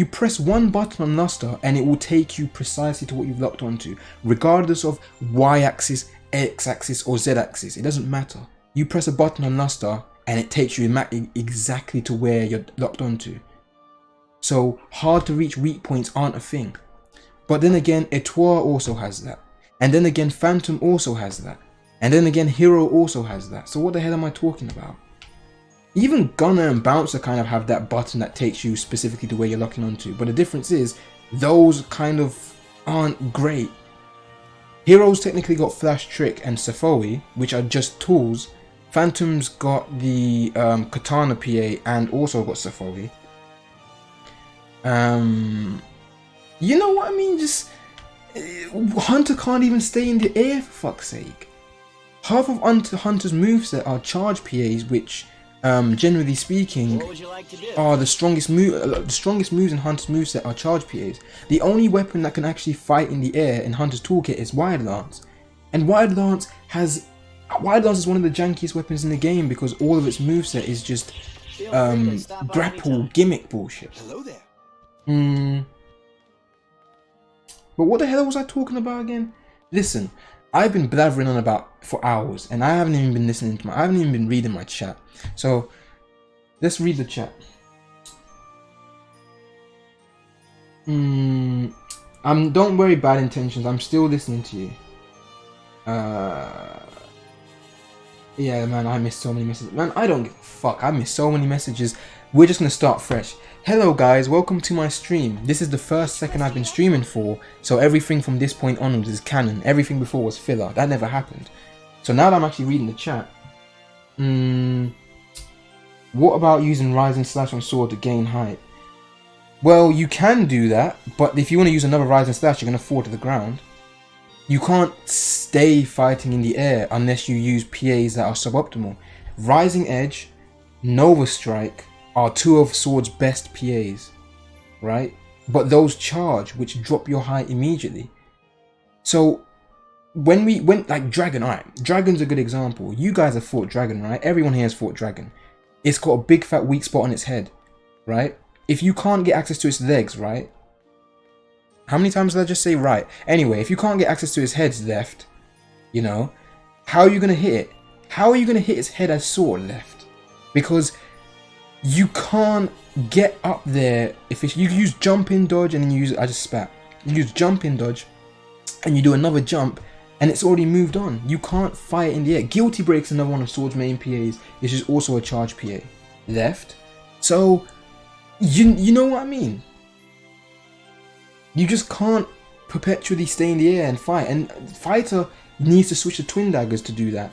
press one button on Luster and it will take you precisely to what you've locked onto, regardless of Y-axis, X-axis or Z-axis. It doesn't matter. You press a button on Luster and it takes you exactly to where you're locked onto. So hard to reach weak points aren't a thing. But then again, Etoile also has that. And then again, Phantom also has that. And then again, Hero also has that. So what the hell am I talking about? Even Gunner and Bouncer kind of have that button that takes you specifically to where you're locking onto. But the difference is, those kind of aren't great. Hero's technically got Flash Trick and Safoi, which are just tools. Phantom's got the Katana PA and also got Safoi. You know what I mean? Just Hunter can't even stay in the air, for fuck's sake. Half of Hunter's moveset are charge PAs, which generally speaking What would you like to do? are the strongest moves in Hunter's moveset are charge PAs. The only weapon that can actually fight in the air in Hunter's toolkit is Wired Lance. And Wired Lance is one of the jankiest weapons in the game because all of its moveset is just Feel free to stop by grapple anytime. gimmick bullshit. Hello there. But what the hell was I talking about again? Listen, I've been blathering on about for hours and I haven't even been listening to I haven't even been reading my chat. So let's read the chat. Don't worry, bad intentions. I'm still listening to you. Yeah, man, I missed so many messages. Man, I don't give a fuck. I missed so many messages. We're just gonna start fresh. Hello guys, welcome to my stream. This is the first second I've been streaming for, so everything from this point onwards is canon. Everything before was filler. That never happened. So now that I'm actually reading the chat, what about using Rising Slash on Sword to gain height? Well, you can do that, but if you want to use another Rising Slash, you're gonna fall to the ground. You can't stay fighting in the air unless you use PAs that are suboptimal. Rising Edge, Nova Strike are two of Sword's best PAs, right? But those charge, which drop your height immediately. So when we went like Dragon, alright, Dragon's a good example. You guys have fought Dragon, right? Everyone here has fought Dragon. It's got a big fat weak spot on its head, right? If you can't get access to its legs, right? How many times did I just say right? Anyway, if you can't get access to his head's left, you know, how are you going to hit it? How are you going to hit its head as Sword left? Because you can't get up there. If you use jump in dodge and then you use, I just spat. You use jump in dodge and you do another jump and it's already moved on. You can't fire in the air. Guilty Break's another one of Sword's main PAs. It's just also a charge PA. Left. So, you know what I mean? You just can't perpetually stay in the air and fight. And Fighter needs to switch to Twin Daggers to do that.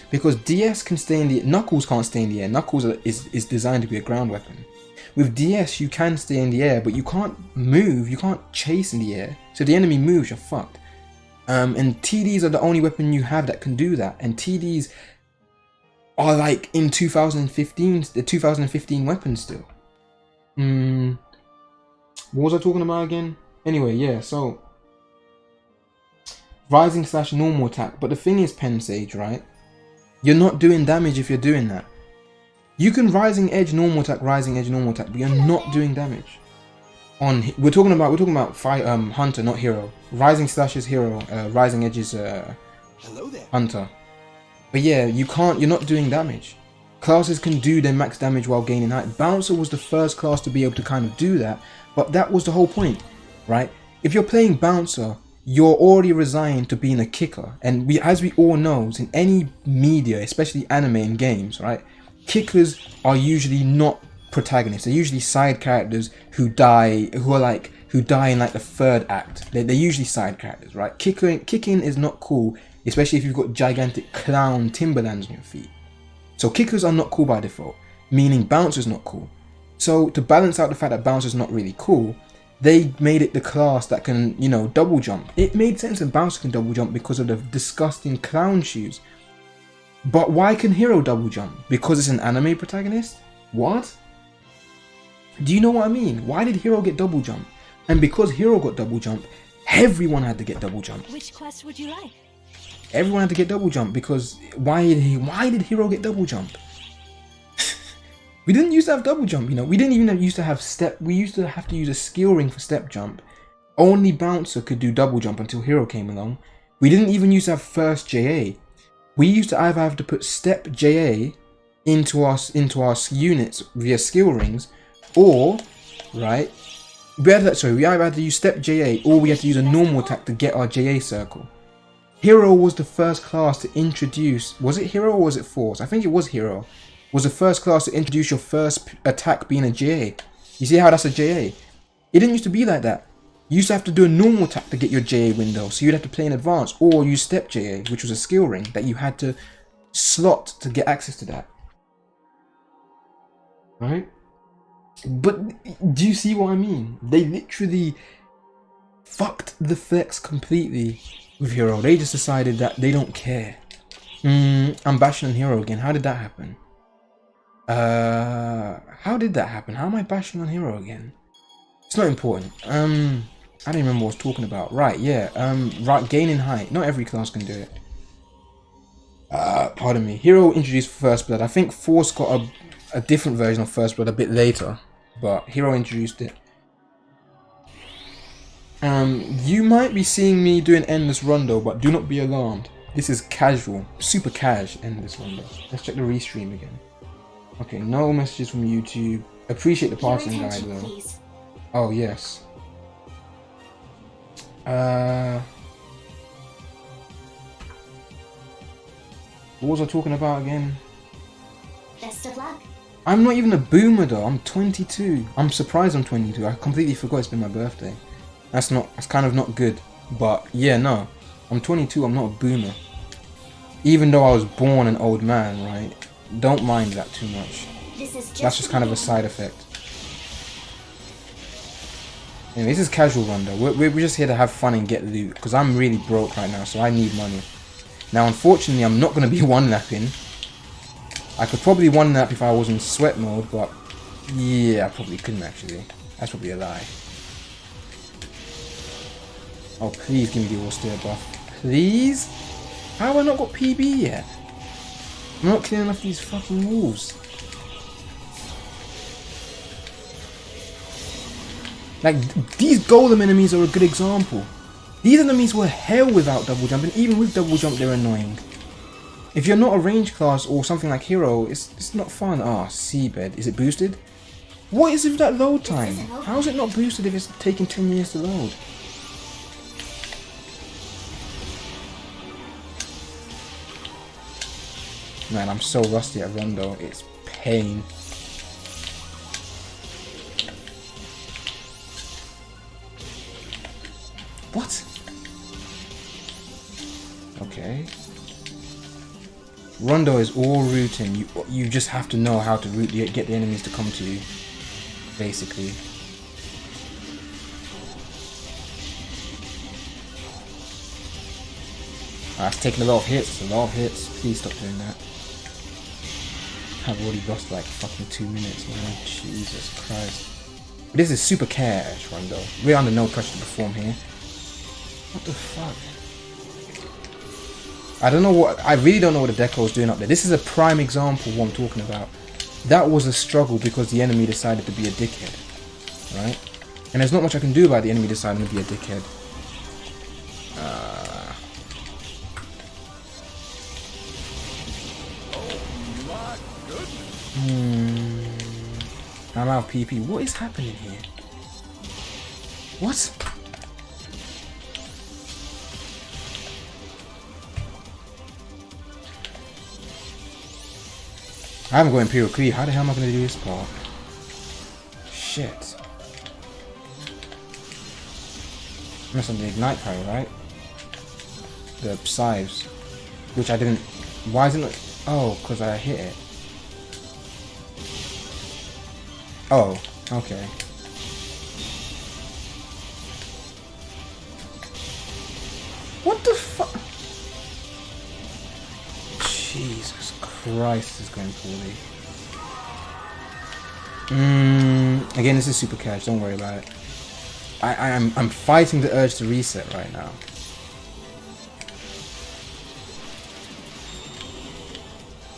Because DS can stay in the air. Knuckles can't stay in the air. Knuckles is designed to be a ground weapon. With DS, you can stay in the air, but you can't move. You can't chase in the air. So the enemy moves, you're fucked. And TDs are the only weapon you have that can do that. And TDs are like in 2015, the 2015 weapon still. What was I talking about again? Anyway, yeah, so Rising Slash normal attack. But the thing is, Pen Sage, right? You're not doing damage if you're doing that. You can Rising Edge normal attack, but you're not doing damage. We're talking about Hunter, not Hero. Rising Slash is Hero, Rising Edge is Hello there. Hunter. But yeah, you're not doing damage. Classes can do their max damage while gaining height. Bouncer was the first class to be able to kind of do that, but that was the whole point, right? If you're playing Bouncer, you're already resigned to being a kicker. And as we all know, in any media, especially anime and games, right? Kickers are usually not protagonists. They're usually side characters who die in like the third act. They're usually side characters, right? Kicking is not cool, especially if you've got gigantic clown Timberlands on your feet. So kickers are not cool by default, meaning Bouncer's not cool. So to balance out the fact that Bouncer's not really cool, they made it the class that can, you know, double jump. It made sense that Bouncer can double jump because of the disgusting clown shoes. But why can Hero double jump? Because it's an anime protagonist? What? Do you know what I mean? Why did Hero get double jump? And because Hero got double jump, everyone had to get double jump. Which quest would you like? Everyone had to get double jump because why did Hero get double jump? We didn't used to have double jump, you know. We didn't even used to have step. We used to have to use a skill ring for step jump. Only Bouncer could do double jump until Hero came along. We didn't even used to have first JA. We used to either have to put step JA into our units via skill rings, or right, we either had to use step JA, or we had to use a normal attack to get our JA circle. Hero was the first class to introduce, was it Hero or was it Force? I think it was Hero. Was the first class to introduce your first attack being a JA. You see how that's a JA? It didn't used to be like that. You used to have to do a normal attack to get your JA window, so you'd have to play in advance, or use step JA, which was a skill ring that you had to slot to get access to that. Right? But do you see what I mean? They literally fucked the flex completely with Hero. They just decided that they don't care. I'm bashing on Hero again. How did that happen? How did that happen? How am I bashing on Hero again? It's not important. I don't remember what I was talking about. Right, yeah. Right, gaining height. Not every class can do it. Pardon me. Hero introduced First Blood. I think Force got a different version of First Blood a bit later, but Hero introduced it. You might be seeing me doing Endless Rondo, but do not be alarmed. This is casual, super cash Endless Rondo. Let's check the restream again. Okay, no messages from YouTube. Appreciate the passing guide though. Please. Oh yes. What was I talking about again? Best of luck. I'm not even a boomer though. I'm 22. I'm surprised I'm 22. I completely forgot it's been my birthday. That's kind of not good. But yeah, no. I'm 22. I'm not a boomer. Even though I was born an old man, right? Don't mind that too much. That's just kind of a side effect. Anyway, this is casual Rondo. We're just here to have fun and get loot. Because I'm really broke right now, so I need money. Now, unfortunately, I'm not going to be one-lapping. I could probably one-lap if I was in sweat mode, but yeah, I probably couldn't actually. That's probably a lie. Oh, please give me the austere buff. Please? How have I not got PB yet? I'm not clearing off these fucking wolves. Like, these golem enemies are a good example. These enemies were hell without double jump, and even with double jump, they're annoying. If you're not a range class or something like Hero, it's not fun. Ah, Seabed. Is it boosted? What is it with that load time? How is it not boosted if it's taking 10 years to load? Man, I'm so rusty at Rondo. It's pain. What? Okay. Rondo is all rooting. You just have to know how to root get the enemies to come to you, basically. It's taking a lot of hits. A lot of hits. Please stop doing that. I've already lost like fucking 2 minutes, man. Jesus Christ. But this is super cash, Rondo. We're under no pressure to perform here. What the fuck? I don't know what. I really don't know what the deco is doing up there. This is a prime example of what I'm talking about. That was a struggle because the enemy decided to be a dickhead, right? And there's not much I can do about the enemy deciding to be a dickhead. I'm out of PP. What is happening here? What? I haven't got Imperial Cleave. How the hell am I going to do this part? Shit. Mess on the Ignite Pyro, right? The Scythes. Which I didn't... Why isn't it... Oh, because I hit it. Oh, okay. What the fuck? Jesus Christ, this is going poorly. Again, this is super cash. Don't worry about it. I'm fighting the urge to reset right now.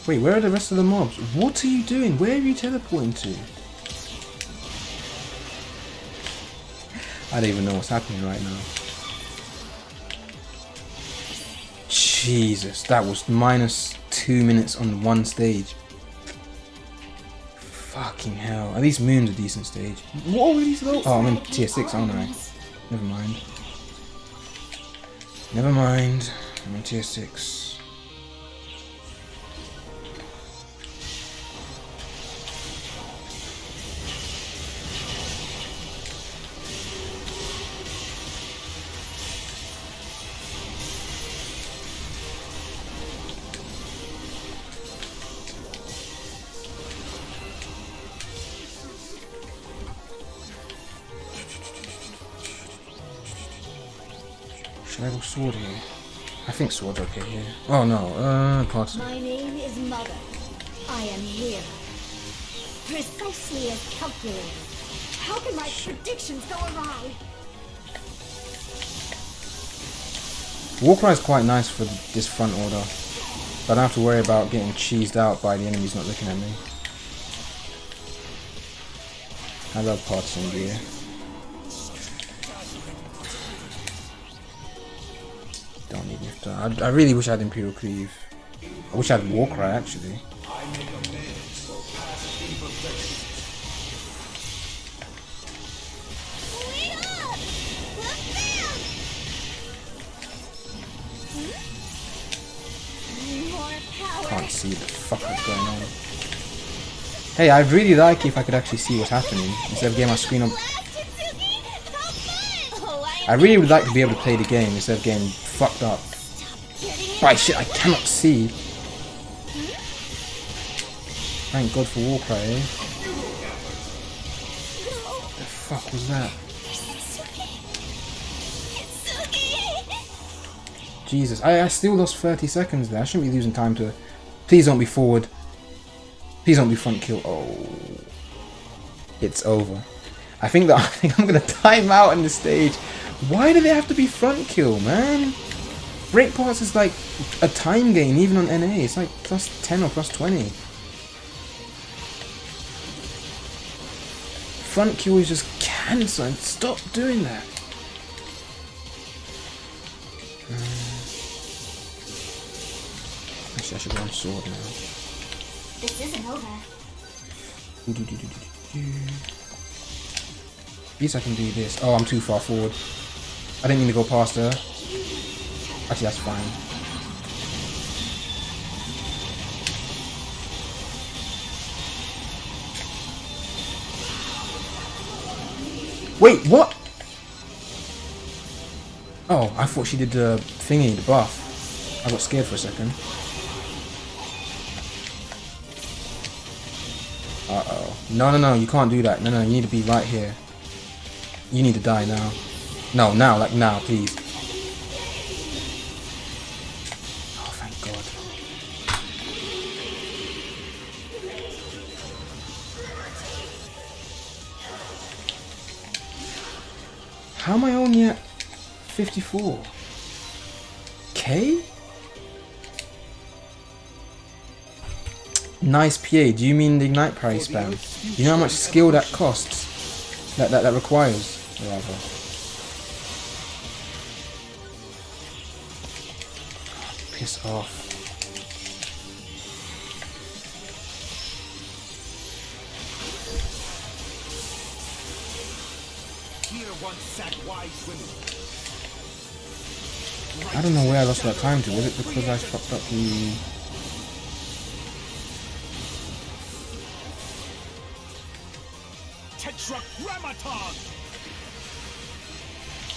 Wait, where are the rest of the mobs? What are you doing? Where are you teleporting to? I don't even know what's happening right now. Jesus, that was -2 minutes on one stage. Fucking hell. At least Moon's a decent stage. What were these though? Oh, I'm in tier 6, aren't I? Never mind. Never mind. I'm in tier 6. Should I go sword here? I think sword's okay here. Oh no, parts. My name is Mother. I am here. Precisely as calculated. How can my predictions go awry? Warcry is quite nice for this front order. But I don't have to worry about getting cheesed out by the enemies not looking at me. I love parts in gear. Don't need Nifta. I really wish I had Imperial Cleave. I wish I had Warcry actually. Can't see the fuck what's going on. Hey, I'd really like if I could actually see what's happening instead of getting my screen up. I really would like to be able to play the game instead of getting fucked up. Right, shit, I cannot see. Thank God for Warcry, eh? What the fuck was that? Jesus, I still lost 30 seconds there. I shouldn't be losing time to... Please don't be forward. Please don't be front kill. Oh. It's over. I think I'm gonna time out in this stage. Why do they have to be front kill, man? Break parts is like a time gain, even on NA. It's like plus 10 or plus 20. Front kill is just cancer. Stop doing that. Actually, I should go on sword now. This isn't over. At least I can do this. Oh, I'm too far forward. I didn't mean to go past her. Actually, that's fine. Wait, what? Oh, I thought she did the thingy, the buff. I got scared for a second. Uh-oh. No, you can't do that. No, you need to be right here. You need to die now. No, now, like now, please. Oh, thank God. How am I only at 54? K? Nice PA. Do you mean the Ignite parry spam? Do you know how much skill that costs? That requires, rather. Piss off. I don't know where I lost that time to. Was it because I fucked up the...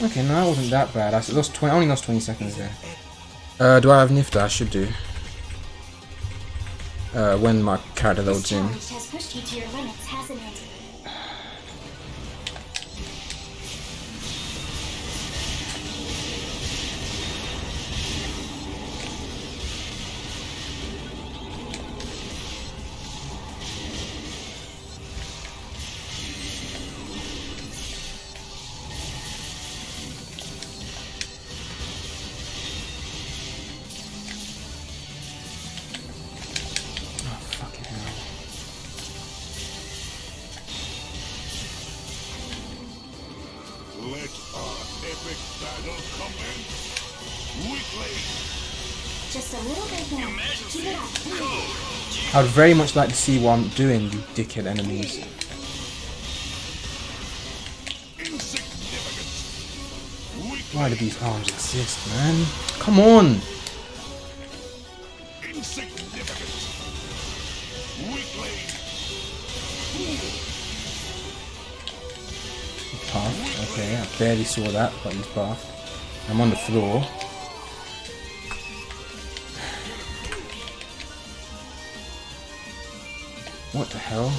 Okay, no, that wasn't that bad. I only lost 20 seconds there. Do I have Nifta? I should do. When my character loads in. Has pushed you to your limits, hasn't it? Let our epic battle commence. Weekly. Just a little bit more. Keep it up. I would very much like to see what I'm doing, you dickhead enemies. Why do these arms exist, man? Come on! Path. Okay, I barely saw that, but he's buffed. I'm on the floor. What the hell?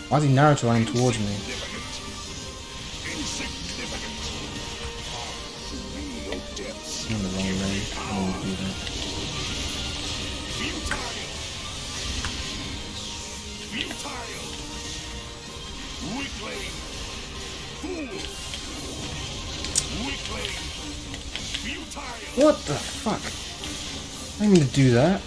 Why is he Naruto running towards me? I'm in the wrong way. I don't want to do that. What the fuck? I didn't mean to do that.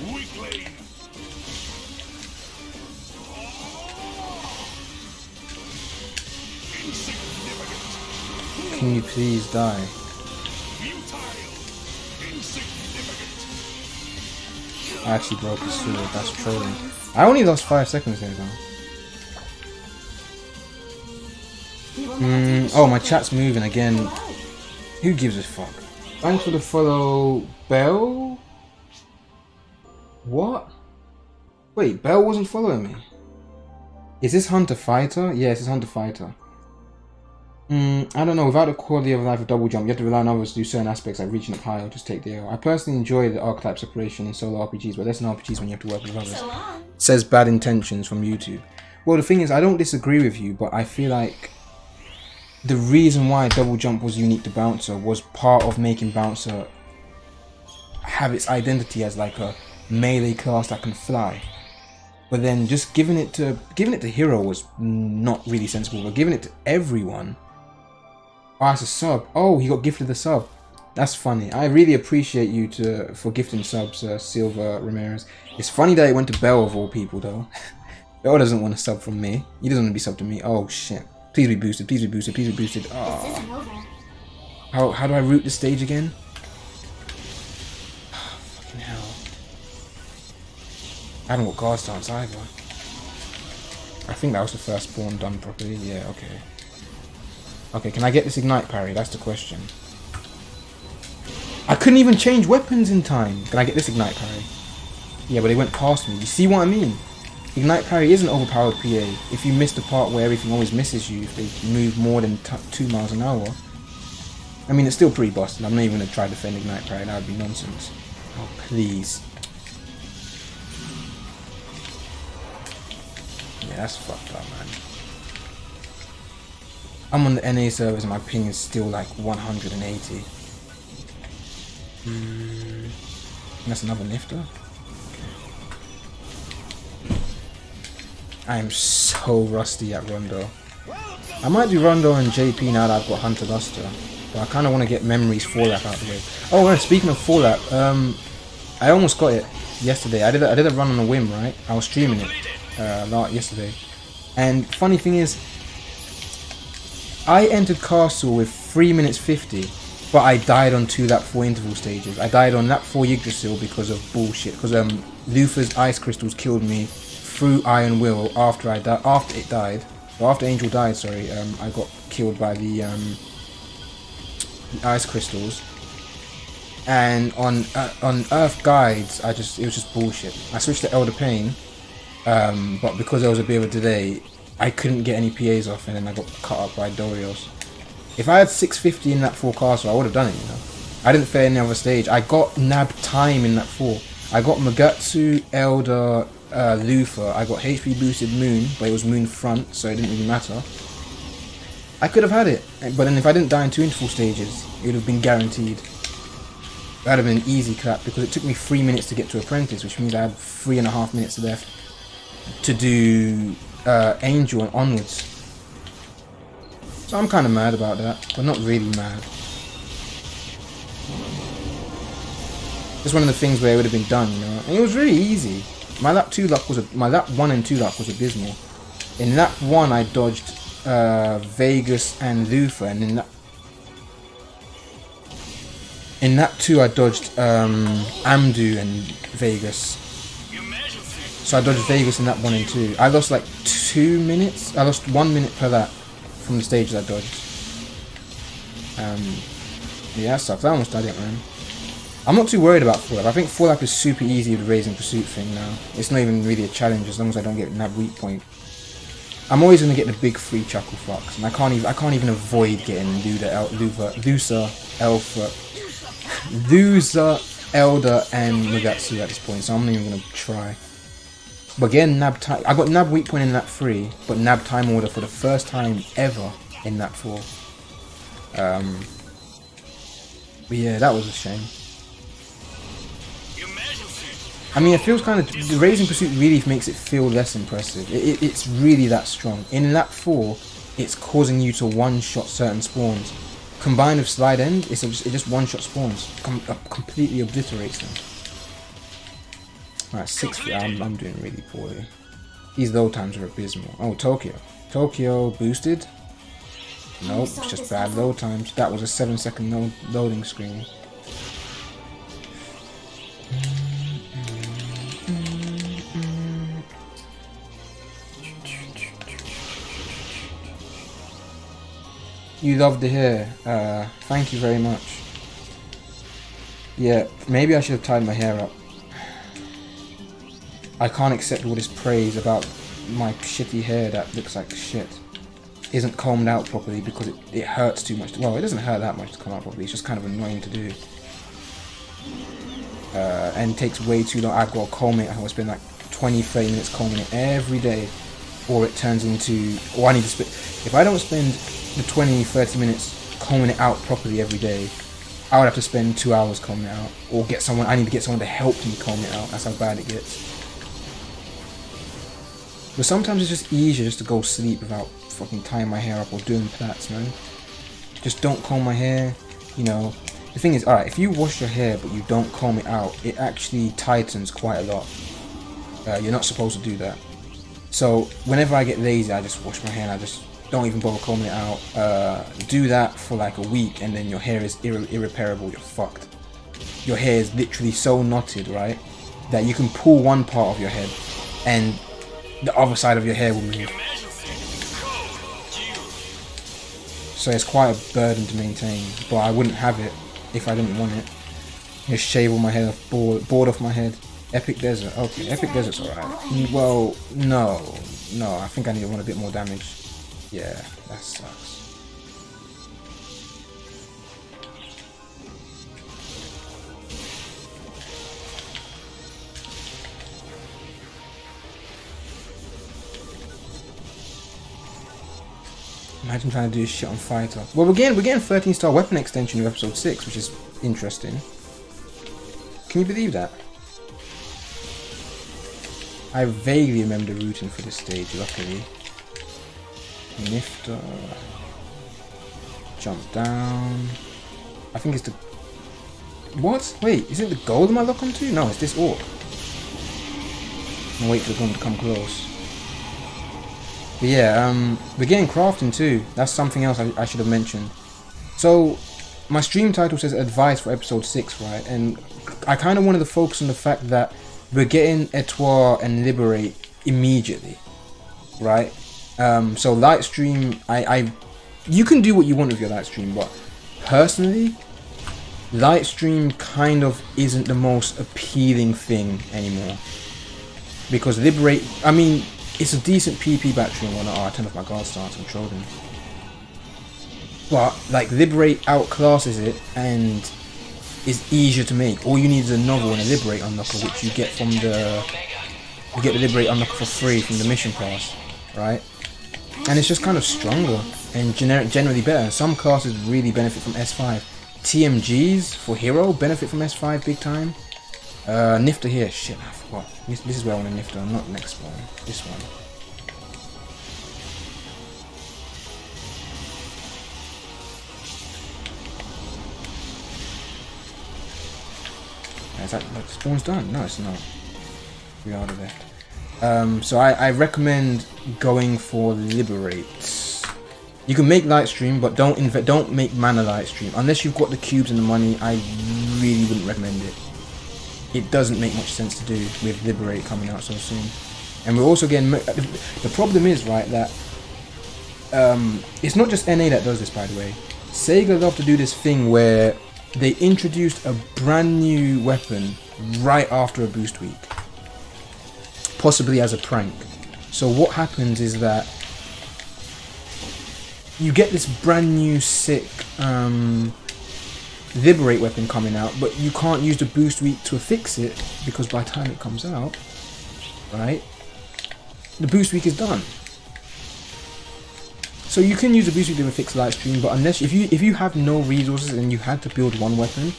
Can you please die? I actually broke his sword, that's trolling. I only lost 5 seconds there though. Oh, my chat's moving again. Who gives a fuck? Thanks for the follow, Bell? What? Wait, Bell wasn't following me? Is this Hunter Fighter? Yes, it's Hunter Fighter. I don't know, without the quality of life of double jump, you have to rely on others to do certain aspects like reaching up high or just take the air. I personally enjoy the archetype separation in solo RPGs, but less in RPGs when you have to work with others. Says Bad Intentions from YouTube. Well, the thing is, I don't disagree with you, but I feel like the reason why double jump was unique to Bouncer was part of making Bouncer have its identity as like a melee class that can fly. But then just giving it to Hero was not really sensible, but giving it to everyone. Oh, it's a sub. Oh, he got gifted the sub. That's funny. I really appreciate you for gifting subs, Silva Ramirez. It's funny that it went to Bell of all people, though. Bell doesn't want a sub from me. He doesn't want to be subbed to me. Oh, shit. Please be boosted. Please be boosted. Please be boosted. Oh. How do I route this stage again? Oh, fucking hell. I haven't got guard stance either. I think that was the first spawn done properly. Yeah, okay. Okay, can I get this ignite parry? That's the question. I couldn't even change weapons in time. Can I get this ignite parry? Yeah, but they went past me. You see what I mean? Ignite parry isn't overpowered PA. If you miss the part where everything always misses you, if they move more than 2 miles an hour. I mean, it's still pretty busted. I'm not even going to try to defend ignite parry. That would be nonsense. Oh, please. Yeah, that's fucked up, man. I'm on the NA servers and my ping is still like 180. That's another lifter? Okay. I am so rusty at Rondo. I might do Rondo and JP now that I've got Hunter Luster. But I kind of want to get Memories Fallout out of the way. Oh, well, speaking of Fallout, I almost got it yesterday. I did a run on a whim, right? I was streaming it yesterday. And funny thing is, I entered Castle with 3 minutes 50, but I died on 2 lap 4 interval stages. I died on lap 4 Yggdrasil because of bullshit. Because Luthor's ice crystals killed me through Iron Will after it died. Well, after Angel died, sorry, I got killed by the ice crystals. And on Earth Guides, it was just bullshit. I switched to Elder Pain, but because there was a bit of a delay, I couldn't get any PAs off, and then I got cut up by Dorios. If I had 650 in that 4 castle, I would have done it, you know. I didn't fare any other stage. I got nab time in that 4. I got Magatsu, Elder, Luthor. I got HP boosted Moon, but it was Moon front, so it didn't really matter. I could have had it, but then if I didn't die in 2 interval stages, it would have been guaranteed. That would have been an easy clap, because it took me 3 minutes to get to Apprentice, which means I had 3.5 minutes left to do Angel and onwards. So I'm kind of mad about that, but not really mad. It's one of the things where it would have been done, you know, and it was really easy. My lap 1 and 2 luck was abysmal. In lap 1 I dodged Vegas and Luthor, and in In that 2, I dodged Amdu and Vegas. So I dodged Vegas in that 1 and 2. I lost like 2 minutes. I lost 1 minute per that from the stages I dodged. Yeah, that sucks. I almost died it, man. I'm not too worried about 4 lap. I think 4 lap is super easy with the Raising Pursuit thing now. It's not even really a challenge as long as I don't get nab weak point. I'm always gonna get the big 3 chuckle fucks, and I can't even avoid getting Lusa, Elder, and Mugatsu at this point, so I'm not even gonna try. But again, I got nab weak point in that 3, but nab time order for the first time ever in that 4. But yeah, that was a shame. I mean, it feels kind of... The Raising Pursuit really makes it feel less impressive. It's really that strong. In lap 4, it's causing you to one-shot certain spawns. Combined with Slide End, it just one-shot spawns. Completely obliterates them. Alright, 6th. I'm doing really poorly. These load times are abysmal. Oh, Tokyo. Tokyo boosted? Nope, it's just bad load times. That was a 7-second loading screen. You love the hair. Thank you very much. Yeah, maybe I should have tied my hair up. I can't accept all this praise about my shitty hair that looks like shit. Isn't combed out properly because it hurts too much. Well, it doesn't hurt that much to comb out properly. It's just kind of annoying to do. And it takes way too long. I've got to comb it. I spend like 20-30 minutes combing it every day. Or it turns into... Or I need to spend... If I don't spend the 20-30 minutes combing it out properly every day, I would have to spend 2 hours combing it out. Or get someone... I need to get someone to help me comb it out. That's how bad it gets. But sometimes it's just easier just to go sleep without fucking tying my hair up or doing plaits, man. Just don't comb my hair, you know. The thing is, alright, if you wash your hair but you don't comb it out, it actually tightens quite a lot. You're not supposed to do that. So whenever I get lazy, I just wash my hair and I just don't even bother combing it out. Do that for like a week and then your hair is irreparable, you're fucked. Your hair is literally so knotted, right, that you can pull one part of your head and the other side of your hair will move. So it's quite a burden to maintain, but I wouldn't have it if I didn't want it. Just shave all my hair off, board off my head. Epic Desert, okay, Epic Desert's alright. Well, no, I think I need one a bit more damage. Yeah, that sucks. Imagine trying to do shit on Fighter. Well, we're getting 13-star weapon extension in episode 6, which is interesting. Can you believe that? I vaguely remember rooting for this stage, luckily. Nifter. Jump down. I think it's the... What? Wait, is it the golem I lock onto? No, it's this orc. I'm gonna wait for the golem to come close. But yeah, we're getting crafting too. That's something else I should have mentioned. So, my stream title says advice for episode 6, right? And I kind of wanted to focus on the fact that we're getting Etoile and Liberate immediately, right? So light stream, you can do what you want with your light stream, but personally, light stream kind of isn't the most appealing thing anymore. Because Liberate, I mean, it's a decent PP battery and whatnot. Oh, I turned off my guard stance and trolling. But like Liberate outclasses it and is easier to make. All you need is a novel and a Liberate unlocker, which you get from the Liberate unlocker for free from the mission pass, right? And it's just kind of stronger and generally better. Some classes really benefit from S5. TMGs for hero benefit from S5 big time. Nifter here, shit, I forgot. This is where I want to Nifter, not the next one. This one. Is that like spawn's done? No, it's not. We are left. So I recommend going for Liberate. You can make light stream, but don't make mana light stream unless you've got the cubes and the money. I really wouldn't recommend it. It doesn't make much sense to do with Liberate coming out so soon. And we're also getting the problem is, right, that it's not just NA that does this, by the way. Sega love to do this thing where they introduced a brand new weapon right after a boost week, possibly as a prank. So what happens is that you get this brand new sick Liberate weapon coming out, but you can't use the boost week to fix it because by the time it comes out, right, the boost week is done. So you can use the boost week to fix light stream, but unless if you have no resources and you had to build one weapon,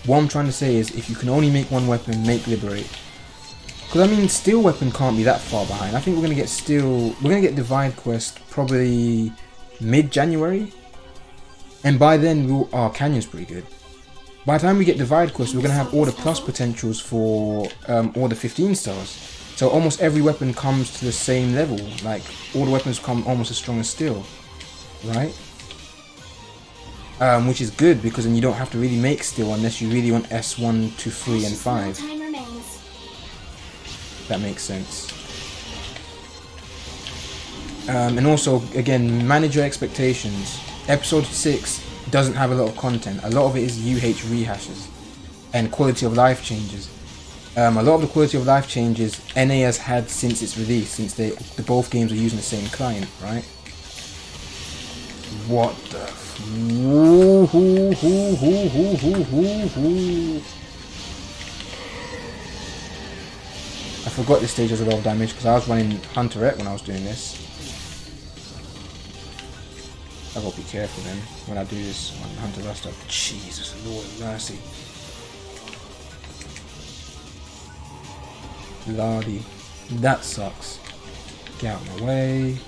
what I'm trying to say is if you can only make one weapon, make Liberate. Because I mean, Steel weapon can't be that far behind. I think we're gonna get Divide Quest probably mid-January, and by then Canyon's pretty good. By the time we get Divide Quest, we're gonna have all the plus potentials for all the 15 stars. So almost every weapon comes to the same level. Like all the weapons come almost as strong as Steel, right? Which is good because then you don't have to really make Steel unless you really want S1 to 3 and 5. That makes sense. And also, again, manage your expectations. Episode 6 doesn't have a lot of content. A lot of it is UH rehashes and quality of life changes. A lot of the quality of life changes NA has had since its release, since both games are using the same client, right? What the I forgot this stage has a lot of damage because I was running Hunterette when I was doing this. I gotta be careful then when I do this on Hunter Rust. Jesus Lord mercy. Lardy. That sucks. Get out of my way.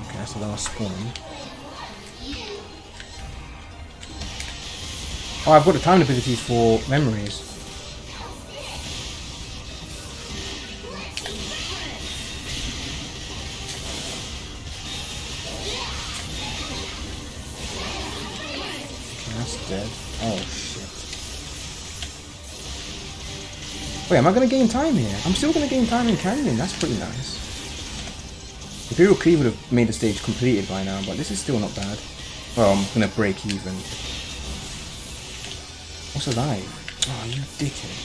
Okay, that's the last spawn. Oh, I've got the time abilities for memories. Dead. Oh shit. Wait, am I gonna gain time here? I'm still gonna gain time in Canyon. That's pretty nice. Imperial Cleave would have made the stage completed by now, but this is still not bad. Well, I'm gonna break even. What's alive? Oh, you dickhead.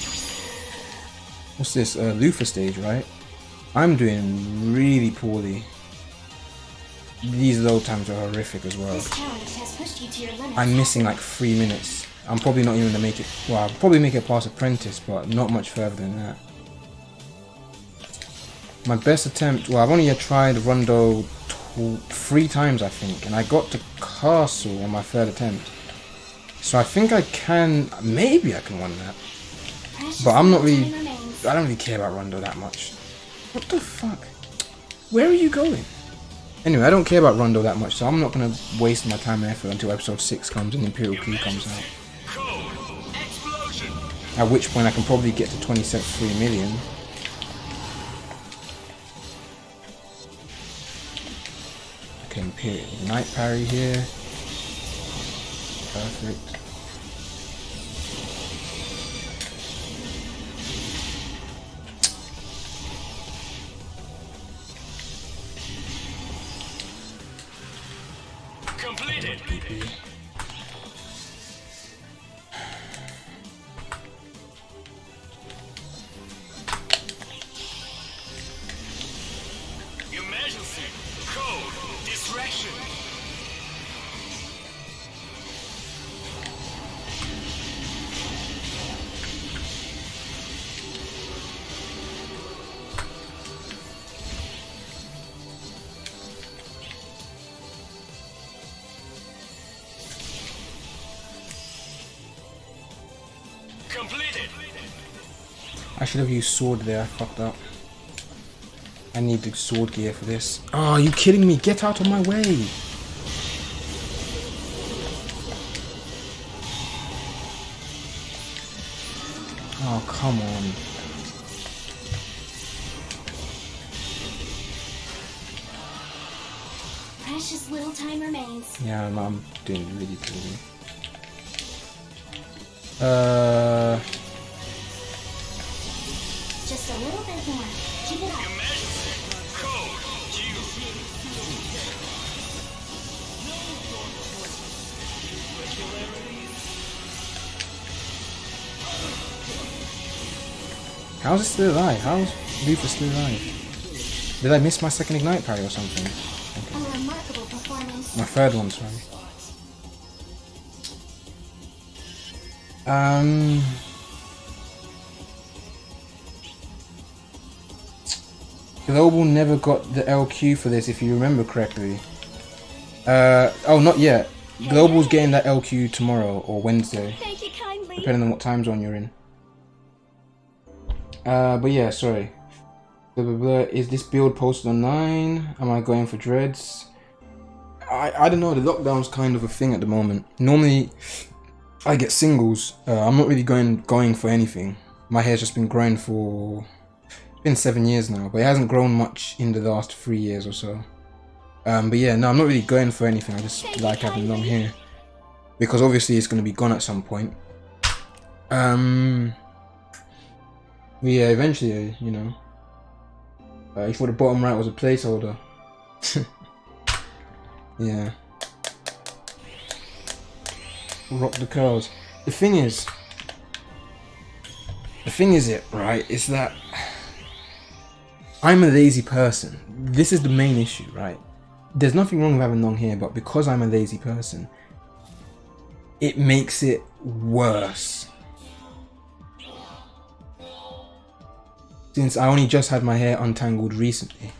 What's this? Lufa stage, right? I'm doing really poorly. These load times are horrific as well. I'm missing like 3 minutes. I'm probably not even gonna make it. Well, I'll probably make it past Apprentice, but not much further than that. My best attempt. Well, I've only tried Rondo 3 times, I think, and I got to Castle on my 3rd attempt. So I think I can. Maybe I can win that. But I'm not really. I don't really care about Rondo that much. What the fuck? Where are you going? Anyway, I don't care about Rondo that much, so I'm not going to waste my time and effort until episode 6 comes and Imperial Cleave comes out. At which point I can probably get to 23 million. Okay, Imperial Night Parry here. Perfect. Completed. Emergency. Code. Distraction. Completed. I should have used sword there, I fucked up. I need the sword gear for this. Oh, are you kidding me? Get out of my way! Oh, come on. Precious little time remains. Yeah, I'm doing really poorly. Just a little bit more. Keep it up. Emergency code due. How's it still alive? How's Luther still alive? Did I miss my second ignite parry or something? A remarkable performance. My third one, sorry. Global never got the LQ for this, if you remember correctly. Oh, not yet. Global's getting that LQ tomorrow or Wednesday, Thank you kindly. depending on what time zone you're in. But yeah, sorry. Blah, blah, blah. Is this build posted online? Am I going for dreads? I don't know. The lockdown's kind of a thing at the moment. Normally, I get singles. I'm not really going for anything. My hair's just been growing for... It's been 7 years now, but it hasn't grown much in the last 3 years or so. But yeah, no, I'm not really going for anything. I just like having long hair. Because obviously it's going to be gone at some point. But yeah, eventually, you know. I thought the bottom right was a placeholder. Yeah. Rock the curls. The thing is it, right, is that I'm a lazy person. This is the main issue, right? There's nothing wrong with having long hair, but because I'm a lazy person, it makes it worse. Since I only just had my hair untangled recently.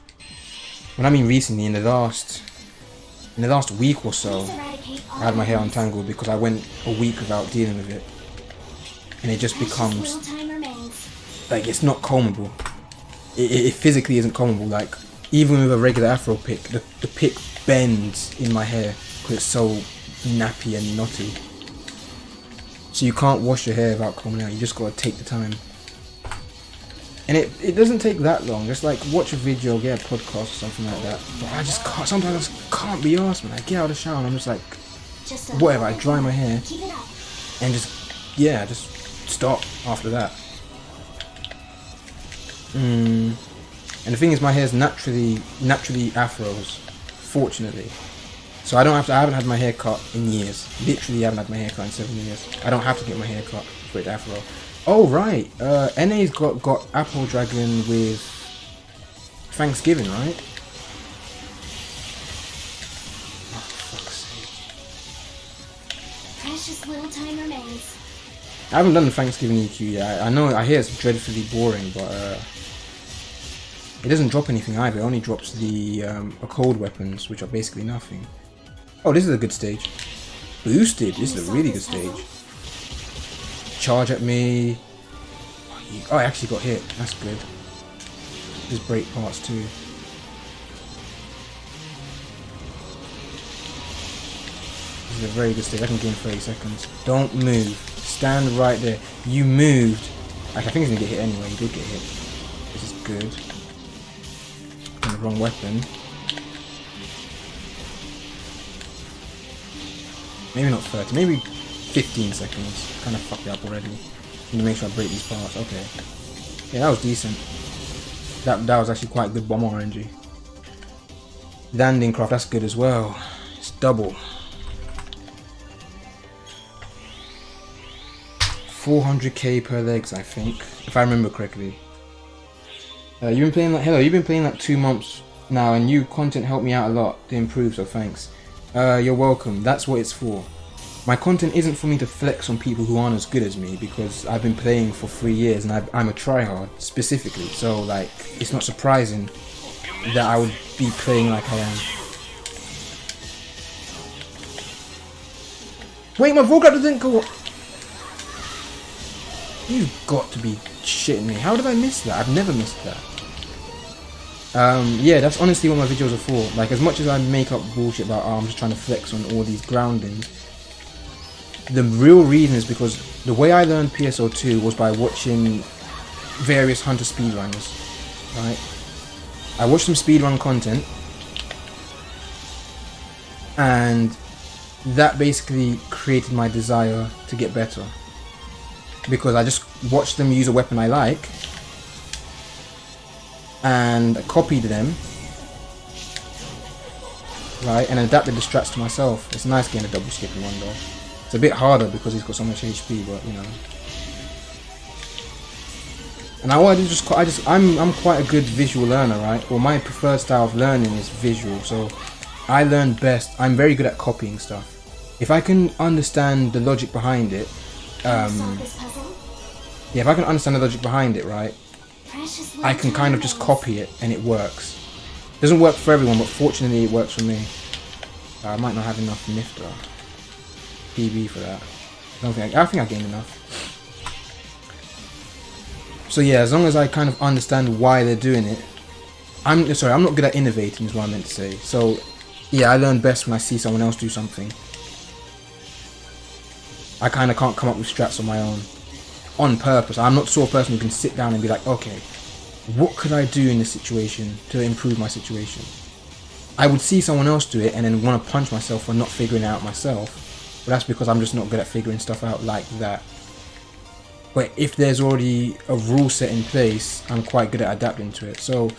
When I mean recently, in the last week or so, I had my hair untangled because I went a week without dealing with it. And it just becomes, like, it's not combable. It physically isn't combable. Like, even with a regular afro pick, the pick bends in my hair because it's so nappy and knotty. So you can't wash your hair without combing out. You just gotta take the time. And it doesn't take that long. Just like watch a video, get a podcast or something like that. But I just can't. Sometimes I just can't be arsed, man. I get out of the shower and I'm just like, whatever. I dry my hair and just stop after that. And the thing is, my hair's naturally afros, fortunately. So I haven't had my hair cut in years. Literally haven't had my hair cut in 7 years. I don't have to get my hair cut for it to afro. Oh right, NA's got Apple Dragon with Thanksgiving, right? Oh, fuck's sake. Precious little time remains. I haven't done the Thanksgiving EQ yet. I hear it's dreadfully boring, but it doesn't drop anything either. It only drops the cold weapons, which are basically nothing. Oh, this is a good stage. Boosted. This is a really good stage. Charge at me. Oh, I actually got hit. That's good. There's break parts too. This is a very good stage. I can gain 30 seconds. Don't move. Stand right there. You moved. Like, I think he's gonna get hit anyway. He did get hit. This is good. And the wrong weapon. Maybe not 30. Maybe 15 seconds. Kind of fucked it up already. Need to make sure I break these parts. Okay. Yeah, that was decent. That was actually quite good bomb RNG. Landing craft, that's good as well. It's double. 400k per legs, I think, if I remember correctly. You've been playing like You've been playing like 2 months now, and new content helped me out a lot to improve. So thanks. You're welcome. That's what it's for. My content isn't for me to flex on people who aren't as good as me, because I've been playing for 3 years and I'm a tryhard specifically. So like, it's not surprising that I would be playing like I am. Wait, my Vorgrab didn't go. You've got to be shitting me. How did I miss that? I've never missed that. Yeah, that's honestly what my videos are for. Like, as much as I make up bullshit about, I'm just trying to flex on all these groundings, the real reason is because the way I learned PSO2 was by watching various hunter speedrunners, right? I watched some speedrun content, and that basically created my desire to get better, because I just watched them use a weapon I like and I copied them, right, and adapted the strats to myself. It's nice getting a double skipping one though. It's a bit harder because he's got so much HP, but you know. And I'm quite a good visual learner, right? Well, my preferred style of learning is visual, so I learn best. I'm very good at copying stuff. If I can understand the logic behind it, Solve this puzzle? yeah, if I can understand the logic behind it, right, Precious I can kind of just copy it and it works. Doesn't work for everyone, but fortunately it works for me. I might not have enough Nifter PB for that. I think I gained enough. So yeah, as long as I kind of understand why they're doing it, I'm not good at innovating is what I meant to say. So yeah, I learn best when I see someone else do something. I kind of can't come up with strats on my own, on purpose. I'm not the sort of person who can sit down and be like, okay, what could I do in this situation to improve my situation? I would see someone else do it and then want to punch myself for not figuring it out myself. But that's because I'm just not good at figuring stuff out like that. But if there's already a rule set in place, I'm quite good at adapting to it. So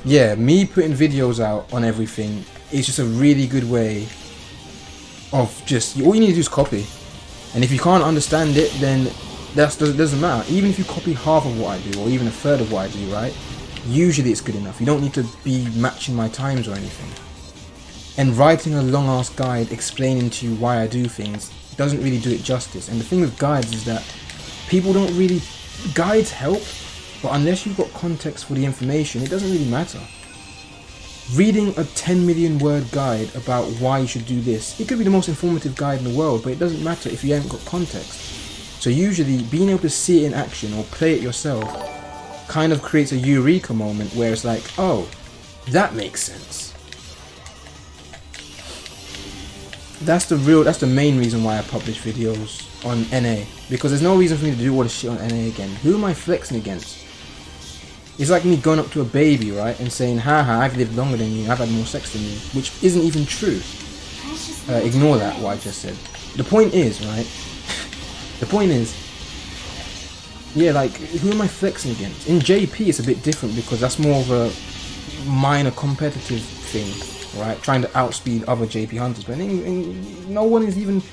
yeah, me putting videos out on everything is just a really good way of just, all you need to do is copy. And if you can't understand it, then that doesn't matter. Even if you copy half of what I do, or even a third of what I do, right? Usually it's good enough. You don't need to be matching my times or anything. And writing a long ass guide explaining to you why I do things doesn't really do it justice. And the thing with guides is that people don't really, guides help, but unless you've got context for the information, it doesn't really matter. Reading a 10 million word guide about why you should do this, it could be the most informative guide in the world, but it doesn't matter if you haven't got context. So usually being able to see it in action or play it yourself kind of creates a eureka moment where it's like, oh, that makes sense. That's the main reason why I publish videos on NA, because there's no reason for me to do all this shit on NA again. Who am I flexing against? It's like me going up to a baby, right, and saying, haha, I've lived longer than you, I've had more sex than you, which isn't even true. Ignore that, what I just said. The point is, right, the point is, yeah, like, who am I flexing against? In JP, it's a bit different because that's more of a minor competitive thing, right, trying to outspeed other JP hunters, but no one is even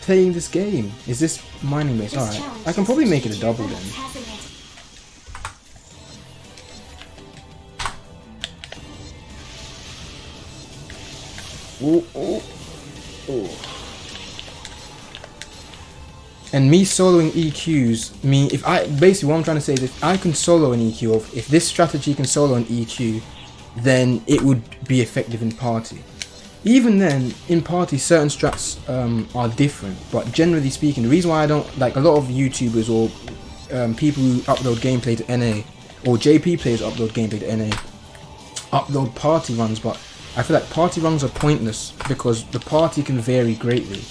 playing this game. Is this mining based? Alright, I can probably make it a double then. Ooh, ooh, ooh. And me soloing EQs, basically what I'm trying to say is if I can solo an EQ, of if this strategy can solo an EQ, then it would be effective in party. Even then, in party, certain strats are different, but generally speaking, the reason why I don't, like a lot of YouTubers or people who upload gameplay to NA, or JP players who upload gameplay to NA, upload party runs, but I feel like party runs are pointless because the party can vary greatly,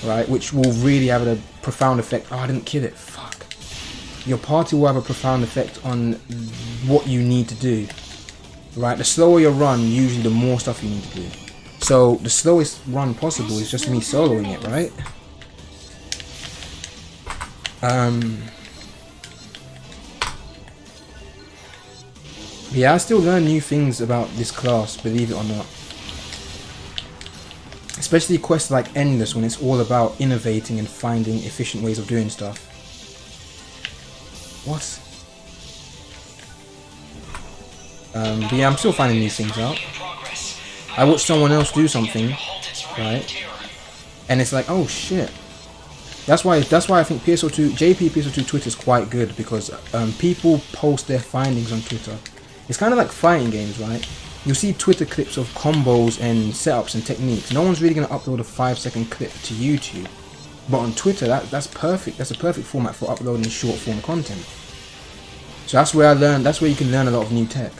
right? Which will really have a profound effect. Oh, I didn't kill it. Fuck. Your party will have a profound effect on what you need to do, right? The slower your run, usually the more stuff you need to do. So the slowest run possible is just me soloing it, right? Yeah, I still learn new things about this class, believe it or not. Especially quests like Endless, when it's all about innovating and finding efficient ways of doing stuff. What? But yeah, I'm still finding these things out. I watch someone else do something, right? And it's like, oh shit. That's why I think JP PSO2 Twitter is quite good, because people post their findings on Twitter. It's kind of like fighting games, right? You'll see Twitter clips of combos and setups and techniques. No one's really going to upload a 5-second clip to YouTube. But on Twitter, that's perfect. That's a perfect format for uploading short form content. So that's where I learned, that's where you can learn a lot of new tech.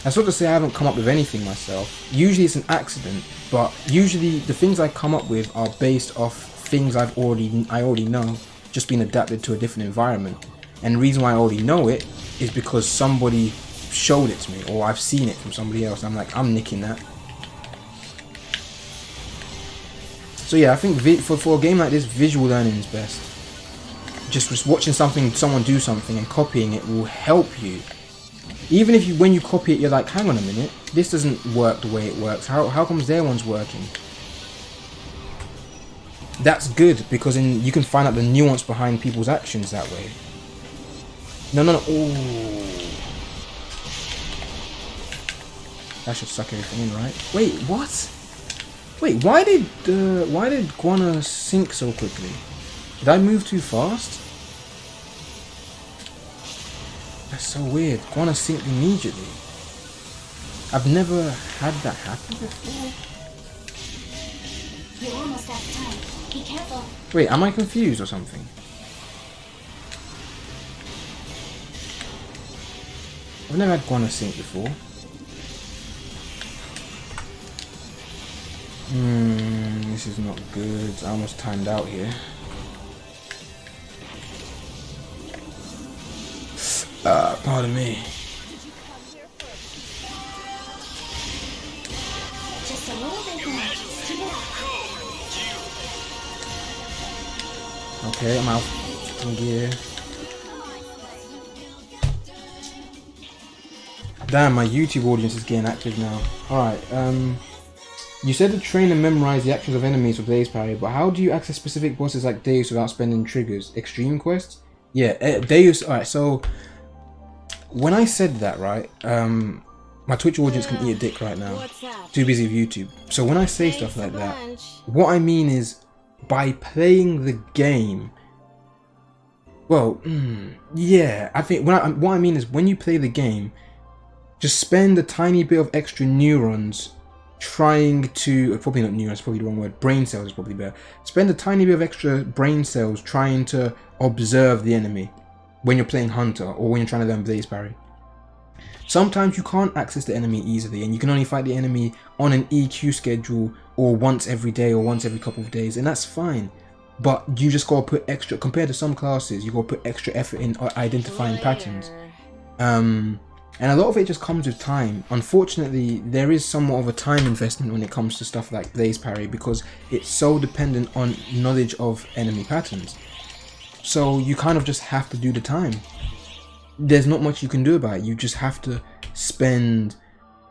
That's not to say I haven't come up with anything myself. Usually it's an accident, but usually the things I come up with are based off things I already know, just been adapted to a different environment. And the reason why I already know it is because somebody showed it to me, or I've seen it from somebody else. I'm like, I'm nicking that. So yeah, I think for a game like this, visual learning is best. Just watching someone do something and copying it will help you. Even if when you copy it, you're like, hang on a minute, this doesn't work the way it works. How comes their one's working? That's good, because then you can find out the nuance behind people's actions that way. No. Ooh. That should suck everything in, right? Wait, what? Wait, why did Guana sink so quickly? Did I move too fast? That's so weird. Guana sinked immediately. I've never had that happen before. You're almost out of time. Be careful. Wait, am I confused or something? I've never had Guana sink before. This is not good. I almost timed out here. Pardon me. Just a little bit more. Keep it up. Okay, I'm out in gear. Damn, my YouTube audience is getting active now. Alright, you said to train and memorize the actions of enemies with Blaze Parry, but how do you access specific bosses like Deus without spending triggers? Extreme quests? Yeah, Deus. Alright, so when I said that, right, my Twitch audience can eat a dick right now. Too busy with YouTube. So when I say stuff like that, what I mean is by playing the game. Well, yeah, I think what I mean is when you play the game, just spend a tiny bit of extra neurons trying to, probably not neurons, probably the wrong word, brain cells is probably better. Spend a tiny bit of extra brain cells trying to observe the enemy when you're playing Hunter or when you're trying to learn Blaze Parry. Sometimes you can't access the enemy easily and you can only fight the enemy on an EQ schedule or once every day or once every couple of days, and that's fine. But you just gotta put extra, compared to some classes, you gotta put extra effort in identifying patterns. And a lot of it just comes with time. Unfortunately, there is somewhat of a time investment when it comes to stuff like Blaze Parry because it's so dependent on knowledge of enemy patterns. So you kind of just have to do the time. There's not much you can do about it. You just have to spend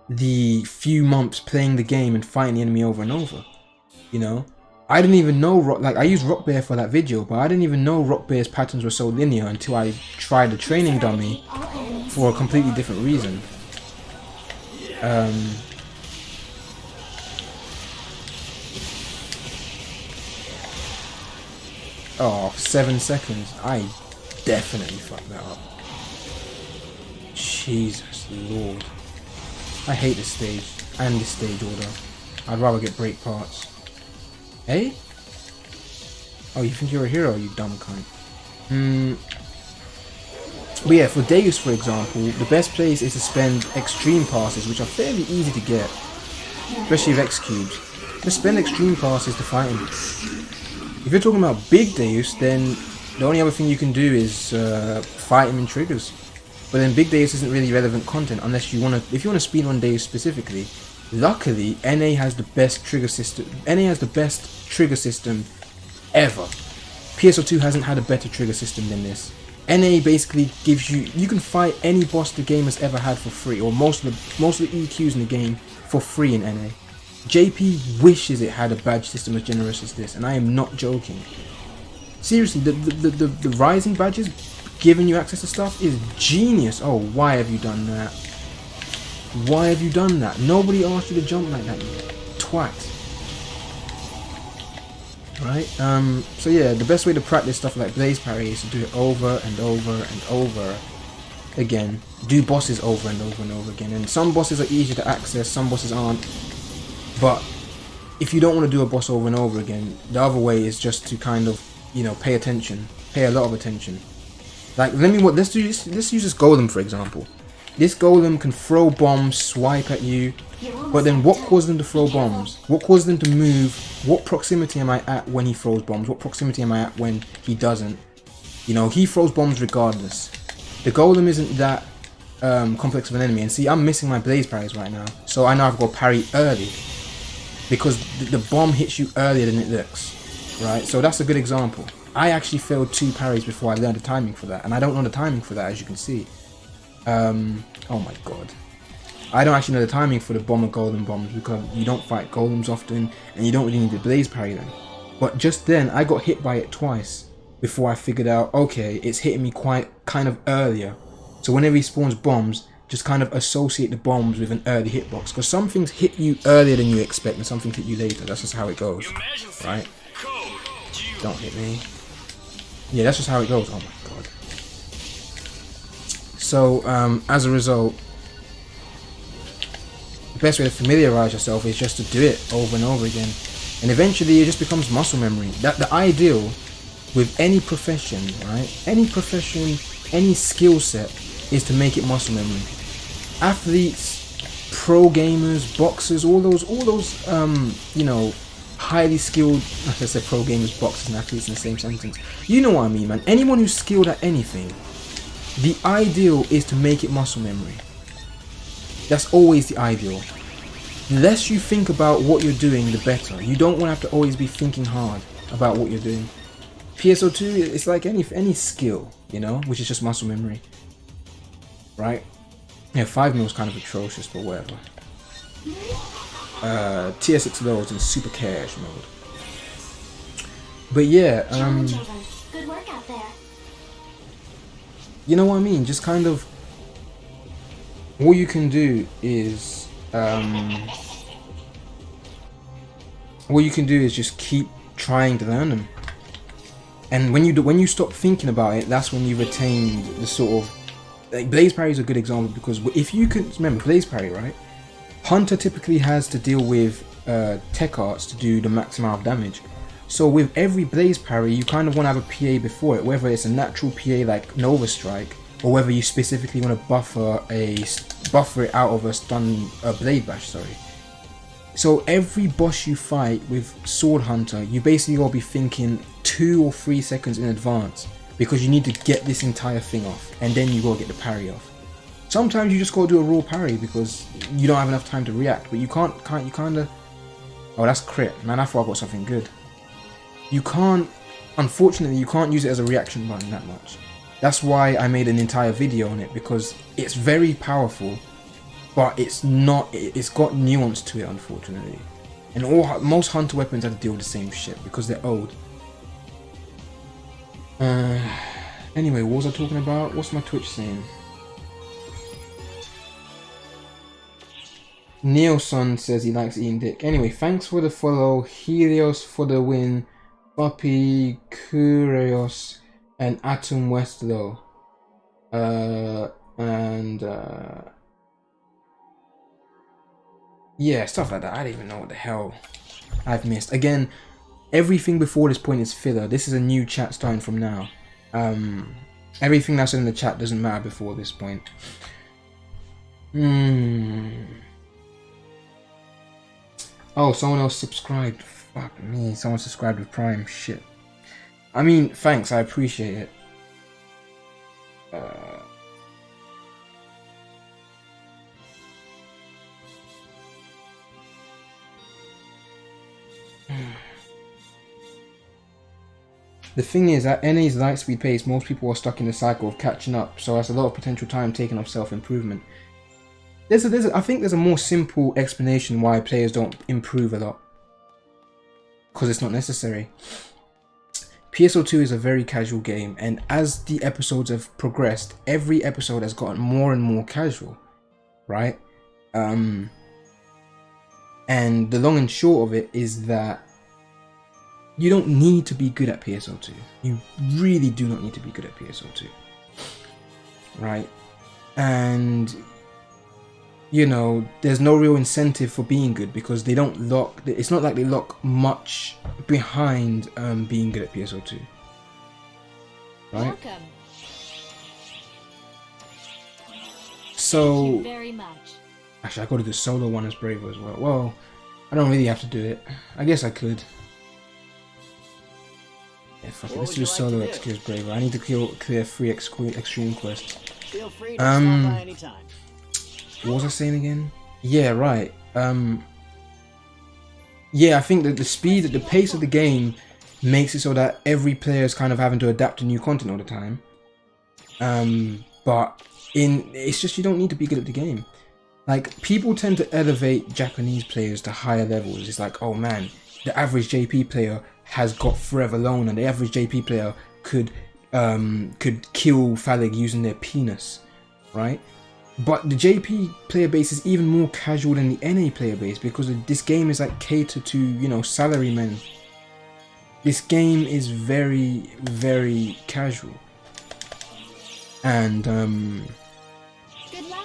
the few months playing the game and fighting the enemy over and over. You know? I didn't even know, like I used Rock Bear for that video, but I didn't even know Rock Bear's patterns were so linear until I tried the training dummy for a completely different reason. Oh, 7 seconds. I definitely fucked that up. Jesus Lord. I hate this stage and this stage order. I'd rather get break parts. Hey? Oh, you think you're a hero, you dumb cunt. But yeah, for Deus, for example, the best place is to spend extreme passes, which are fairly easy to get, especially with X cubes. Just spend extreme passes to fight him. If you're talking about big Deus, then the only other thing you can do is fight him in triggers. But then big Deus isn't really relevant content unless you want to. If you want to speedrun Deus specifically, luckily NA has the best trigger system. NA has the best trigger system ever. PSO2 hasn't had a better trigger system than this. NA basically gives you can fight any boss the game has ever had for free, or most of the EQs in the game for free in NA. JP wishes it had a badge system as generous as this, and I am not joking. Seriously, the rising badges giving you access to stuff is genius. Oh, why have you done that? Why have you done that? Nobody asked you to jump like that, you twat. Right? So yeah, the best way to practice stuff like Blaze Parry is to do it over and over and over again. Do bosses over and over and over again. And some bosses are easier to access, some bosses aren't. But if you don't want to do a boss over and over again, the other way is just to kind of, you know, pay attention. Pay a lot of attention. Like, let's use this golem for example. This golem can throw bombs, swipe at you, but then what causes them to throw bombs? What causes them to move? What proximity am I at when he throws bombs? What proximity am I at when he doesn't? You know, he throws bombs regardless. The golem isn't that complex of an enemy. And see, I'm missing my blaze parries right now. So I know I've got to parry early. Because the bomb hits you earlier than it looks. Right? So that's a good example. I actually failed 2 parries before I learned the timing for that. And I don't know the timing for that, as you can see. Oh my god. I don't actually know the timing for the bomber golem bombs because you don't fight golems often and you don't really need to blaze parry them. But just then I got hit by it twice before I figured out, okay, it's hitting me kind of earlier. So whenever he spawns bombs, just kind of associate the bombs with an early hitbox, because some things hit you earlier than you expect and some things hit you later. That's just how it goes, right? Don't hit me. Yeah, that's just how it goes. Oh my god. So as a result, the best way to familiarize yourself is just to do it over and over again, and eventually it just becomes muscle memory. That the ideal with any profession, right? Any profession, any skill set is to make it muscle memory. Athletes, pro gamers, boxers, all those you know, highly skilled, like I said, pro gamers, boxers and athletes in the same sentence. You know what I mean, man. Anyone who's skilled at anything, the ideal is to make it muscle memory. That's always the ideal. The less you think about what you're doing, the better. You don't want to have to always be thinking hard about what you're doing. PSO2, it's like any skill, you know, which is just muscle memory. Right? Yeah, 5 mil is kind of atrocious, but whatever. Tier 6 lows in super cash mode. But yeah, Good work out there. you know what I mean? Just kind of, all you can do is just keep trying to learn them. And when you stop thinking about it, that's when you've attained the sort of, like, blaze parry is a good example, because if you can remember blaze parry, right? Hunter typically has to deal with tech arts to do the max amount of damage. So with every blaze parry, you kind of want to have a PA before it, whether it's a natural PA like Nova Strike, or whether you specifically want to buffer it out of a blade bash. Sorry. So every boss you fight with Sword Hunter, you basically gotta be thinking 2 or 3 seconds in advance, because you need to get this entire thing off, and then you gotta get the parry off. Sometimes you just gotta do a raw parry because you don't have enough time to react, but you kinda. Oh, that's crit, man! I thought I got something good. You can't. Unfortunately, you can't use it as a reaction button that much. That's why I made an entire video on it, because it's very powerful, but it's not. It's got nuance to it, unfortunately. And most hunter weapons have to deal with the same shit because they're old. Anyway, what was I talking about? What's my Twitch saying? Neilson says he likes eating dick. Anyway, thanks for the follow. Helios for the win. Buppy, Kurios, and Atom Westlow. Yeah, stuff like that. I don't even know what the hell I've missed. Again, everything before this point is filler. This is a new chat starting from now. Everything that's in the chat doesn't matter before this point. Oh, someone else subscribed. Fuck me, someone subscribed with Prime. Shit. I mean, thanks, I appreciate it. The thing is, at NA's lightspeed pace, most people are stuck in the cycle of catching up, so that's a lot of potential time taken off self-improvement. I think there's a more simple explanation why players don't improve a lot. Because it's not necessary. PSO2 is a very casual game, and as the episodes have progressed, every episode has gotten more and more casual, right? And the long and short of it is that you don't need to be good at PSO2. You really do not need to be good at PSO2, right? And you know, there's no real incentive for being good because they don't lock. It's not like they lock much behind being good at PSO2, right? Welcome. So Very much. actually, I got to do solo one as Braver as well. Well, I don't really have to do it. I guess I could. Yeah, fuck it. What Let's would do you like solo to do? X Gears Braver. I need to clear 3 extreme quests. Feel free to stop by anytime. What was I saying again? Yeah, right. Yeah, I think that the speed, the pace of the game makes it so that every player is kind of having to adapt to new content all the time. But it's just you don't need to be good at the game. Like, people tend to elevate Japanese players to higher levels. It's like, oh man, the average JP player has got Forever Alone, and the average JP player could kill Phaleg using their penis, right? But the JP player base is even more casual than the NA player base, because this game is like catered to, you know, salarymen. This game is very, very casual. And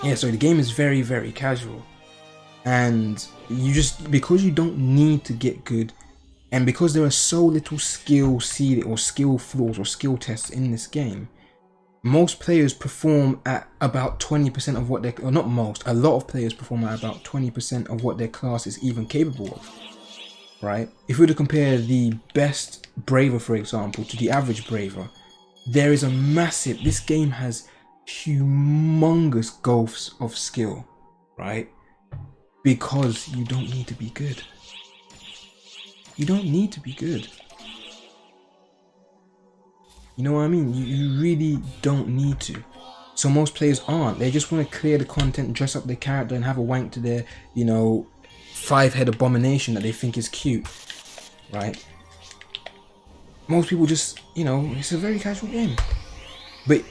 yeah, so the game is very, very casual. And you just, because you don't need to get good, and because there are so little skill seed or skill flaws or skill tests in this game, most players perform at about 20% of what or not most, a lot of players perform at about 20% of what their class is even capable of, right? If we were to compare the best Braver, for example, to the average Braver, there is a massive, this game has humongous gulfs of skill, right? Because you don't need to be good. You don't need to be good. You know what I mean? You really don't need to. So most players aren't. They just want to clear the content, dress up their character, and have a wank to their, you know, 5-head abomination that they think is cute, right? Most people just, you know, it's a very casual game. But,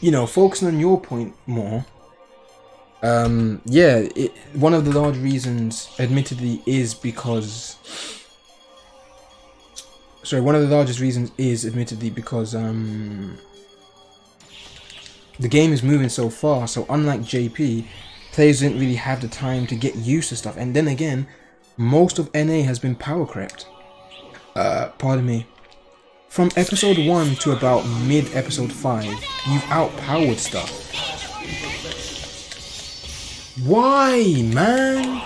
you know, focusing on your point more, yeah, one of the large reasons, admittedly, is because... Sorry, one of the largest reasons is admittedly because the game is moving so fast. So unlike JP, players didn't really have the time to get used to stuff. And then again, most of NA has been power crept. Pardon me. From episode 1 to about mid episode 5, you've outpowered stuff. Why, man?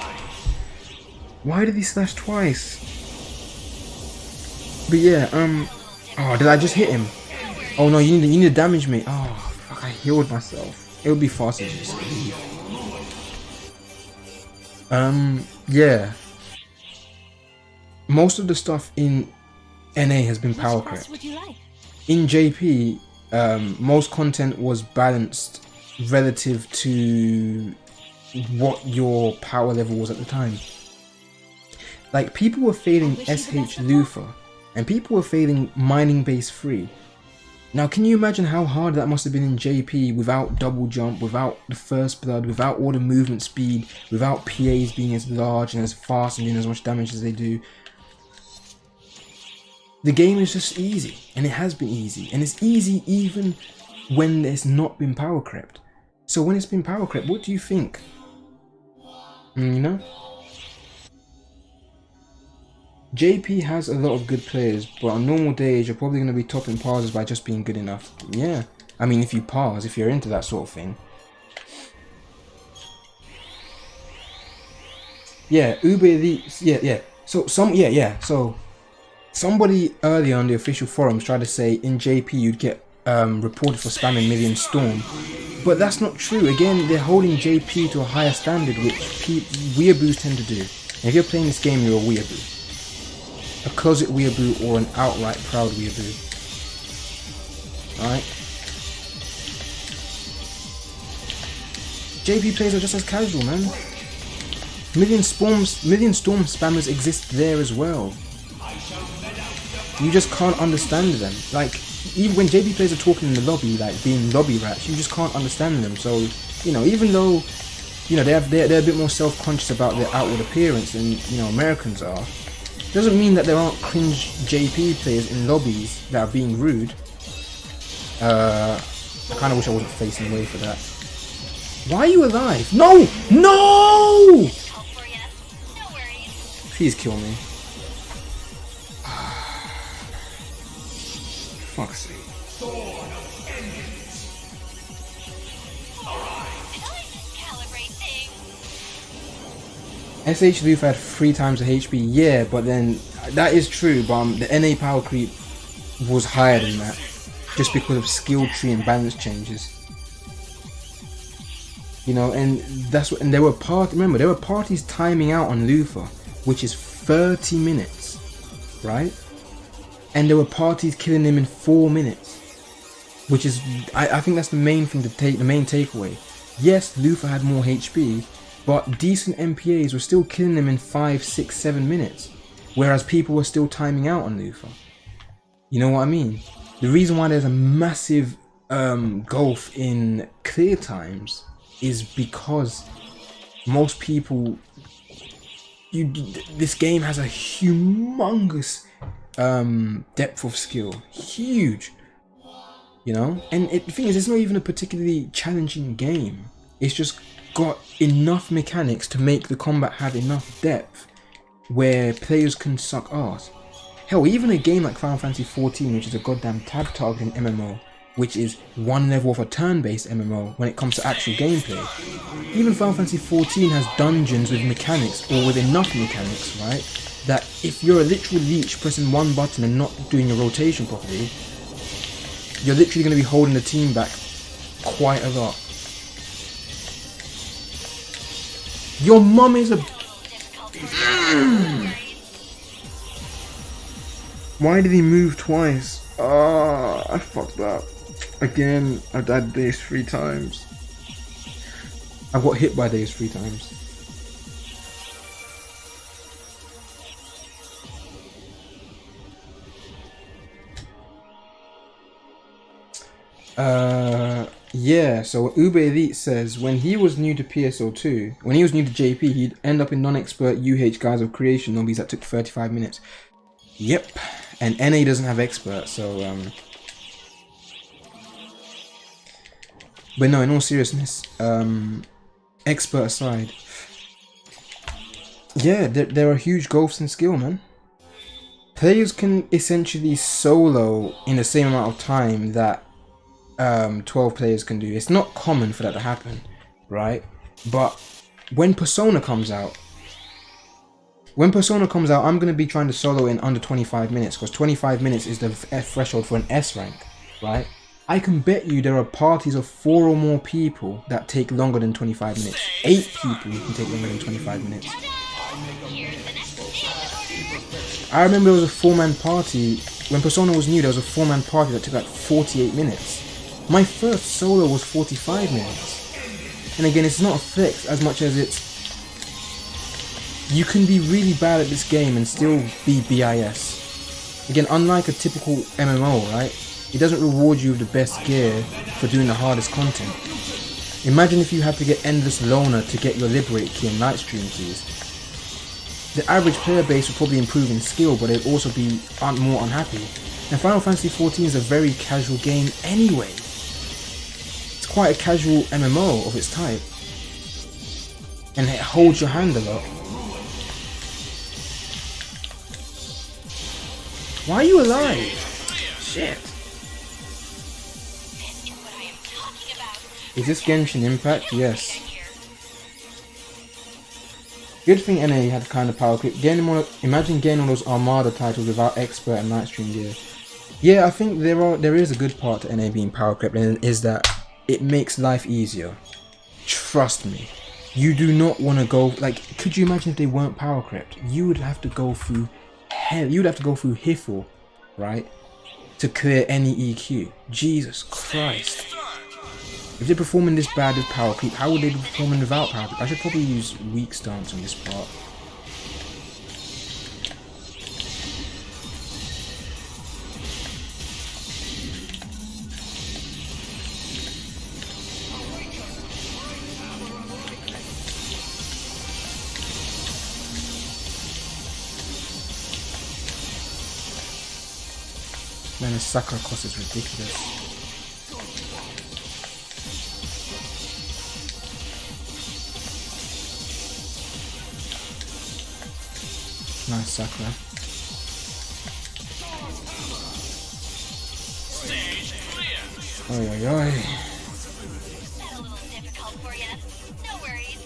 Why did he slash twice? But yeah, oh, did I just hit him? Oh no, you need to damage me. Oh, fuck, I healed myself. It would be faster to just leave. Yeah. Most of the stuff in NA has been power crept. In JP, most content was balanced relative to what your power level was at the time. Like, people were failing SH Luthor, and people were failing mining base 3. Now, can you imagine how hard that must have been in JP without double jump, without the first blood, without all the movement speed, without PAs being as large and as fast and doing as much damage as they do? The game is just easy, and it has been easy, and it's easy even when it's not been power crept. So when it's been power crept, what do you think? You know? JP has a lot of good players, but on normal days, you're probably going to be topping parsers by just being good enough. Yeah, I mean, if you parse, if you're into that sort of thing. Yeah, Uber Elite, yeah. So, so somebody earlier on the official forums tried to say in JP you'd get reported for spamming Million Storm. But that's not true. Again, they're holding JP to a higher standard, which weeaboos tend to do. And if you're playing this game, you're a weeaboo. A closet weeaboo or an outright proud weeaboo. Alright? JP players are just as casual, man. Million Storm spammers exist there as well. You just can't understand them. Like, even when JP players are talking in the lobby, like being lobby rats, you just can't understand them. So, you know, even though, you know, they're a bit more self-conscious about their outward appearance than, you know, Americans are, doesn't mean that there aren't cringe JP players in lobbies that are being rude. I kind of wish I wasn't facing away for that. Why are you alive? No! No! Please kill me. Fuck's sake. SH Lufa had 3 times the HP, yeah, but then that is true, but the NA power creep was higher than that, just because of skill tree and balance changes. You know, and that's what, and there were remember, there were parties timing out on Lufa, which is 30 minutes, right? And there were parties killing him in 4 minutes, which is, I think that's the main thing to take, the main takeaway. Yes, Lufa had more HP, but decent MPAs were still killing him in 5, 6, 7 minutes, whereas people were still timing out on Lufa. You know what I mean? The reason why there's a massive gulf in clear times is because most people, this game has a humongous depth of skill, huge, you know. And the thing is, it's not even a particularly challenging game. It's just got enough mechanics to make the combat have enough depth where players can suck ass. Hell, even a game like Final Fantasy XIV, which is a goddamn tab targeting MMO, which is one level of a turn-based MMO when it comes to actual gameplay. Even Final Fantasy XIV has dungeons with mechanics, or with enough mechanics, right, that if you're a literal leech pressing one button and not doing your rotation properly, you're literally going to be holding the team back quite a lot. Your mum is a... Why did he move twice? Ah, I fucked up. Again, I died Daze 3 times. I got hit by Daze 3 times. Yeah, so Uber Elite says when he was new to PSO2, when he was new to JP, he'd end up in non-expert UH Guys of Creation zombies that took 35 minutes. Yep, and NA doesn't have expert, so but no, in all seriousness, expert aside, yeah, there are huge gulfs in skill, man. Players can essentially solo in the same amount of time that 12 players can do. It's not common for that to happen, right? But when Persona comes out, I'm going to be trying to solo in under 25 minutes, because 25 minutes is the threshold for an S rank, right? I can bet you there are parties of 4 or more people that take longer than 25 minutes. 8 people who can take longer than 25 minutes. I remember there was a 4-man party, when Persona was new, there was a 4-man party that took like 48 minutes. My first solo was 45 minutes. And again, it's not a flex as much as it's... You can be really bad at this game and still be BIS. Again, unlike a typical MMO, right? It doesn't reward you with the best gear for doing the hardest content. Imagine if you had to get Endless Loner to get your Liberate key and Lightstream keys. The average player base would probably improve in skill, but they'd also be more unhappy. And Final Fantasy XIV is a very casual game anyway. It's quite a casual MMO of its type. And it holds your hand a lot. Why are you alive? Shit. Is this Genshin Impact? Yes. Good thing NA had kind of power creep. Imagine getting all those Armada titles without expert and Lightstream gear. Yeah, I think there is a good part to NA being power crept, and is that it makes life easier. Trust me. You do not want to go, like, could you imagine if they weren't power crept? You would have to go through hell. You would have to go through Hiffle, right, to clear any EQ. Jesus Christ. If they're performing this bad with power creep, how would they be performing without power creep? I should probably use weak stance on this part. Man, this Sakura cost is ridiculous. Nice Sakura. Oi, oi, oi. A little difficult for you. No worries.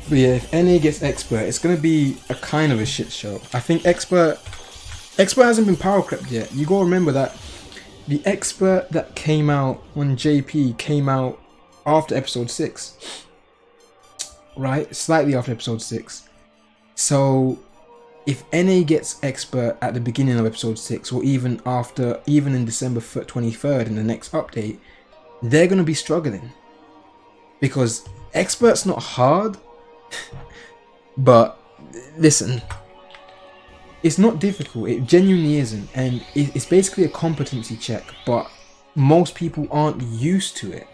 But yeah, if NA gets expert, it's gonna be a kind of a shit show. I think expert hasn't been power crept yet. You gotta remember that the expert that came out when JP came out after episode 6, right? Slightly after episode 6. So if NA gets expert at the beginning of episode 6, or even in December 23rd in the next update, they're gonna be struggling because expert's not hard. But listen, it's not difficult. It genuinely isn't, and it's basically a competency check. But most people aren't used to it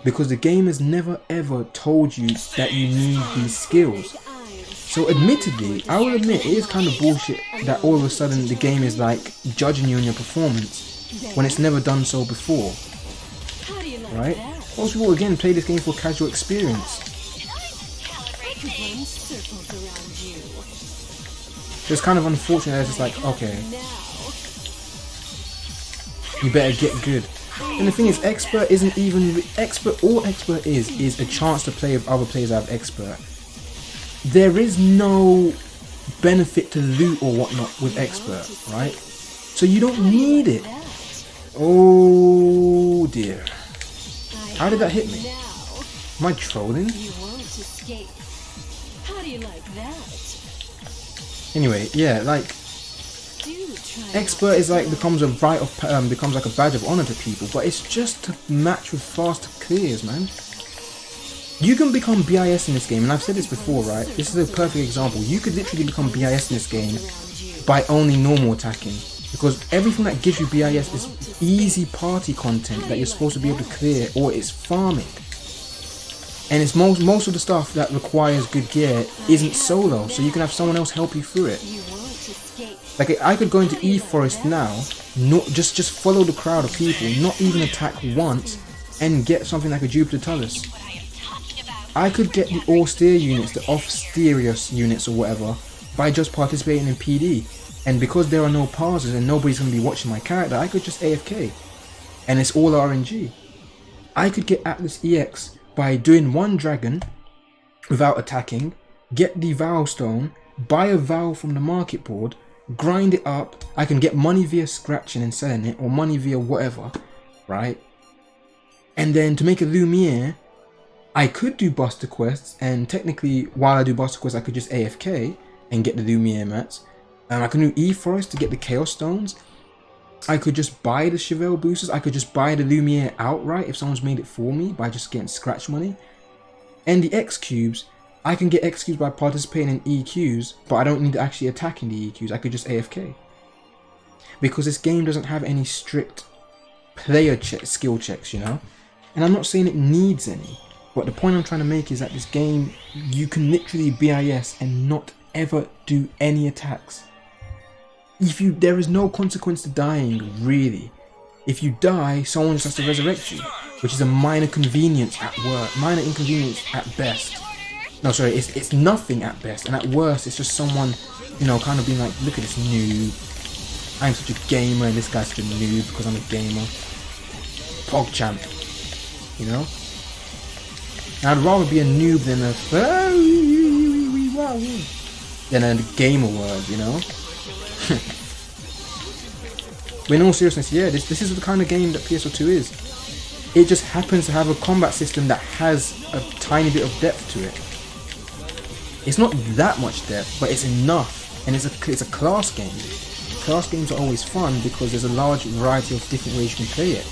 because the game has never ever told you that you need these skills. So admittedly, I will admit it is kind of bullshit that all of a sudden the game is like judging you on your performance when it's never done so before, right? Most people again play this game for casual experience. So it's kind of unfortunate that it's just like, okay, you better get good. And the thing is, expert isn't even expert. All expert is a chance to play with other players out of expert. There is no benefit to loot or whatnot with expert, right? So you don't need it. Oh dear. How did that hit me? Am I trolling? Anyway, yeah, like expert is like becomes a right of becomes like a badge of honor to people, but it's just to match with fast clears, man. You can become BIS in this game, and I've said this before, right? This is a perfect example. You could literally become BIS in this game by only normal attacking, because everything that gives you BIS is easy party content that you're supposed to be able to clear, or it's farming. And it's most of the stuff that requires good gear isn't solo, so you can have someone else help you through it. Like I could go into E Forest now, not just follow the crowd of people, not even attack once, and get something like a Jupiter Tullus. I could get the austere units, the off-stereo units or whatever, by just participating in PD. And because there are no pauses and nobody's going to be watching my character, I could just AFK. And it's all RNG. I could get Atlas EX by doing one dragon without attacking, get the Vow Stone, buy a Vow from the market board, grind it up. I can get money via scratching and selling it, or money via whatever, right? And then to make a Lumiere, I could do Buster Quests, and technically while I do Buster Quests I could just AFK and get the Lumiere mats. I can do E Forest to get the Chaos Stones. I could just buy the Chevelle boosters. I could just buy the Lumiere outright if someone's made it for me by just getting scratch money. And the X cubes, I can get X cubes by participating in EQs, but I don't need to actually attack in the EQs. I could just AFK. Because this game doesn't have any strict player skill checks, you know? And I'm not saying it needs any, but the point I'm trying to make is that this game, you can literally BIS and not ever do any attacks. There is no consequence to dying, really. If you die, someone just has to resurrect you, which is a minor convenience at worst, minor inconvenience at best. No, sorry, it's nothing at best, and at worst, it's just someone, you know, kind of being like, look at this noob. I'm such a gamer, and this guy's such a noob because I'm a gamer. PogChamp, you know? And I'd rather be a noob than a gamer world, you know? But in all seriousness, yeah, this is the kind of game that PSO2 is. It just happens to have a combat system that has a tiny bit of depth to it. It's not that much depth, but it's enough, and it's a class game. Class games are always fun because there's a large variety of different ways you can play it.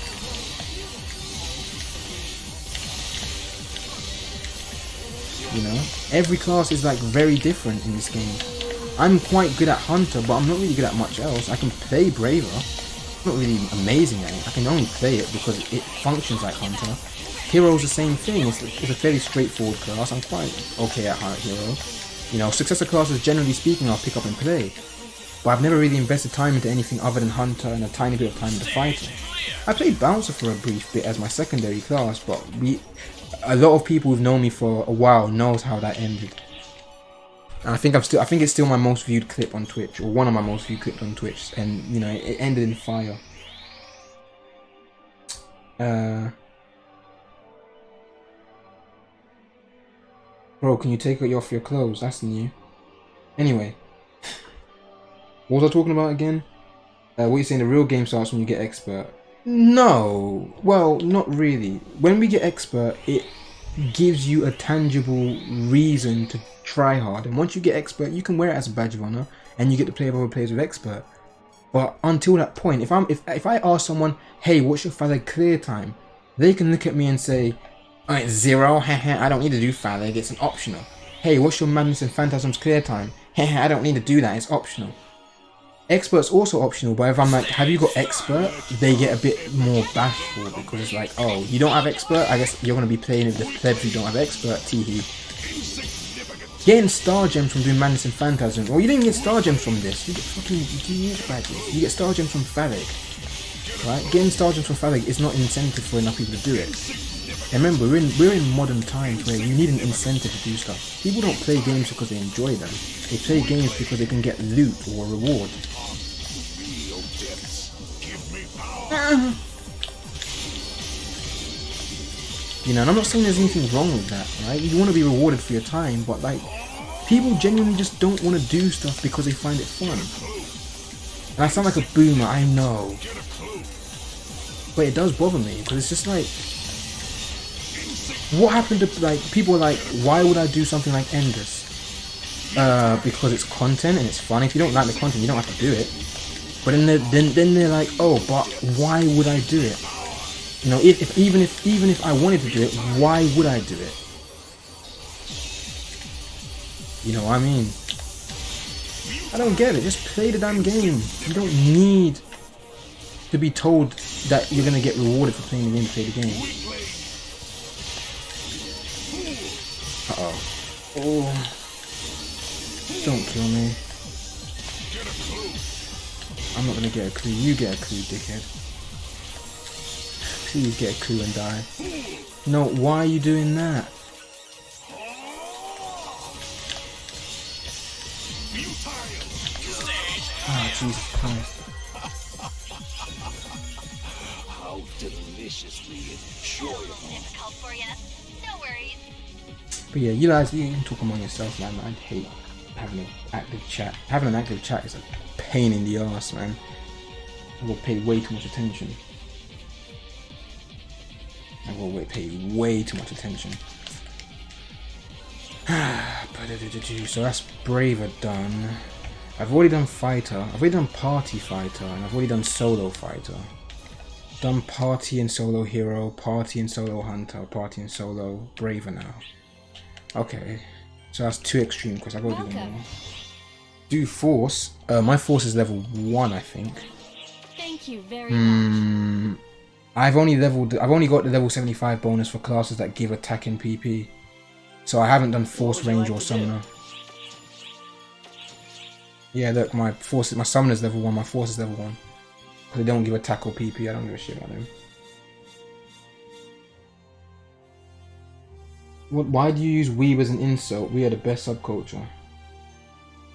You know, every class is like very different in this game. I'm quite good at Hunter, but I'm not really good at much else. I can play Braver. I'm not really amazing at it. I can only play it because it functions like Hunter. Hero's the same thing. It's a fairly straightforward class. I'm quite okay at Hero. You know, successor classes, generally speaking, I'll pick up and play. But I've never really invested time into anything other than Hunter and a tiny bit of time into fighting. I played Bouncer for a brief bit as my secondary class, but a lot of people who've known me for a while knows how that ended. And I think it's still my most viewed clip on Twitch, or one of my most viewed clips on Twitch, and you know, it ended in fire. Bro, can you take it off your clothes? That's new. Anyway. What was I talking about again? What you're saying, the real game starts when you get expert. No. Well, not really. When we get expert, it gives you a tangible reason to try hard. And once you get expert, you can wear it as a badge of honor. And you get to play with other players with expert. But until that point, if I ask someone, hey, what's your Faleg clear time? They can look at me and say, oh, it's 0, haha, I don't need to do Faleg, it's an optional. Hey, what's your Madness and Phantasms clear time? Haha, I don't need to do that, it's optional. Expert's also optional, but if I'm like, have you got expert? They get a bit more bashful because it's like, oh, you don't have expert? I guess you're going to be playing with the plebs who don't have expert, teehee. Getting star gems from doing Madness and Phantasm. Well, you didn't get star gems from this. You get fucking badges. You get star gems from Faleg. Right? Getting star gems from Faleg is not an incentive for enough people to do it. And remember, we're in modern times where you need an incentive to do stuff. People don't play games because they enjoy them. They play games because they can get loot or a reward. You know, and I'm not saying there's anything wrong with that, right? You want to be rewarded for your time, but like, people genuinely just don't want to do stuff because they find it fun. And I sound like a boomer, I know. But it does bother me, because it's just like, what happened to, like, people are like, why would I do something like Endless? Because it's content and it's fun. If you don't like the content, you don't have to do it. But then they're like, oh, but why would I do it? You know, even if I wanted to do it, why would I do it? You know what I mean? I don't get it. Just play the damn game. You don't need to be told that you're gonna get rewarded for playing the game to play the game. Uh-oh. Oh. Don't kill me. I'm not gonna get a clue. You get a clue, dickhead. Please get a clue and die. No, why are you doing that? Ah, Jesus Christ. How deliciously enjoyable. Difficult for you. No worries. But yeah, you guys, you can talk among yourself, man. I hate having an active chat. Having an active chat is a pain in the ass, man. I will pay way too much attention. I will pay way too much attention. So that's Braver done. I've already done Fighter. I've already done Party Fighter, and I've already done Solo Fighter. Done Party and Solo Hero, Party and Solo Hunter, Party and Solo Braver now. Okay, so that's 2 extreme quests. I gotta do them all. Do Force. My Force is level 1, I think. Thank you very much. I've only got the level 75 bonus for classes that give attack in PP. So I haven't done Force, Range, or Summoner. Yeah, look, my Summoner's level 1, my Force is level 1. Because they don't give attack or PP, I don't give a shit about them. Why do you use Weeb as an insult? We are the best subculture.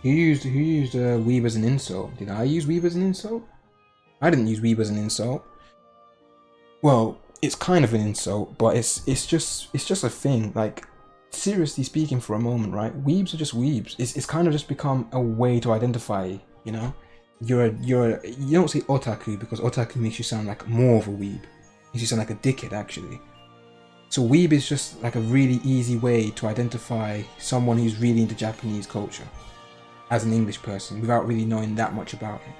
Who used Weeb as an insult? Did I use Weeb as an insult? I didn't use Weeb as an insult. Well, it's kind of an insult, but it's just a thing. Like, seriously speaking, for a moment, right? Weebs are just weebs. It's kind of just become a way to identify. You know, you don't say otaku because otaku makes you sound like more of a weeb. Makes you sound like a dickhead, actually. So weeb is just like a really easy way to identify someone who's really into Japanese culture as an English person without really knowing that much about it.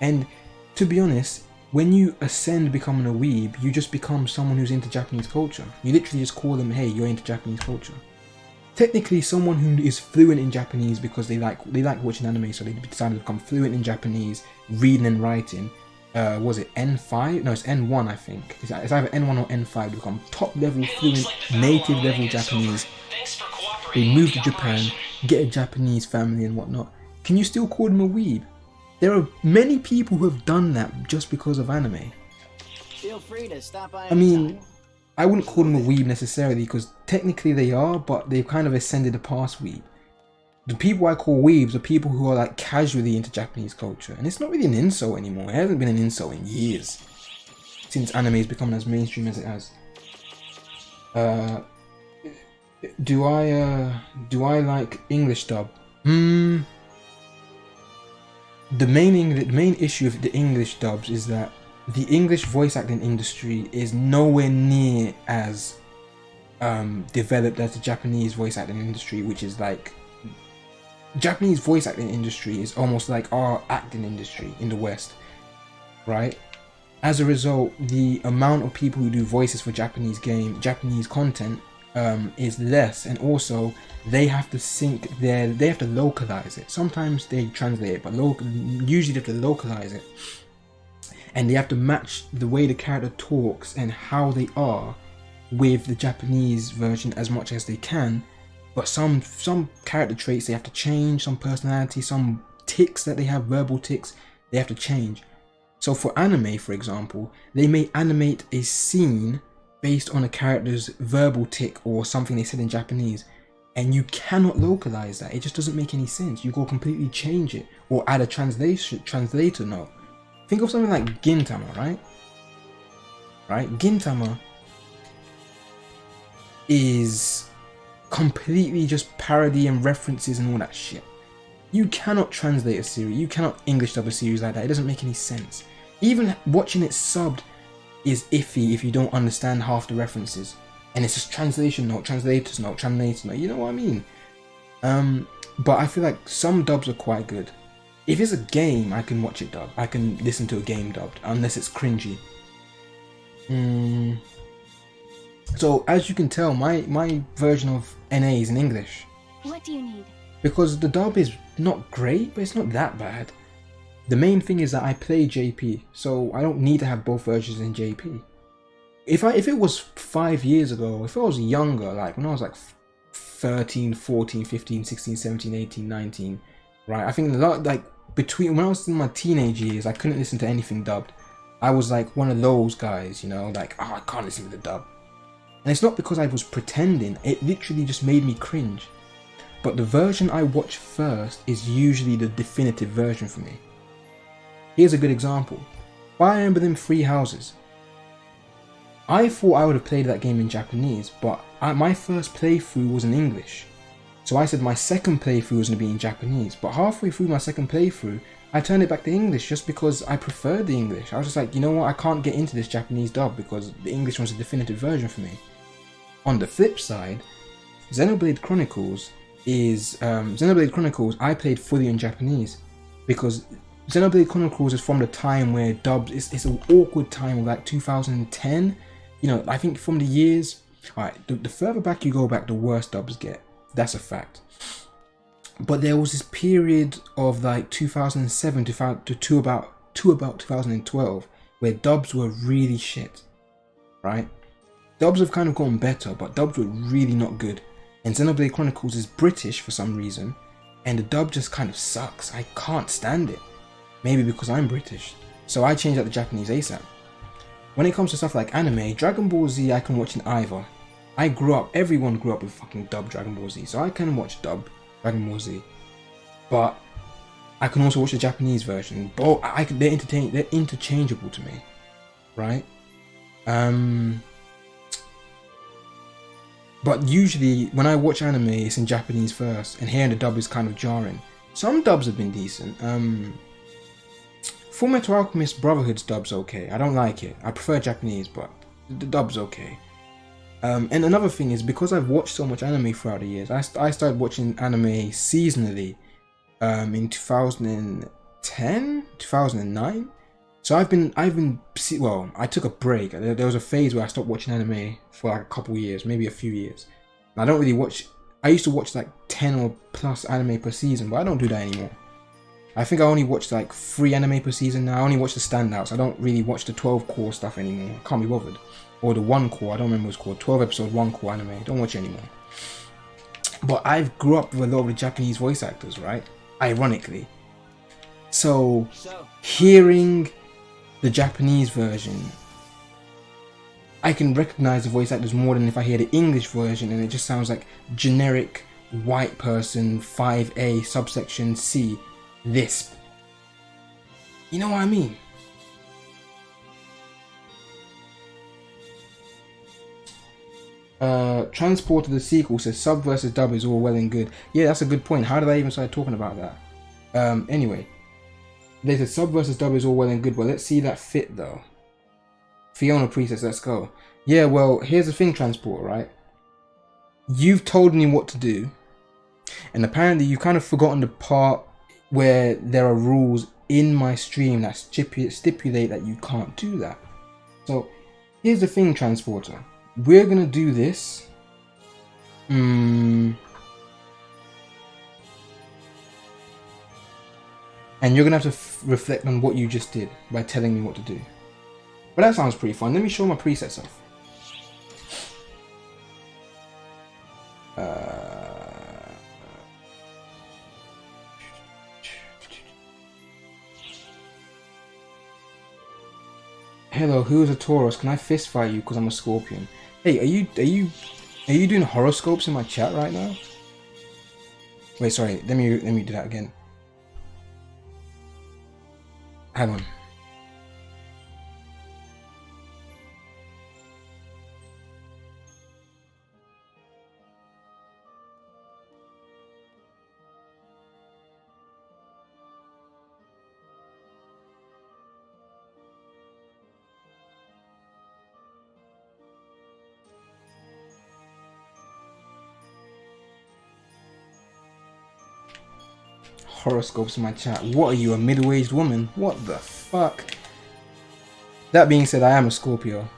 And to be honest, when you ascend becoming a weeb, you just become someone who's into Japanese culture. You literally just call them, hey, you're into Japanese culture. Technically, someone who is fluent in Japanese because they like watching anime, so they decided to become fluent in Japanese, reading and writing. Was it N5? No, it's N1, I think. It's either N1 or N5 to become top level, fluent, native level Japanese. They move to Japan, get a Japanese family and whatnot. Can you still call them a weeb? There are many people who have done that just because of anime. Feel free to stop by I mean, anytime. I wouldn't call them a weeb necessarily because technically they are, but they've kind of ascended past weeb. The people I call weebs are people who are like casually into Japanese culture, and it's not really an insult anymore. It hasn't been an insult in years since anime has become as mainstream as it has. Do I like English dub? The main issue of the English dubs is that the English voice acting industry is nowhere near as developed as the Japanese voice acting industry, which is like Japanese voice acting industry is almost like our acting industry in the West, right? As a result, the amount of people who do voices for Japanese content is less, and also they have to they have to localize it. Sometimes they translate it, but usually they have to localize it, and they have to match the way the character talks and how they are with the Japanese version as much as they can. But some character traits they have to change, some personality, some tics that they have, verbal tics, they have to change. So for anime, for example, they may animate a scene based on a character's verbal tic or something they said in Japanese, and you cannot localize that. It just doesn't make any sense. You go completely change it or add a translator note. Think of something like Gintama, right? Gintama is completely just parody and references and all that shit. You cannot translate a series, you cannot English dub a series like that. It doesn't make any sense. Even watching it subbed is iffy if you don't understand half the references. And it's just translation note, translator's note, translator note, you know what I mean? But I feel like some dubs are quite good. If it's a game, I can watch it dubbed. I can listen to a game dubbed, unless it's cringy. So as you can tell, my version of NA is in English. What do you need? Because the dub is not great, but it's not that bad. The main thing is that I play JP, so I don't need to have both versions in JP. If it was 5 years ago, if I was younger, like when I was like 13, 14, 15, 16, 17, 18, 19, right? I think a lot, like between when I was in my teenage years, I couldn't listen to anything dubbed. I was like one of those guys, you know, like, oh, I can't listen to the dub. And it's not because I was pretending, it literally just made me cringe. But the version I watch first is usually the definitive version for me. Here's a good example. Fire Emblem Three Houses. I thought I would have played that game in Japanese, but my first playthrough was in English. So I said my second playthrough was going to be in Japanese, but halfway through my second playthrough, I turned it back to English just because I preferred the English. I was just like, you know what, I can't get into this Japanese dub because the English one's a definitive version for me. On the flip side, Xenoblade Chronicles I played fully in Japanese because Xenoblade Chronicles is from the time where dubs, it's an awkward time of like 2010. You know, I think from the years, alright, the further back you go back, the worse dubs get. That's a fact. But there was this period of like 2007 to about 2012 where dubs were really shit, right? Dubs have kind of gotten better, but dubs were really not good. And Xenoblade Chronicles is British for some reason, and the dub just kind of sucks. I can't stand it. Maybe because I'm British. So I changed out the Japanese ASAP. When it comes to stuff like anime, Dragon Ball Z I can watch in either. Everyone grew up with fucking dub Dragon Ball Z, so I can watch dub Dragon Ball Z. But I can also watch the Japanese version. Both they're interchangeable to me, right? But usually when I watch anime, it's in Japanese first, and hearing the dub is kind of jarring. Some dubs have been decent. Fullmetal Alchemist Brotherhood's dub's okay. I don't like it. I prefer Japanese, but the dub's okay. And another thing is, because I've watched so much anime throughout the years, I started watching anime seasonally in 2010, 2009. So I took a break. There was a phase where I stopped watching anime for like a couple years, maybe a few years. And I don't really watch. I used to watch like 10 or plus anime per season, but I don't do that anymore. I think I only watch like 3 anime per season now. I only watch the standouts. I don't really watch the 12 core stuff anymore. I can't be bothered. Or the 1 core, I don't remember what it's called. 12 episode 1 core anime. Don't watch it anymore. But I've grew up with a lot of the Japanese voice actors, right? Ironically. So hearing the Japanese version, I can recognize the voice actors more than if I hear the English version and it just sounds like generic white person 5A subsection C lisp. You know what I mean? Transport of the sequel says sub versus dub is all well and good. Yeah, that's a good point. How did I even start talking about that? Anyway, they said sub versus dub is all well and good, but let's see that fit though. Fiona presets, let's go. Yeah, well, here's the thing, Transport, right? You've told me what to do, and apparently you've kind of forgotten the part where there are rules in my stream that stipulate that you can't do that. So here's the thing, Transporter. We're gonna do this. And you're gonna have to reflect on what you just did by telling me what to do. But that sounds pretty fun. Let me show my presets off. Hello, who is a Taurus? Can I fist fight you because I'm a Scorpion? Hey, are you doing horoscopes in my chat right now? Wait, sorry. Let me do that again. Hang on. Horoscopes in my chat. What are you, a middle-aged woman? What the fuck? That being said, I am a Scorpio.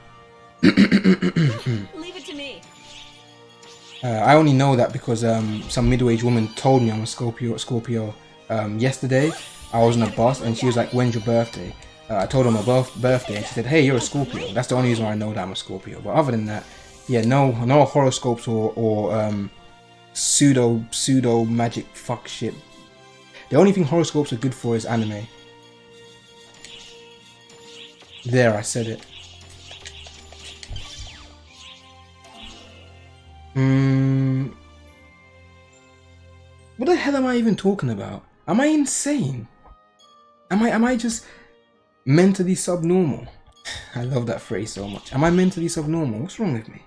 Leave it to me. I only know that because some middle-aged woman told me I'm a Scorpio. Yesterday, I was on a bus and she was like, "When's your birthday?" I told her my birthday and she said, "Hey, you're a Scorpio." That's the only reason why I know that I'm a Scorpio. But other than that, yeah, no horoscopes or pseudo magic fuck shit. The only thing horoscopes are good for is anime. There, I said it. What the hell am I even talking about? Am I insane? Am I just mentally subnormal? I love that phrase so much. Am I mentally subnormal? What's wrong with me?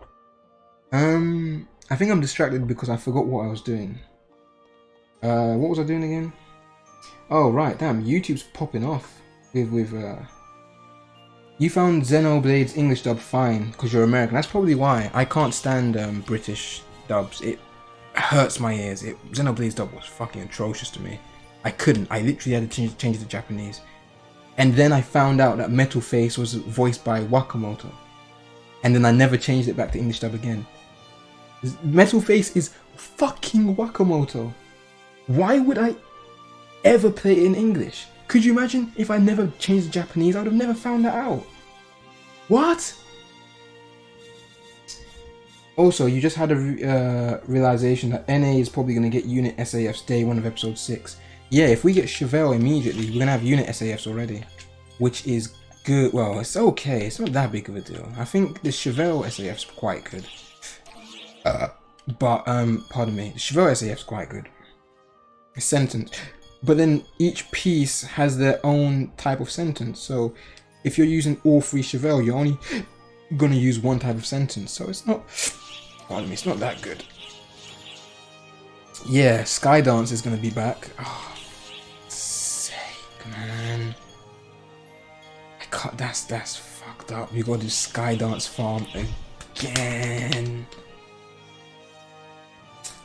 I think I'm distracted because I forgot what I was doing. What was I doing again? Oh right, damn, YouTube's popping off with you found Xenoblade's English dub fine because you're American. That's probably why. I can't stand British dubs. It hurts my ears. Xenoblade's dub was fucking atrocious to me. I couldn't. I literally had to change it to Japanese. And then I found out that Metal Face was voiced by Wakamoto. And then I never changed it back to English dub again. Metal Face is fucking Wakamoto. Why would I ever play it in English? Could you imagine if I never changed to Japanese? I would have never found that out. What? Also, you just had a realization that NA is probably going to get Unit SAFs day 1 of episode 6. Yeah, if we get Chevelle immediately, we're going to have Unit SAFs already. Which is good. Well, it's okay. It's not that big of a deal. I think the Chevelle SAF's quite good. Pardon me. The Chevelle SAF's quite good. A sentence. But then each piece has their own type of sentence. So if you're using all 3 Chevelle, you're only going to use one type of sentence. So it's not... Pardon me, it's not that good. Yeah, Skydance is going to be back. Oh, for sake, man. I can't... That's fucked up. We got to do Skydance Farm again.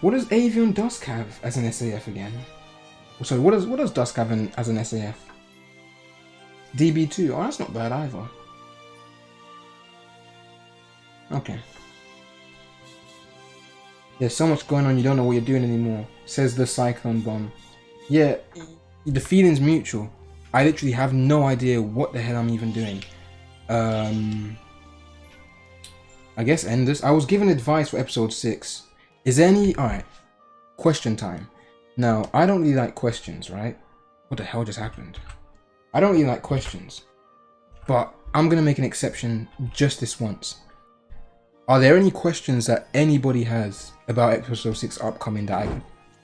What does Avion Dusk have as an SAF again? So what does Dusk have as an SAF? DB2. Oh, that's not bad either. Okay. There's so much going on you don't know what you're doing anymore, says the Cyclone Bomb. Yeah, the feeling's mutual. I literally have no idea what the hell I'm even doing. I guess end this. I was given advice for episode 6. Is there any... Alright. Question time. Now, I don't really like questions, right? What the hell just happened? I don't really like questions. But I'm going to make an exception just this once. Are there any questions that anybody has about episode 6 upcoming that I could...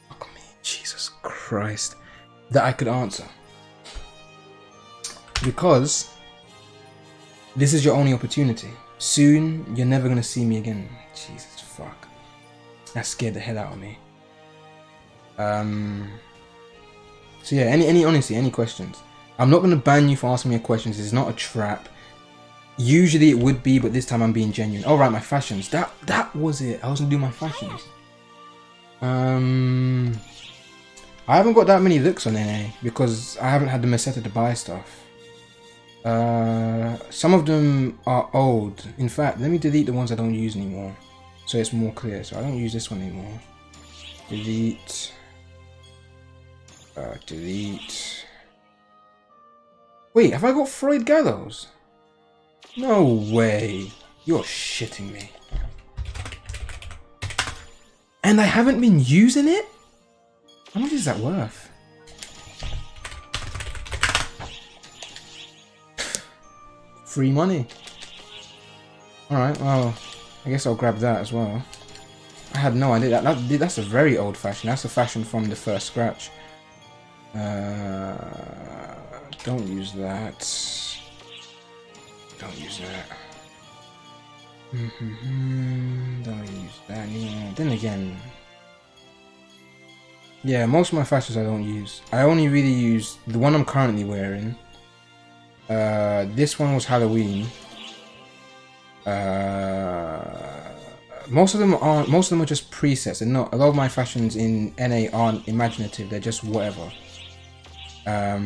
Fuck me, Jesus Christ. That I could answer? Because this is your only opportunity. soon you're never gonna see me again. Jesus fuck. That scared the hell out of me. So yeah, honestly, any questions? I'm not gonna ban you for asking me questions. It's not a trap. Usually it would be, but this time I'm being genuine. All right, my fashions. That was it. I was gonna do my fashions. I haven't got that many looks on NA because I haven't had the Meseta to buy stuff. Some of them are old. In fact, let me delete the ones I don't use anymore, so it's more clear. So I don't use this one anymore. Delete. Delete. Wait, have I got Freud Gallows? No way. You're shitting me. And I haven't been using it? How much is that worth? Free money. Alright, well, I guess I'll grab that as well. I had no idea. That's a very old fashion. That's a fashion from the first scratch. Don't use that. Don't use that. Don't use that anymore. Then again, yeah, most of my fashions I don't use. I only really use the one I'm currently wearing. This one was Halloween. Most of them are just presets. And not a lot of my fashions in NA aren't imaginative. They're just whatever. I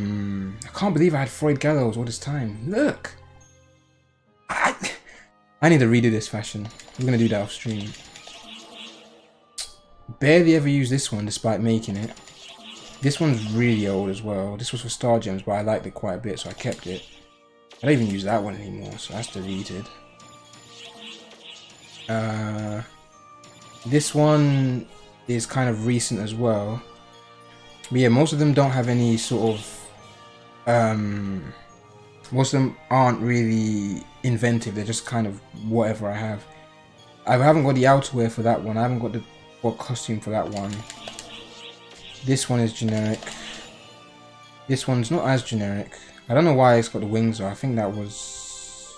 can't believe I had Freud Gallows all this time. Look, I need to redo this fashion. I'm gonna do that off stream. Barely ever use this one despite making it. This one's really old as well. This was for Star Gems, but I liked it quite a bit, so I kept it. I don't even use that one anymore, so that's deleted. This one is kind of recent as well. But yeah, most of them don't have any sort of most of them aren't really inventive. They're just kind of whatever I have. I haven't got the outerwear for that one. I haven't got the costume for that one. This one is generic. This one's not as generic. I don't know why it's got the wings though. I think that was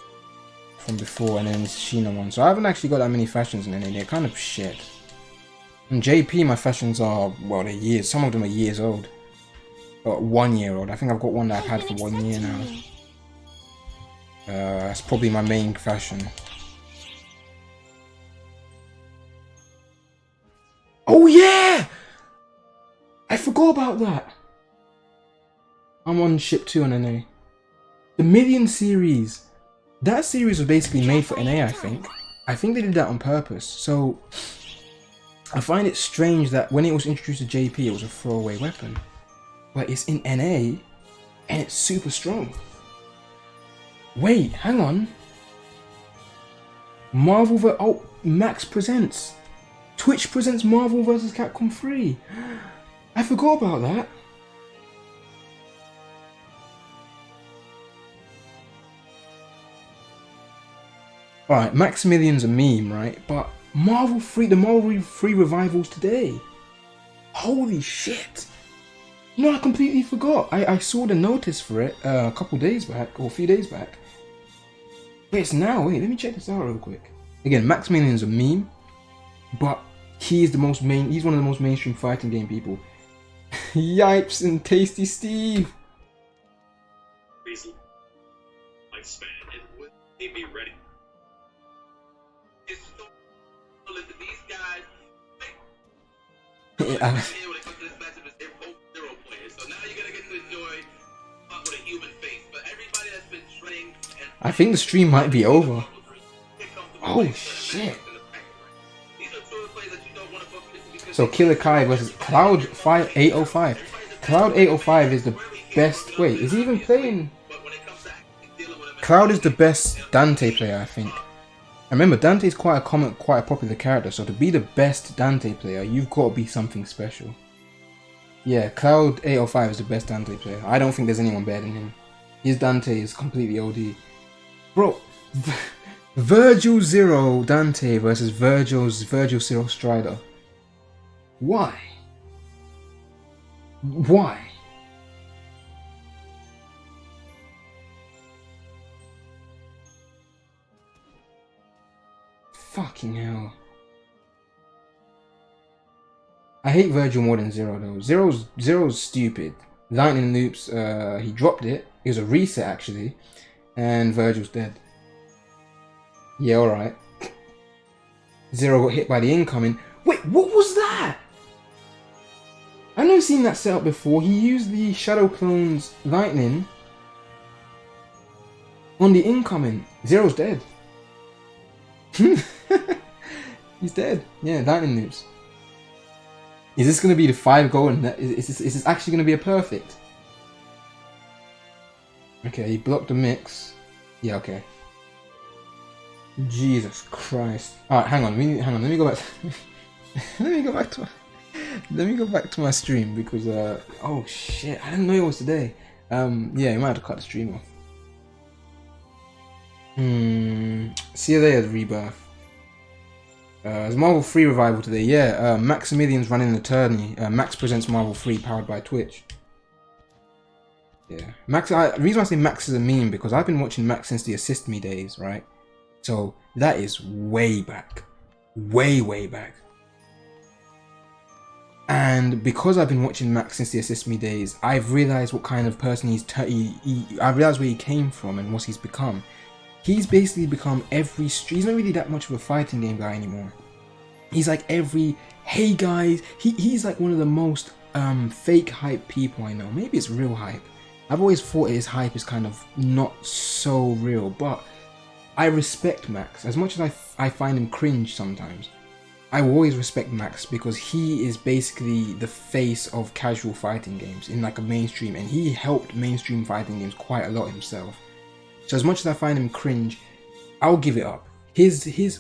from before, and then it's Sheena one. So I haven't actually got that many fashions in any. They're kind of shit. In JP, my fashions are, well, they're years. Some of them are years old. But 1 year old. I think I've got one that I've had for 1 year now. That's probably my main fashion. Oh yeah! I forgot about that. I'm on ship 2 on NA. The Million series. That series was basically made for NA, I think. I think they did that on purpose. So I find it strange that when it was introduced to JP, it was a throwaway weapon. But it's in NA, and it's super strong. Wait, hang on. Max presents. Twitch presents Marvel vs. Capcom 3. I forgot about that. Alright, Maximilian's a meme, right? But the Marvel 3 revivals today. Holy shit. No, I completely forgot. I saw the notice for it a couple days back, or a few days back. Wait, it's now. Wait, let me check this out real quick. Again, Maximilian's a meme, but he's one of the most mainstream fighting game people. Yipes and Tasty Steve. Reason. Lifespan. And would they be ready? It's so listen, these guys. When it comes to this matchup, they're both zero players. So now you're gonna get to enjoy with a human face. But everybody that's been training and I think the stream might be over. Oh shit. So Killer Kai versus Cloud 805. Cloud 805 is the best. Wait, is he even playing? Cloud is the best Dante player, I think. I remember Dante's quite a popular character, so to be the best Dante player, you've got to be something special. Yeah, Cloud 805 is the best Dante player. I don't think there's anyone better than him. His Dante is completely OD. Bro, Virgil Zero Dante versus Virgil Zero Strider. Why? Why? Fucking hell. I hate Virgil more than Zero though. Zero's stupid. Lightning loops, he dropped it. It was a reset actually. And Virgil's dead. Yeah, alright. Zero got hit by the incoming. Wait, what was that? I've never seen that setup before. He used the Shadow Clone's lightning on the incoming. Zero's dead. He's dead. Yeah, lightning loops. Is this going to be the 5 goal? And is this actually going to be a perfect? Okay, he blocked the mix. Yeah, okay. Jesus Christ. Alright, hang on. Let me go back. Let me go back to my stream because oh shit, I didn't know it was today. Yeah, you might have to cut the stream off. See you later, Rebirth. There's Marvel 3 revival today. Yeah, Maximilian's running an attorney. Max presents Marvel 3 powered by Twitch. Yeah, Max. The reason I say Max is a meme because I've been watching Max since the Assist Me days, right? So that is way back, way back. And because I've been watching Max since the Assist Me days, I've realized what kind of person I've realized where he came from and what he's become. He's basically become he's not really that much of a fighting game guy anymore. He's like hey guys, he's like one of the most fake hype people I know. Maybe it's real hype. I've always thought his hype is kind of not so real, but I respect Max. As much as I find him cringe sometimes, I always respect Max because he is basically the face of casual fighting games in like a mainstream, and he helped mainstream fighting games quite a lot himself. So as much as I find him cringe, I'll give it up.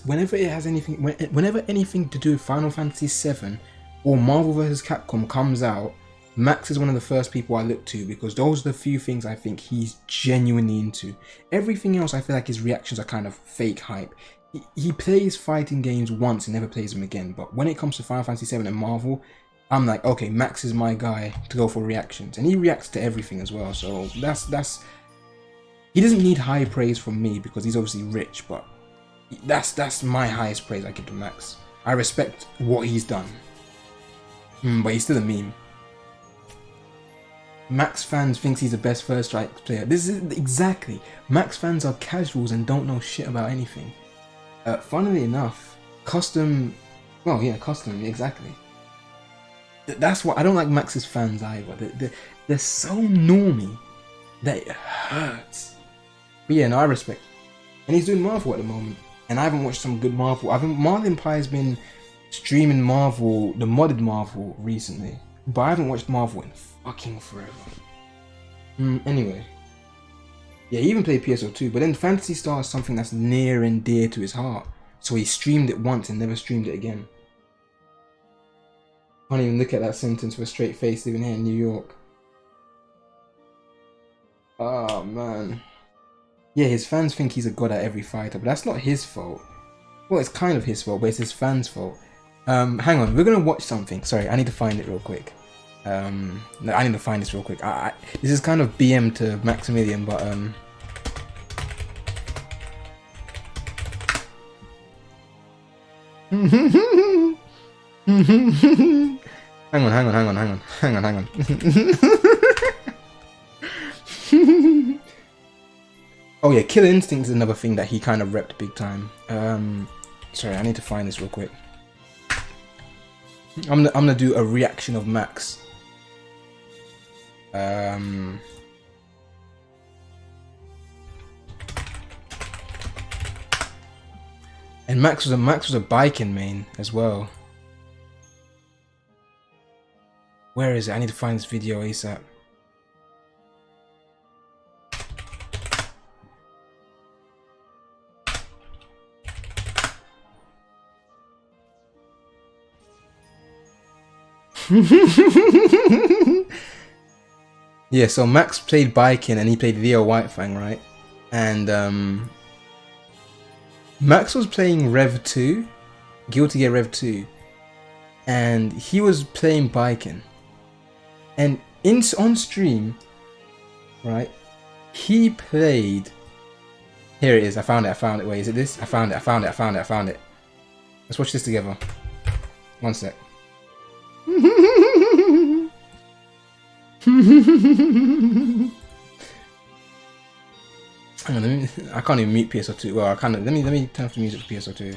Whenever anything to do with Final Fantasy VII or Marvel vs. Capcom comes out, Max is one of the first people I look to because those are the few things I think he's genuinely into. Everything else I feel like his reactions are kind of fake hype. He plays fighting games once and never plays them again, but when it comes to Final Fantasy VII and Marvel, I'm like, okay, Max is my guy to go for reactions, and he reacts to everything as well, so that's he doesn't need high praise from me because he's obviously rich, but that's my highest praise I give to Max. I respect what he's done, but he's still a meme. Max fans thinks he's the best first strike player. This is exactly. Max fans are casuals and don't know shit about anything. Funnily enough, custom, exactly. That's what I don't like Max's fans either. They're so normy that it hurts. But yeah, no, I respect. And he's doing Marvel at the moment, and I haven't watched some good Marvel. Marlin Pie's been streaming Marvel, the modded Marvel recently, but I haven't watched Marvel in fucking forever. Anyway, yeah, he even played PSO2, but then Phantasy Star is something that's near and dear to his heart, so he streamed it once and never streamed it again. Can't even look at that sentence with a straight face living here in New York. Oh man. Yeah, his fans think he's a god at every fighter, but that's not his fault. Well, it's kind of his fault, but it's his fans' fault. Hang on, we're gonna watch something. Sorry, I need to find it real quick. No, I need to find this real quick. This is kind of BM to Maximilian, but hang on. Oh yeah, Killer Instinct is another thing that he kind of repped big time. Sorry, I need to find this real quick. I'm gonna do a reaction of Max. And Max was a biking main as well. Where is it? I need to find this video ASAP. Yeah, so Max played Biking and he played Leo Whitefang, right? And Max was playing Rev 2, Guilty Gear Rev 2, and he was playing Biking. And on stream, right, he played. Here it is. I found it. Wait, is it this? I found it. Let's watch this together. One sec. Hang on, I can't even mute PSO2. Well, I can't. Let me turn off the music for PSO2.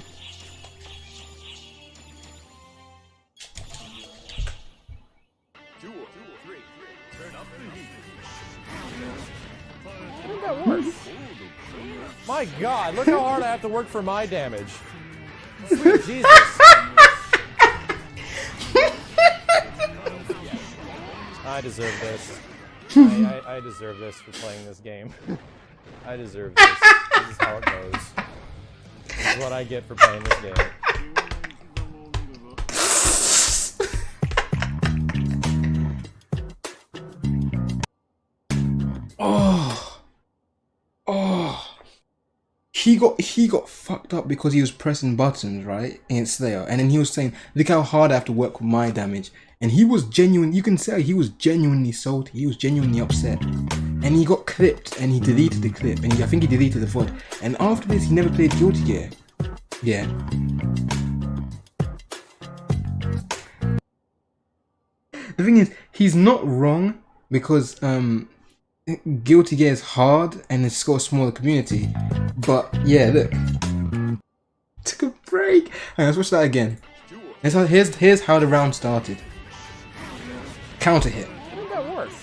My God, look how hard I have to work for my damage. Sweet Jesus. I deserve this. I deserve this for playing this game. I deserve this. This is how it goes. This is what I get for playing this game. He got fucked up because he was pressing buttons, right, against Slayer, and then he was saying, look how hard I have to work with my damage. And he was genuine, you can say he was genuinely salty, he was genuinely upset. And he got clipped, and he deleted the clip, and I think he deleted the VOD. And after this, he never played Guilty Gear. Yeah. The thing is, he's not wrong, because Guilty Gear is hard, and it's got a smaller community. But, yeah, look. Took a break. Hang on, let's watch that again. Here's how the round started. Counter hit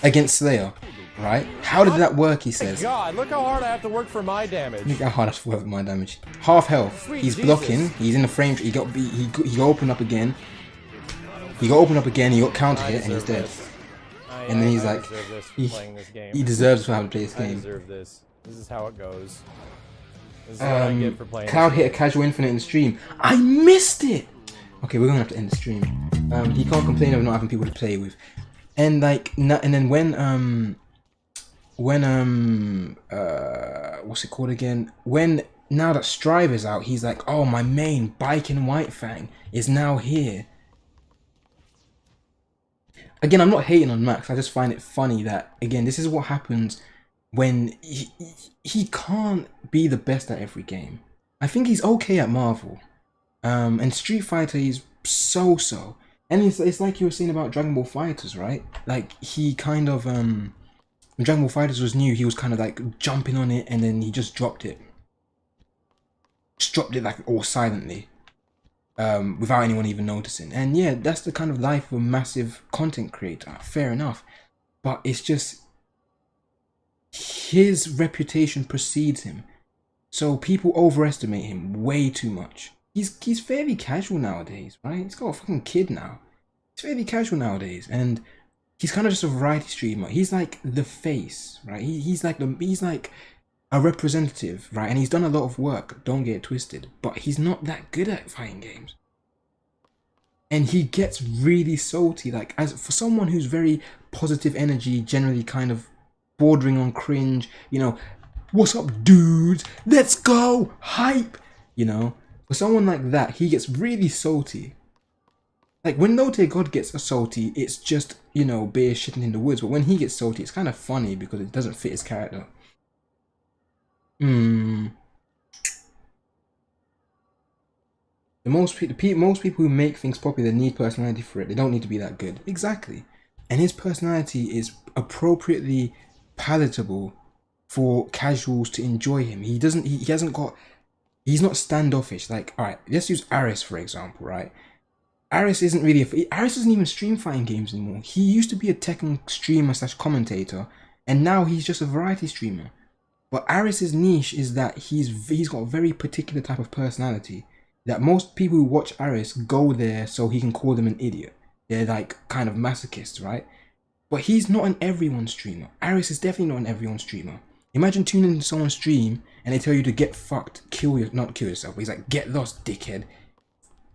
against Slayer, right? How did that work? He says. God, look how hard I have to work for my damage. Look how hard I have to work for my damage. Half health. Sweet He's Jesus. blocking. He's in the frame. He got open up again. He got counter hit, and he's dead. And then he's like, he deserves for having to play this game. I deserve this. This is how it goes. This is what I get for playing. Cloud hit a casual infinite in the stream. I missed it. Okay, we're gonna have to end the stream. He can't complain of not having people to play with. And like, and then when what's it called again? When now that Strive is out, he's like, oh, my main Bike and White Fang is now here. Again, I'm not hating on Max. I just find it funny that, again, this is what happens when he can't be the best at every game. I think he's okay at Marvel, and Street Fighter he's so. And it's like you were saying about Dragon Ball FighterZ, right? Like, he kind of, when Dragon Ball FighterZ was new, he was kind of like jumping on it, and then he just dropped it. Just dropped it like all silently, without anyone even noticing. And yeah, that's the kind of life of a massive content creator. Fair enough. But it's just, his reputation precedes him. So people overestimate him way too much. He's fairly casual nowadays, right? He's got a fucking kid now. He's fairly casual nowadays, and he's kind of just a variety streamer. He's like the face, right? He's like a representative, right? And he's done a lot of work. Don't get it twisted, but he's not that good at fighting games. And he gets really salty. Like, as for someone who's very positive energy, generally kind of bordering on cringe, you know, what's up, dudes? Let's go, hype, you know. For someone like that, he gets really salty. Like, when Note God gets salty, it's just, you know, bear shitting in the woods. But when he gets salty, it's kind of funny because it doesn't fit his character. Most people who make things popular need personality for it. They don't need to be that good. Exactly. And his personality is appropriately palatable for casuals to enjoy him. He's not standoffish. Like, alright, let's use Aris for example, right? Aris isn't even stream fighting games anymore. He used to be a Tekken streamer / commentator, and now he's just a variety streamer. But Aris's niche is that he's got a very particular type of personality that most people who watch Aris go there so he can call them an idiot. They're like kind of masochists, right? But he's not an everyone streamer. Aris is definitely not an everyone streamer. Imagine tuning into someone's stream and they tell you to get fucked, not kill yourself, but he's like, get lost, dickhead.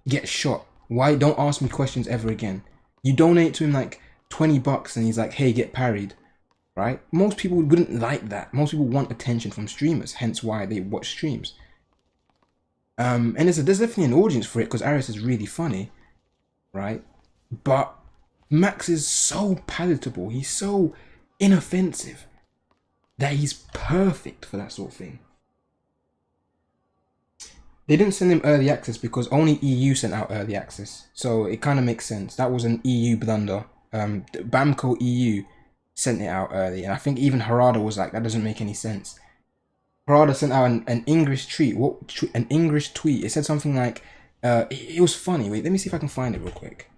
Get shot. Why? Don't ask me questions ever again. You donate to him like $20 and he's like, hey, get parried. Right? Most people wouldn't like that. Most people want attention from streamers, hence why they watch streams. And there's definitely an audience for it because Aris is really funny, right? But Max is so palatable, he's so inoffensive that he's perfect for that sort of thing. They didn't send him early access because only EU sent out early access, so it kind of makes sense. That was an EU blunder. Bamco EU sent it out early, and I think even Harada was like, that doesn't make any sense. Harada sent out an English tweet. An English tweet? It said something like, it was funny. Wait, let me see if I can find it real quick.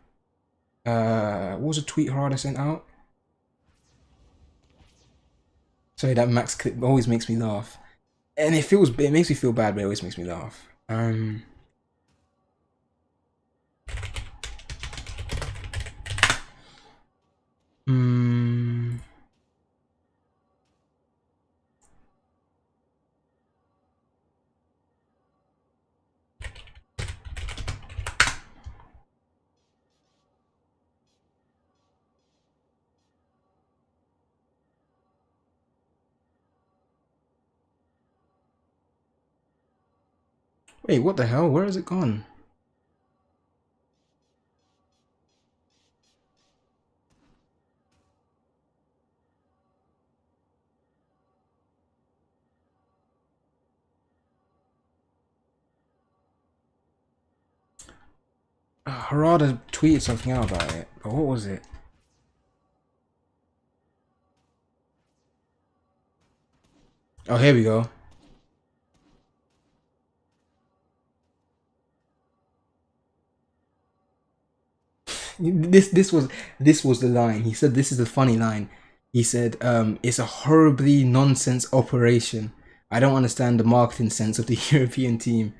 What was a tweet Harada sent out? Sorry, that Max clip always makes me laugh, and it makes me feel bad, but it always makes me laugh. Wait, what the hell? Where has it gone? Harada tweeted something out about it, but what was it? Oh, here we go. This was the line. He said, this is the funny line. He said, it's a horribly nonsense operation. I don't understand the marketing sense of the European team.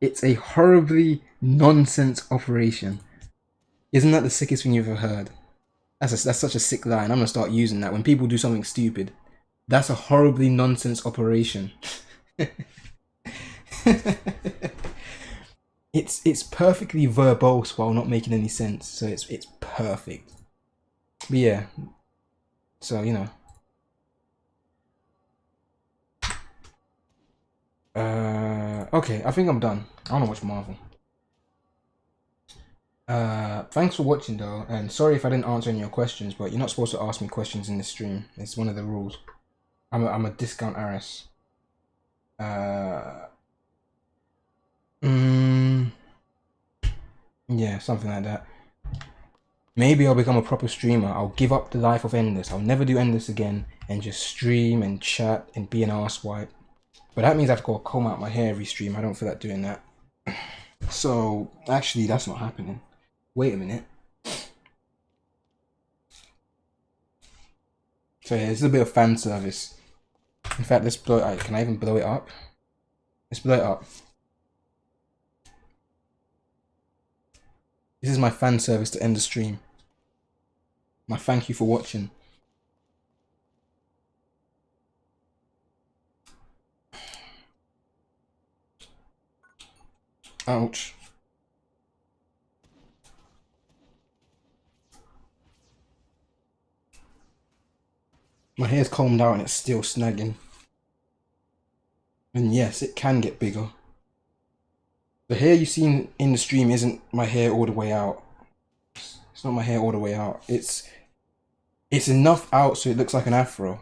It's a horribly nonsense operation. Isn't that the sickest thing you've ever heard? That's such a sick line. I'm gonna start using that when people do something stupid. That's a horribly nonsense operation. It's perfectly verbose while not making any sense, so it's perfect. But yeah, so you know. Okay, I think I'm done. I wanna watch Marvel. Thanks for watching though, and sorry if I didn't answer any of your questions, but you're not supposed to ask me questions in the stream. It's one of the rules. I'm a discount Aris. Yeah, something like that. Maybe I'll become a proper streamer. I'll give up the life of Endless. I'll never do Endless again and just stream and chat and be an arsewipe. But that means I have to go comb out my hair every stream. I don't feel like doing that. So, actually, that's not happening. Wait a minute. So yeah, this is a bit of fan service. In fact, let's blow it out. Can I even blow it up? Let's blow it up. This is my fan service to end the stream. My thank you for watching. Ouch. My hair's combed out and it's still snagging. And yes, it can get bigger. The hair you see in the stream isn't my hair all the way out. It's not my hair all the way out. It's enough out so it looks like an afro.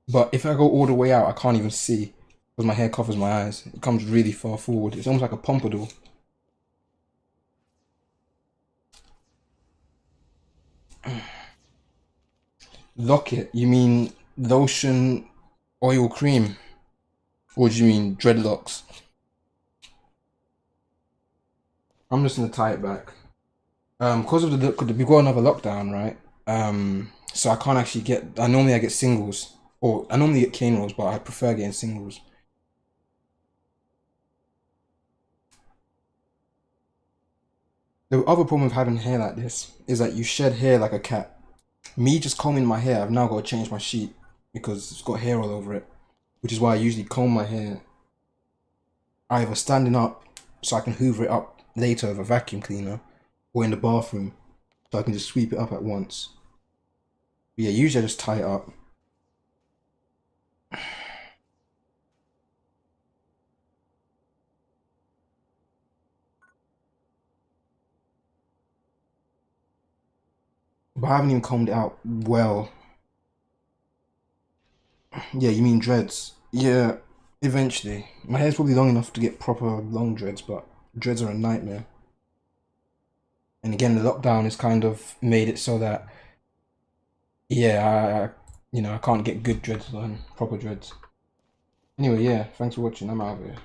But if I go all the way out, I can't even see because my hair covers my eyes. It comes really far forward. It's almost like a pompadour. Locket? You mean lotion, oil, cream? Or do you mean dreadlocks? I'm just gonna tie it back. Because of we got another lockdown, right? So I can't actually get. I normally get singles, or I normally get cane rolls, but I prefer getting singles. The other problem with having hair like this is that you shed hair like a cat. Me just combing my hair, I've now got to change my sheet because it's got hair all over it, which is why I usually comb my hair either standing up so I can hoover it up later with a vacuum cleaner, or in the bathroom so I can just sweep it up at once. But yeah, usually I just tie it up. But I haven't even combed it out well. Yeah, you mean dreads? Yeah, Eventually. My hair's probably long enough to get proper long dreads, but dreads are a nightmare. And again, the lockdown has kind of made it so that, yeah, I can't get good dreads on, proper dreads. Anyway, yeah, thanks for watching. I'm out of here.